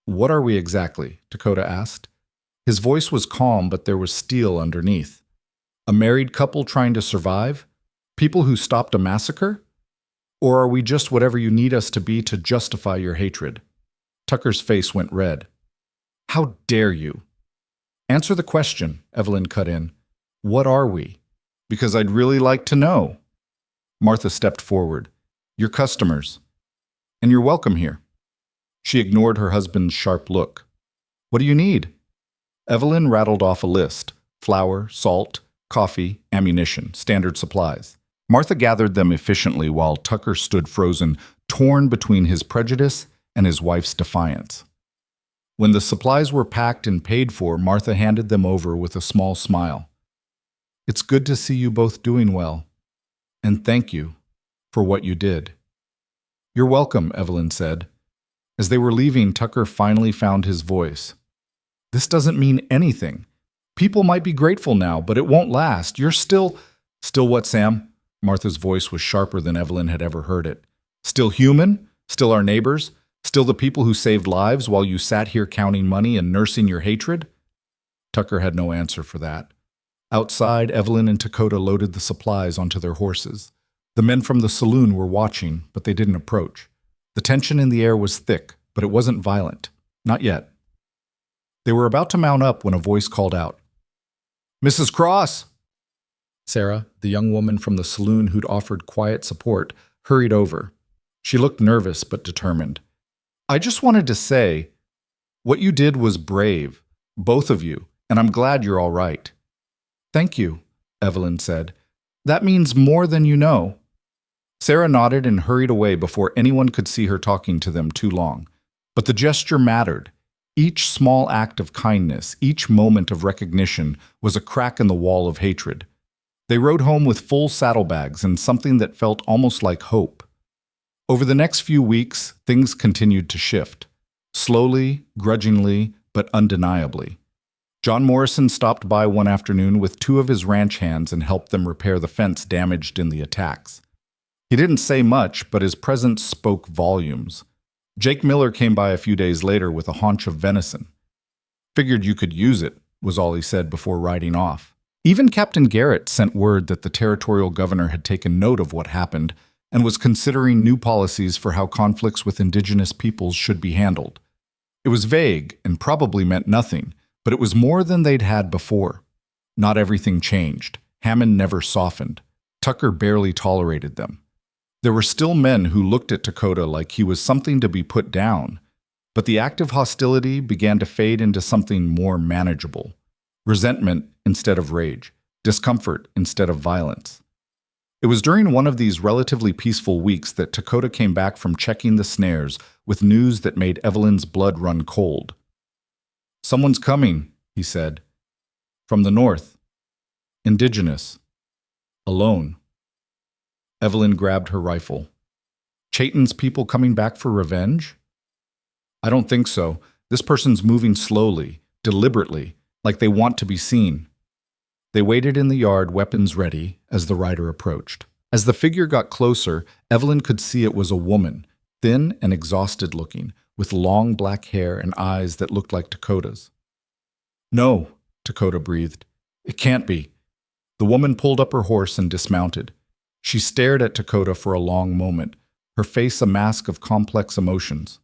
What are we exactly? Dakota asked. His voice was calm, but there was steel underneath. A married couple trying to survive? People who stopped a massacre? Or are we just whatever you need us to be to justify your hatred? Tucker's face went red. How dare you? Answer the question, Evelyn cut in. What are we? Because I'd really like to know. Martha stepped forward. You're customers. And you're welcome here. She ignored her husband's sharp look. What do you need? Evelyn rattled off a list. Flour, salt, coffee, ammunition, standard supplies. Martha gathered them efficiently while Tucker stood frozen, torn between his prejudice and his wife's defiance. When the supplies were packed and paid for, Martha handed them over with a small smile. It's good to see you both doing well. And thank you. for what you did." "You're welcome," Evelyn said. As they were leaving, Tucker finally found his voice. "This doesn't mean anything. People might be grateful now, but it won't last. You're still—" "Still what, Sam?" Martha's voice was sharper than Evelyn had ever heard it. "Still human? Still our neighbors? Still the people who saved lives while you sat here counting money and nursing your hatred?" Tucker had no answer for that. Outside, Evelyn and Dakota loaded the supplies onto their horses. The men from the saloon were watching, but they didn't approach. The tension in the air was thick, but it wasn't violent. Not yet. They were about to mount up when a voice called out, "Mrs. Cross!" Sarah, the young woman from the saloon who'd offered quiet support, hurried over. She looked nervous but determined. "I just wanted to say, what you did was brave, both of you, and I'm glad you're all right." "Thank you," Evelyn said. "That means more than you know." Sarah nodded and hurried away before anyone could see her talking to them too long. But the gesture mattered. Each small act of kindness, each moment of recognition was a crack in the wall of hatred. They rode home with full saddlebags and something that felt almost like hope. Over the next few weeks, things continued to shift. Slowly, grudgingly, but undeniably. John Morrison stopped by one afternoon with two of his ranch hands and helped them repair the fence damaged in the attacks. He didn't say much, but his presence spoke volumes. Jake Miller came by a few days later with a haunch of venison. "Figured you could use it," was all he said before riding off. Even Captain Garrett sent word that the territorial governor had taken note of what happened and was considering new policies for how conflicts with indigenous peoples should be handled. It was vague and probably meant nothing, but it was more than they'd had before. Not everything changed. Hammond never softened. Tucker barely tolerated them. There were still men who looked at Dakota like he was something to be put down, but the active hostility began to fade into something more manageable. Resentment instead of rage, discomfort instead of violence. It was during one of these relatively peaceful weeks that Dakota came back from checking the snares with news that made Evelyn's blood run cold. "Someone's coming," he said. "From the north. Indigenous. Alone." Evelyn grabbed her rifle. "Chayton's people coming back for revenge?" "I don't think so. This person's moving slowly, deliberately, like they want to be seen." They waited in the yard, weapons ready, as the rider approached. As the figure got closer, Evelyn could see it was a woman, thin and exhausted looking, with long black hair and eyes that looked like Dakota's. "No," Dakota breathed. "It can't be." The woman pulled up her horse and dismounted. She stared at Dakota for a long moment, her face a mask of complex emotions.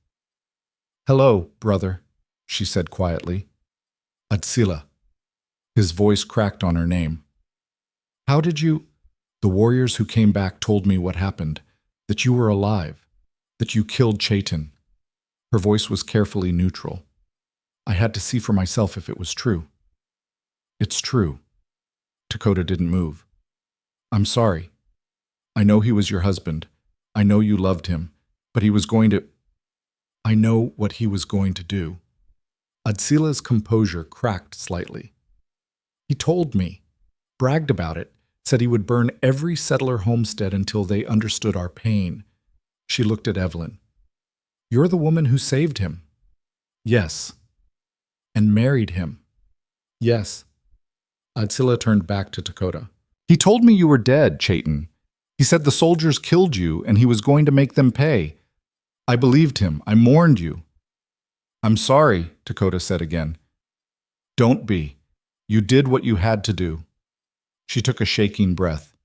"Hello, brother," she said quietly. "Atsila." His voice cracked on her name. "How did you—" "The warriors who came back told me what happened, that you were alive, that you killed Chayton." Her voice was carefully neutral. "I had to see for myself if it was true." "It's true." Dakota didn't move. "I'm sorry. I know he was your husband. I know you loved him, but he was going to— I know what he was going to do." Adsila's composure cracked slightly. "He told me, bragged about it, said he would burn every settler homestead until they understood our pain." She looked at Evelyn. "You're the woman who saved him." "Yes." "And married him." "Yes." Adsila turned back to Dakota. "He told me you were dead, Chayton. He said the soldiers killed you and he was going to make them pay. I believed him. I mourned you." "I'm sorry," Dakota said again. "Don't be. You did what you had to do." She took a shaking breath.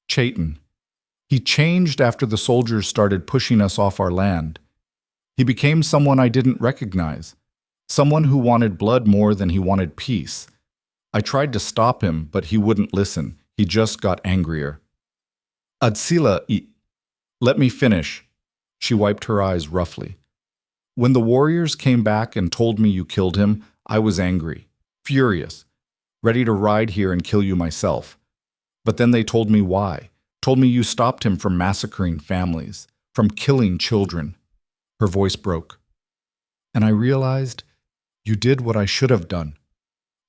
"Chayton. He changed after the soldiers started pushing us off our land. He became someone I didn't recognize, someone who wanted blood more than he wanted peace. I tried to stop him, but he wouldn't listen. He just got angrier." "Adsila, let me finish." She wiped her eyes roughly. "When the warriors came back and told me you killed him, I was angry, furious, ready to ride here and kill you myself. But then they told me why, told me you stopped him from massacring families, from killing children." Her voice broke. "And I realized you did what I should have done,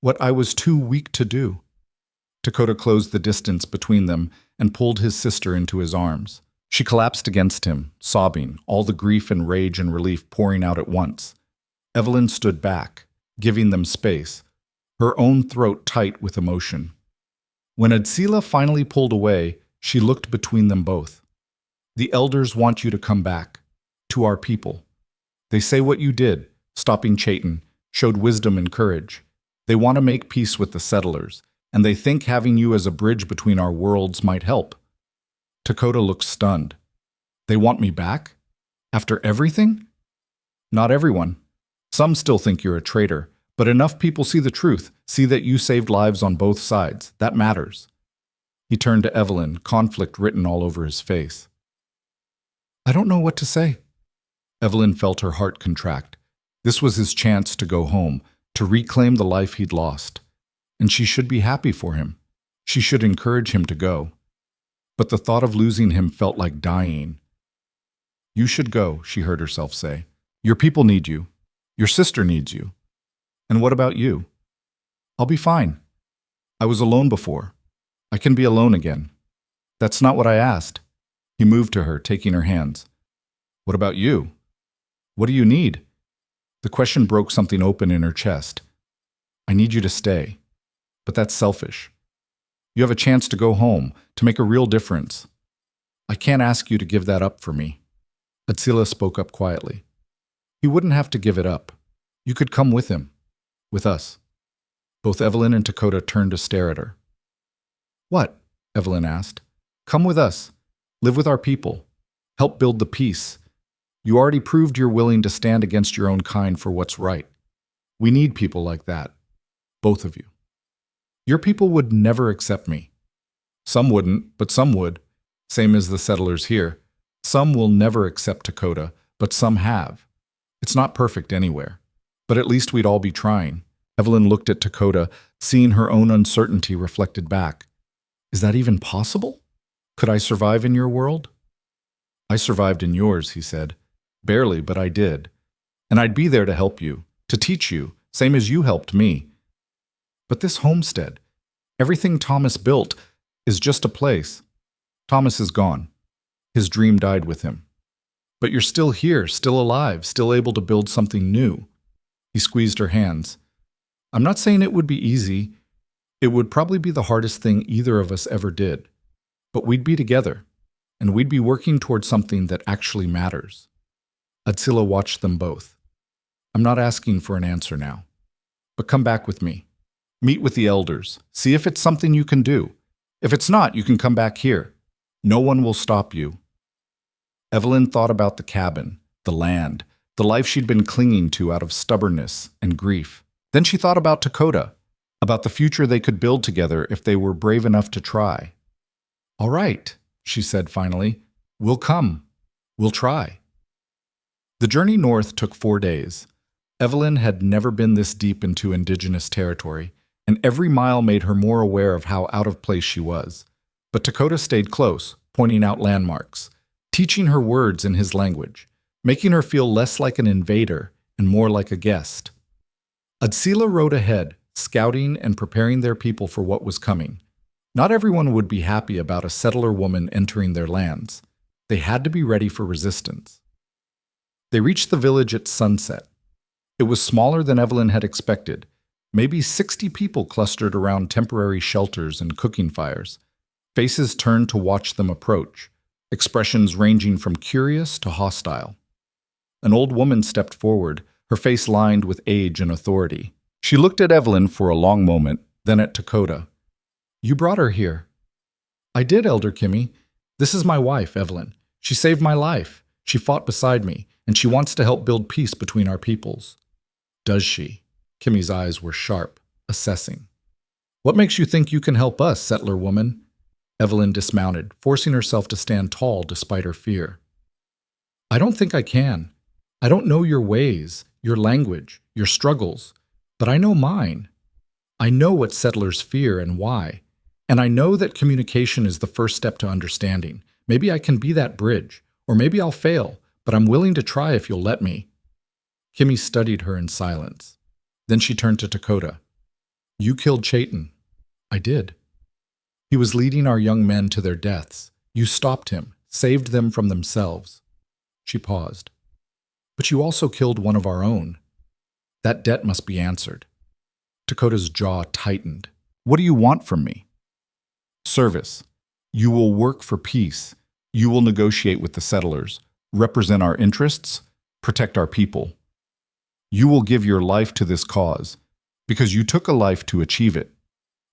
what I was too weak to do." Dakota closed the distance between them and pulled his sister into his arms. She collapsed against him, sobbing, all the grief and rage and relief pouring out at once. Evelyn stood back, giving them space, her own throat tight with emotion. When Adsila finally pulled away, she looked between them both. The elders want you to come back, to our people. They say what you did, stopping Chaitin, showed wisdom and courage. They want to make peace with the settlers, and they think having you as a bridge between our worlds might help. Dakota looked stunned. They want me back? After everything? Not everyone. Some still think you're a traitor, but enough people see the truth, see that you saved lives on both sides. That matters. He turned to Evelyn, conflict written all over his face. I don't know what to say. Evelyn felt her heart contract. This was his chance to go home, to reclaim the life he'd lost. And she should be happy for him. She should encourage him to go. But the thought of losing him felt like dying. You should go, she heard herself say. Your people need you. Your sister needs you. And what about you? I'll be fine. I was alone before. I can be alone again. That's not what I asked. He moved to her, taking her hands. What about you? What do you need? The question broke something open in her chest. I need you to stay. But that's selfish. You have a chance to go home, to make a real difference. I can't ask you to give that up for me. Atsila spoke up quietly. He wouldn't have to give it up. You could come with him. With us. Both Evelyn and Dakota turned to stare at her. What? Evelyn asked. Come with us. Live with our people. Help build the peace. You already proved you're willing to stand against your own kind for what's right. We need people like that. Both of you. Your people would never accept me. Some wouldn't, but some would. Same as the settlers here. Some will never accept Dakota, but some have. It's not perfect anywhere. But at least we'd all be trying. Evelyn looked at Dakota, seeing her own uncertainty reflected back. Is that even possible? Could I survive in your world? I survived in yours, he said. Barely, but I did. And I'd be there to help you, to teach you, same as you helped me. But this homestead, everything Thomas built, is just a place. Thomas is gone. His dream died with him. But you're still here, still alive, still able to build something new. He squeezed her hands. I'm not saying it would be easy. It would probably be the hardest thing either of us ever did. But we'd be together, and we'd be working towards something that actually matters. Atsila watched them both. I'm not asking for an answer now. But come back with me. Meet with the elders. See if it's something you can do. If it's not, you can come back here. No one will stop you. Evelyn thought about the cabin, the land, the life she'd been clinging to out of stubbornness and grief. Then she thought about Dakota, about the future they could build together if they were brave enough to try. All right, she said finally. We'll come. We'll try. The journey north took 4 days. Evelyn had never been this deep into indigenous territory, and every mile made her more aware of how out of place she was. But Dakota stayed close, pointing out landmarks, teaching her words in his language, making her feel less like an invader and more like a guest. Adsila rode ahead, scouting and preparing their people for what was coming. Not everyone would be happy about a settler woman entering their lands. They had to be ready for resistance. They reached the village at sunset. It was smaller than Evelyn had expected. Maybe 60 people clustered around temporary shelters and cooking fires. Faces turned to watch them approach, expressions ranging from curious to hostile. An old woman stepped forward, her face lined with age and authority. She looked at Evelyn for a long moment, then at Dakota. You brought her here. I did, Elder Kimmy. This is my wife, Evelyn. She saved my life. She fought beside me, and she wants to help build peace between our peoples. Does she? Kimmy's eyes were sharp, assessing. What makes you think you can help us, settler woman? Evelyn dismounted, forcing herself to stand tall despite her fear. I don't think I can. I don't know your ways, your language, your struggles, but I know mine. I know what settlers fear and why, and I know that communication is the first step to understanding. Maybe I can be that bridge, or maybe I'll fail, but I'm willing to try if you'll let me. Kimmy studied her in silence. Then she turned to Dakota. You killed Chaitin. I did. He was leading our young men to their deaths. You stopped him, saved them from themselves. She paused. But you also killed one of our own. That debt must be answered. Dakota's jaw tightened. What do you want from me? Service. You will work for peace. You will negotiate with the settlers, represent our interests, protect our people. You will give your life to this cause, because you took a life to achieve it.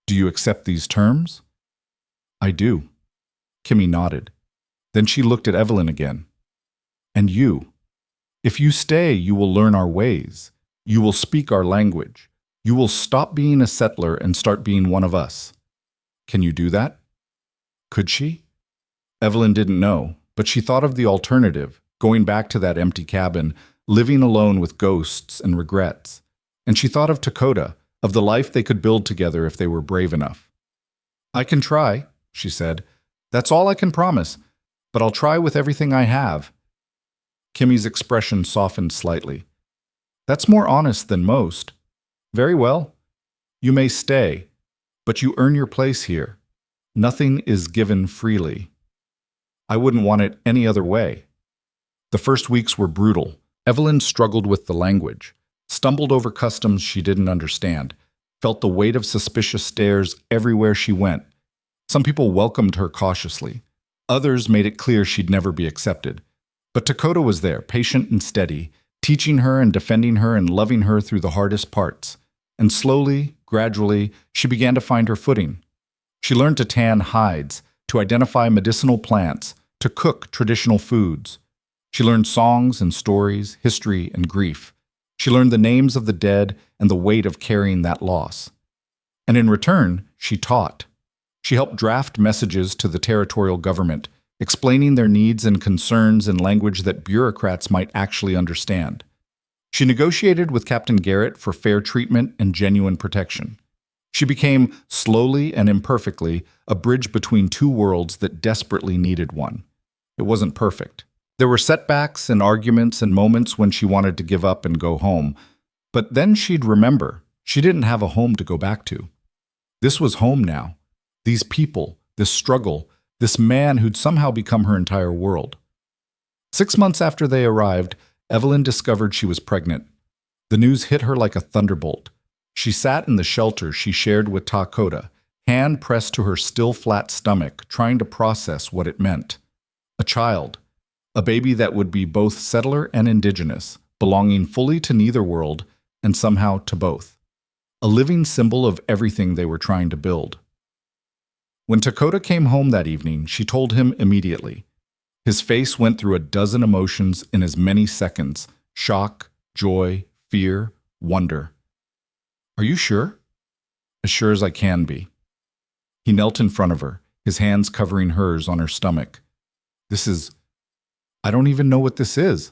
Do you accept these terms? I do. Kimmy nodded. Then she looked at Evelyn again. And you? If you stay, you will learn our ways. You will speak our language. You will stop being a settler and start being one of us. Can you do that? Could she? Evelyn didn't know, but she thought of the alternative, going back to that empty cabin, living alone with ghosts and regrets. And she thought of Dakota, of the life they could build together if they were brave enough. I can try, she said. That's all I can promise, but I'll try with everything I have. Kimmy's expression softened slightly. That's more honest than most. Very well. You may stay, but you earn your place here. Nothing is given freely. I wouldn't want it any other way. The first weeks were brutal. Evelyn struggled with the language, stumbled over customs she didn't understand, felt the weight of suspicious stares everywhere she went. Some people welcomed her cautiously. Others made it clear she'd never be accepted. But Dakota was there, patient and steady, teaching her and defending her and loving her through the hardest parts. And slowly, gradually, she began to find her footing. She learned to tan hides, to identify medicinal plants, to cook traditional foods. She learned songs and stories, history and grief. She learned the names of the dead and the weight of carrying that loss. And in return, she taught. She helped draft messages to the territorial government, explaining their needs and concerns in language that bureaucrats might actually understand. She negotiated with Captain Garrett for fair treatment and genuine protection. She became, slowly and imperfectly, a bridge between two worlds that desperately needed one. It wasn't perfect. There were setbacks and arguments and moments when she wanted to give up and go home. But then she'd remember she didn't have a home to go back to. This was home now. These people, this struggle, this man who'd somehow become her entire world. 6 months after they arrived, Evelyn discovered she was pregnant. The news hit her like a thunderbolt. She sat in the shelter she shared with Dakota, hand pressed to her still flat stomach, trying to process what it meant. A child. A baby that would be both settler and indigenous, belonging fully to neither world and somehow to both. A living symbol of everything they were trying to build. When Dakota came home that evening, she told him immediately. His face went through a dozen emotions in as many seconds: shock, joy, fear, wonder. Are you sure? As sure as I can be. He knelt in front of her, his hands covering hers on her stomach. I don't even know what this is.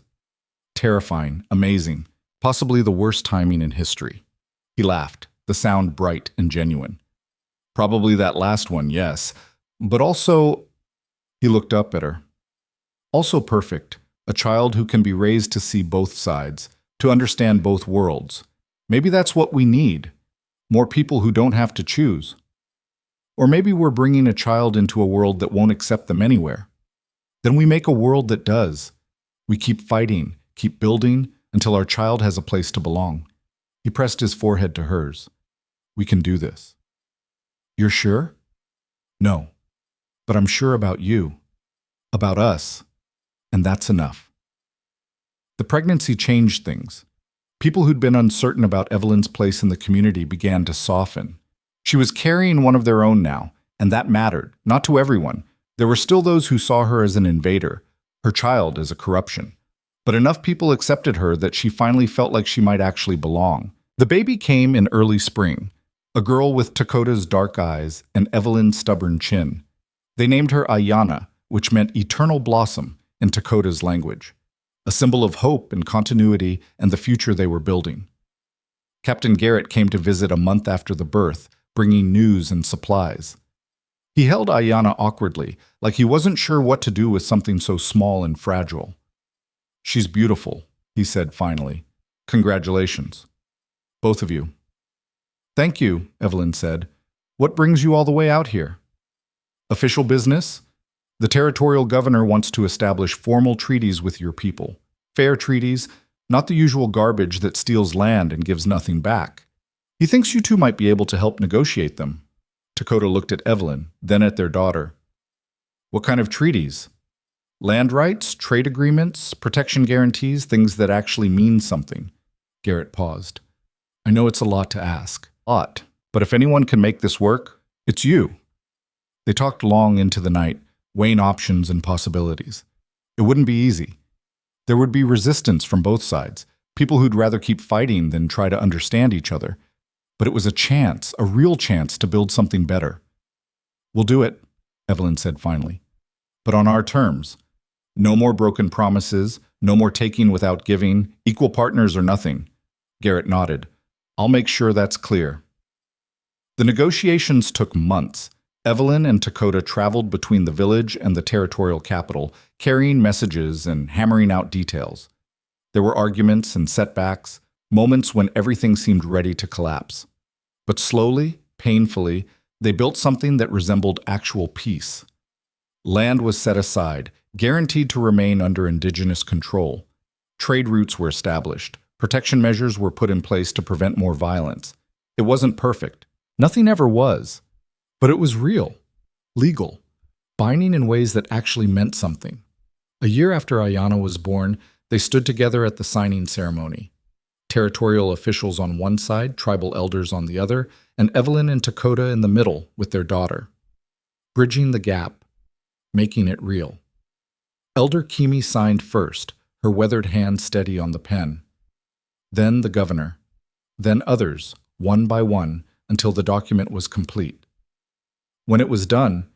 Terrifying, amazing, possibly the worst timing in history. He laughed, the sound bright and genuine. Probably that last one, yes. But also, he looked up at her. Also perfect, a child who can be raised to see both sides, to understand both worlds. Maybe that's what we need. More people who don't have to choose. Or maybe we're bringing a child into a world that won't accept them anywhere. Then we make a world that does. We keep fighting, keep building, until our child has a place to belong. He pressed his forehead to hers. We can do this. You're sure? No. But I'm sure about you. About us. And that's enough. The pregnancy changed things. People who'd been uncertain about Evelyn's place in the community began to soften. She was carrying one of their own now, and that mattered, not to everyone. There were still those who saw her as an invader, her child as a corruption. But enough people accepted her that she finally felt like she might actually belong. The baby came in early spring, a girl with Dakota's dark eyes and Evelyn's stubborn chin. They named her Ayana, which meant eternal blossom in Dakota's language, a symbol of hope and continuity and the future they were building. Captain Garrett came to visit a month after the birth, bringing news and supplies. He held Ayana awkwardly, like he wasn't sure what to do with something so small and fragile. She's beautiful, he said finally. Congratulations. Both of you. Thank you, Evelyn said. What brings you all the way out here? Official business? The territorial governor wants to establish formal treaties with your people. Fair treaties, not the usual garbage that steals land and gives nothing back. He thinks you two might be able to help negotiate them. Dakota looked at Evelyn, then at their daughter. What kind of treaties? Land rights, trade agreements, protection guarantees, things that actually mean something. Garrett paused. I know it's a lot to ask. But if anyone can make this work, it's you. They talked long into the night, weighing options and possibilities. It wouldn't be easy. There would be resistance from both sides, people who'd rather keep fighting than try to understand each other. But it was a chance, a real chance to build something better. We'll do it, Evelyn said finally. But on our terms. No more broken promises, no more taking without giving, equal partners or nothing. Garrett nodded. I'll make sure that's clear. The negotiations took months. Evelyn and Dakota traveled between the village and the territorial capital, carrying messages and hammering out details. There were arguments and setbacks, moments when everything seemed ready to collapse. But slowly, painfully, they built something that resembled actual peace. Land was set aside, guaranteed to remain under indigenous control. Trade routes were established. Protection measures were put in place to prevent more violence. It wasn't perfect. Nothing ever was. But it was real, legal, binding in ways that actually meant something. A year after Ayana was born, they stood together at the signing ceremony. Territorial officials on one side, tribal elders on the other, and Evelyn and Dakota in the middle with their daughter. Bridging the gap, making it real. Elder Kimi signed first, her weathered hand steady on the pen. Then the governor. Then others, one by one, until the document was complete. When it was done,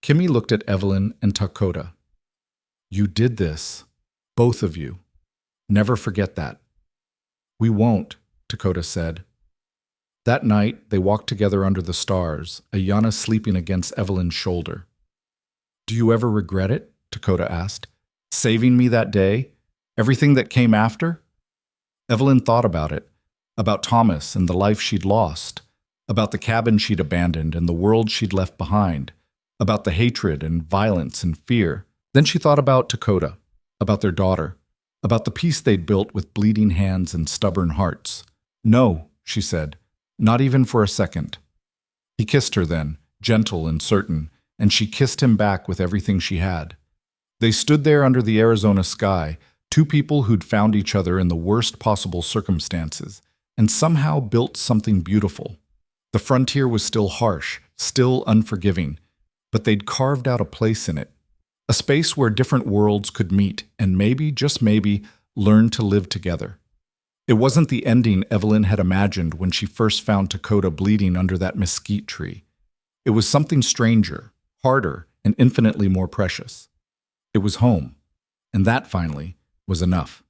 Kimi looked at Evelyn and Dakota. You did this, both of you. Never forget that. We won't, Dakota said. That night, they walked together under the stars, Ayana sleeping against Evelyn's shoulder. Do you ever regret it? Dakota asked. Saving me that day? Everything that came after? Evelyn thought about it, about Thomas and the life she'd lost, about the cabin she'd abandoned and the world she'd left behind, about the hatred and violence and fear. Then she thought about Dakota, about their daughter, about the peace they'd built with bleeding hands and stubborn hearts. No, she said, not even for a second. He kissed her then, gentle and certain, and she kissed him back with everything she had. They stood there under the Arizona sky, two people who'd found each other in the worst possible circumstances, and somehow built something beautiful. The frontier was still harsh, still unforgiving, but they'd carved out a place in it, a space where different worlds could meet and maybe, just maybe, learn to live together. It wasn't the ending Evelyn had imagined when she first found Dakota bleeding under that mesquite tree. It was something stranger, harder, and infinitely more precious. It was home, and that, finally, was enough.